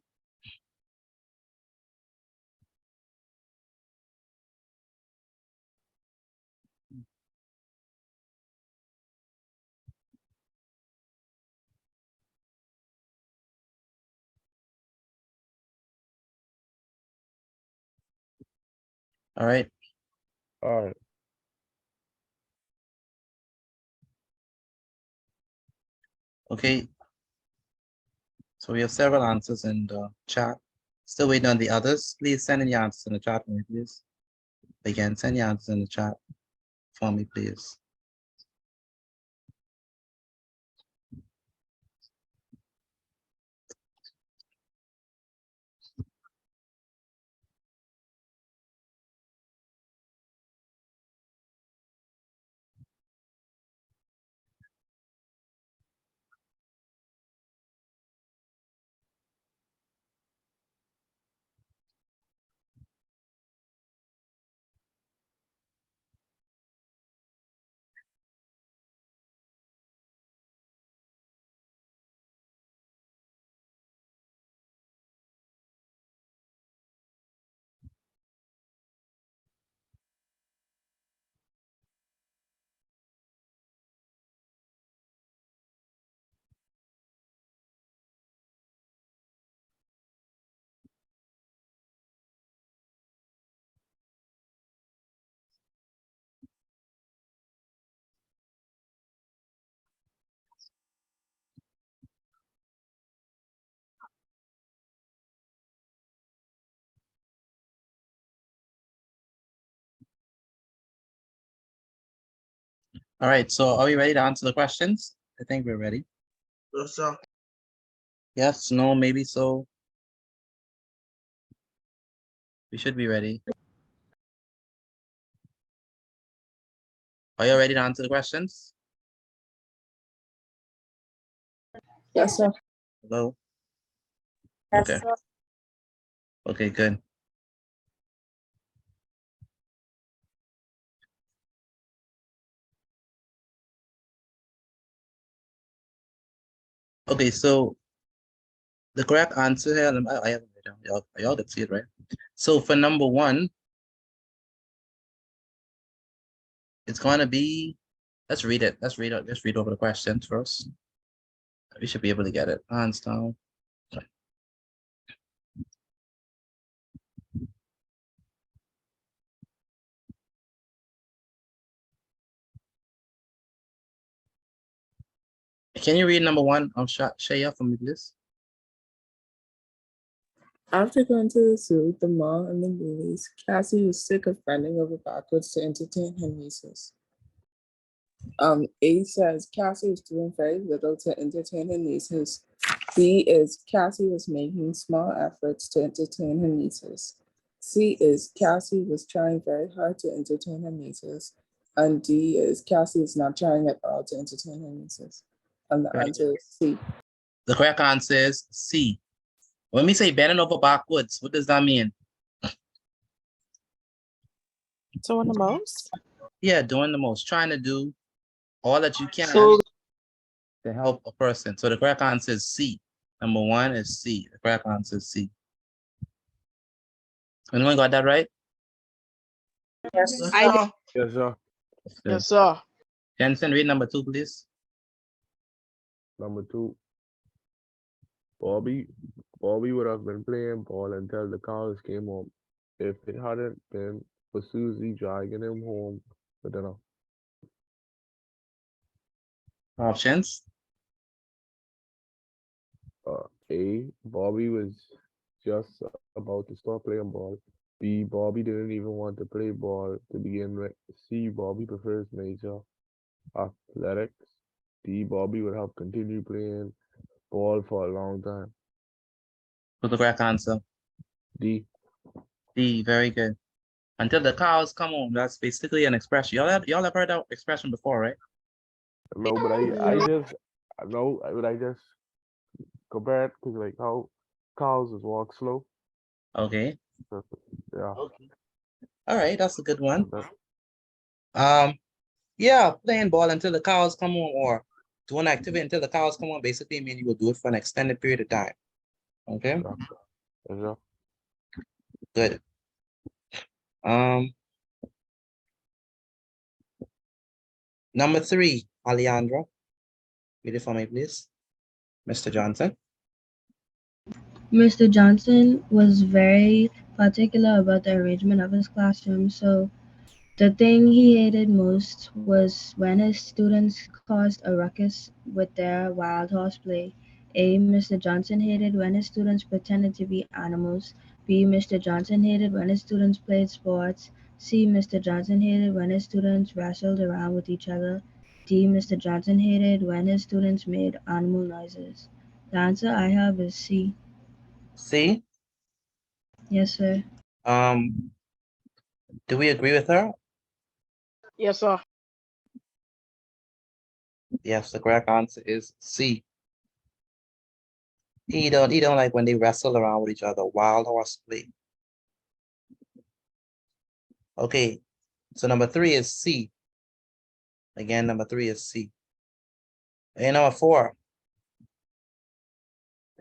All right. All right. Okay. So we have several answers in the chat. Still waiting on the others. Please send in your answers in the chat for me, please. Again, send your answers in the chat for me, please. All right, so are we ready to answer the questions? I think we're ready. Yes, sir. Yes, no, maybe so. We should be ready. Are you ready to answer the questions? Yes, sir. Hello? Yes, Okay. sir. Okay, good. Okay, so the correct answer here, I have it right now. Y'all can see it, right? So for number 1, it's gonna be, let's read it. Let's read over the questions first. We should be able to get it. Hands down. Can you read number 1 of Shaya for me, please? After going to the zoo, the mall, and the movies, Cassie was sick of bending over backwards to entertain her nieces. A says Cassie was doing very little to entertain her nieces. B is Cassie was making small efforts to entertain her nieces. C is Cassie was trying very hard to entertain her nieces. And D is Cassie is not trying at all to entertain her nieces. And the Right. answer is C. The correct answer is C. When we say bending over backwards, what does that mean? Doing the most? Yeah, doing the most, trying to do all that you can So to help a person. So the correct answer is C. Number 1 is C. The correct answer is C. Anyone got that right? Yes, I sir. Yes, sir. Yes, sir. Jensen, read number 2, please. Number 2, Bobby would have been playing ball until the cows came home. If it hadn't been for Susie dragging him home for dinner. Options. A, Bobby was just about to stop playing ball. B, Bobby didn't even want to play ball to begin with. C, Bobby prefers major athletics. D, Bobby would have continued playing ball for a long time. What's the correct answer? D. D, very good. Until the cows come home. That's basically an expression. Y'all have heard that expression before, right? No, but I just compare it to like how cows just walk slow. Okay. Yeah. Okay. All right, that's a good one. Yeah, playing ball until the cows come home, or doing activity until the cows come home, basically mean you will do it for an extended period of time. Okay. Yeah. Good. Number 3, Alejandra. Read it for me, please. Mr. Johnson. Mr. Johnson was very particular about the arrangement of his classroom, so the thing he hated most was when his students caused a ruckus with their wild horse play. A. Mr. Johnson hated when his students pretended to be animals. B. Mr. Johnson hated when his students played sports. C. Mr. Johnson hated when his students wrestled around with each other. D. Mr. Johnson hated when his students made animal noises. The answer I have is C. C. Yes, sir. Do we agree with her? Yes, sir. Yes, the correct answer is C. He don't like when they wrestle around with each other. Wild horse play. Okay, so number 3 is C. Again, number 3 is C. And number 4,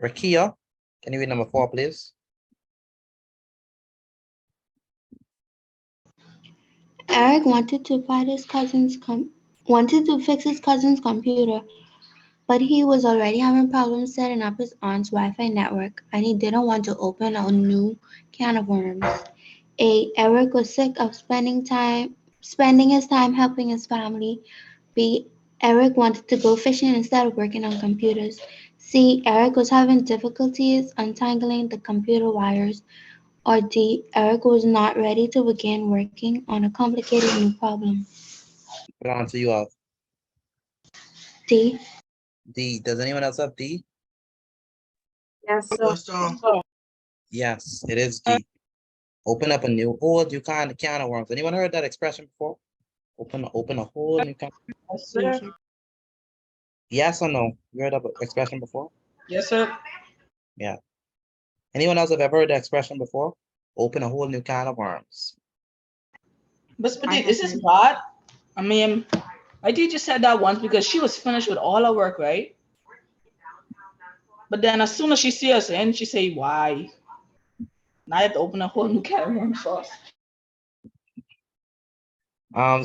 Rakia, can you read number 4, please? Eric wanted to fix his cousin's computer, but he was already having problems setting up his aunt's Wi-Fi network, and he didn't want to open a new can of worms. A. Eric was sick of spending his time helping his family. B. Eric wanted to go fishing instead of working on computers. C. Eric was having difficulties untangling the computer wires. Or D. Eric was not ready to begin working on a complicated new problem. What answer you have? D. D. Does anyone else have D? Yes, sir. Yes, it is D. Open up a new can of worms. Anyone heard that expression before? Open a whole new can. Yes, sir. Yes or no? You heard that expression before? Yes, sir. Yeah. Anyone else have ever heard that expression before? Open a whole new can of worms. But is this bad? I mean, my teacher said that once because she was finished with all her work, right? But then as soon as she sees us in, she say, "Why? Now I have to open a whole new can of worms first."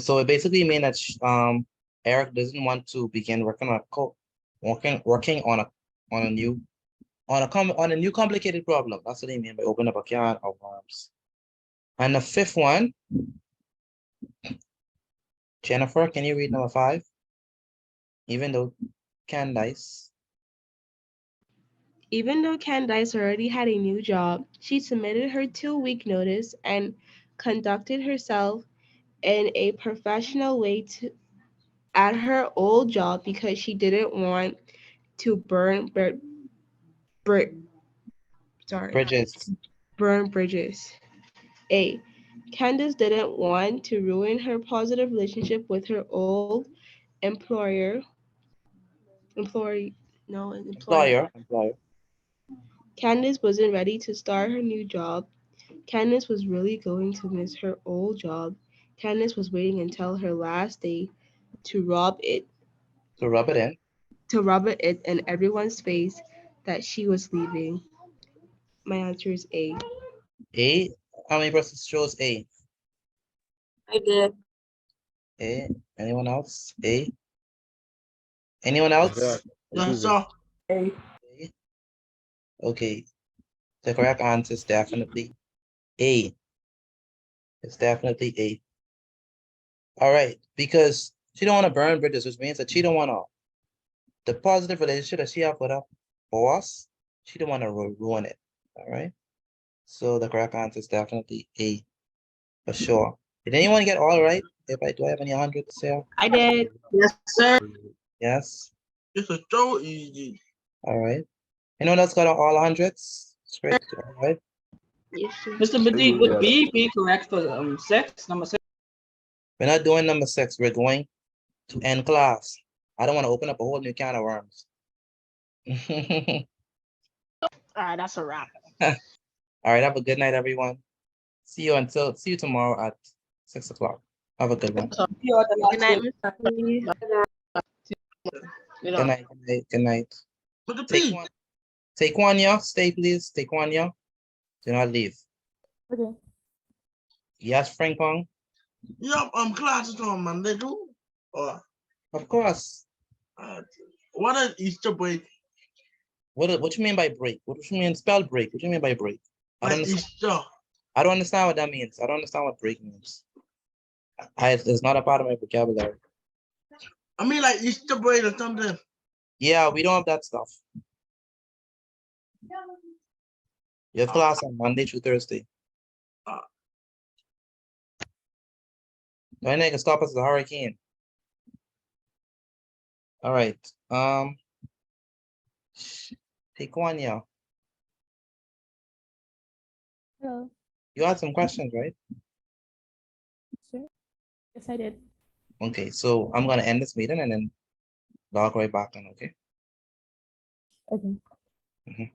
So it basically means that Eric doesn't want to begin working on a new complicated problem. That's what they mean by open up a can of worms. And the 5th one, Jennifer, can you read number 5? Even though Candice. Even though Candice already had a new job, she submitted her 2-week notice and conducted herself in a professional way at her old job because she didn't want to burn bridges. A. Candice didn't want to ruin her positive relationship with her old employer. Candice wasn't ready to start her new job. Candice was really going to miss her old job. Candice was waiting until her last day to rub it in everyone's face that she was leaving. My answer is A. A? How many persons chose A? I did. A. Anyone else? A. Anyone else? Yes, sir. A. Okay. The correct answer is definitely A. It's definitely A. All right, because she don't want to burn bridges, which means that she don't want to the positive relationship that she have with her boss. She don't want to ruin it. All right. So the correct answer is definitely A, for sure. Did anyone get all right? Do I have any 100 to say? I did. Yes, sir. Yes. This is so easy. All right. Anyone else got all 100s? Straight. All right. Yes, sir. Mr. Badik, would Yes. B be correct for number 6? We're not doing number 6. We're going to end class. I don't want to open up a whole new can of worms. All right, that's a wrap. All right. Have a good night, everyone. See you tomorrow at 6 o'clock. Have a good one. Good night, Mr. P. Good night. Good night. Good night. But the Take P. one. Take one, yeah. Stay, please. Take one, yeah. Do not leave. Okay. Yes, Frank Kong. Yup, classes on Monday too. Or Of course. what is Easter break? What you mean by break? What you mean spell break? What you mean by break? I don't Like understand. Easter. I don't understand what that means. I don't understand what break means. It's not a part of my vocabulary. I mean like Easter break or something. Yeah, we don't have that stuff. You have class on Monday through Thursday. No one can stop us at the hurricane. All right. Take one, yeah. Hello. You had some questions, right? Sure. Yes, I did. Okay, so I'm gonna end this meeting and then log right back in, okay? Okay. Mhm.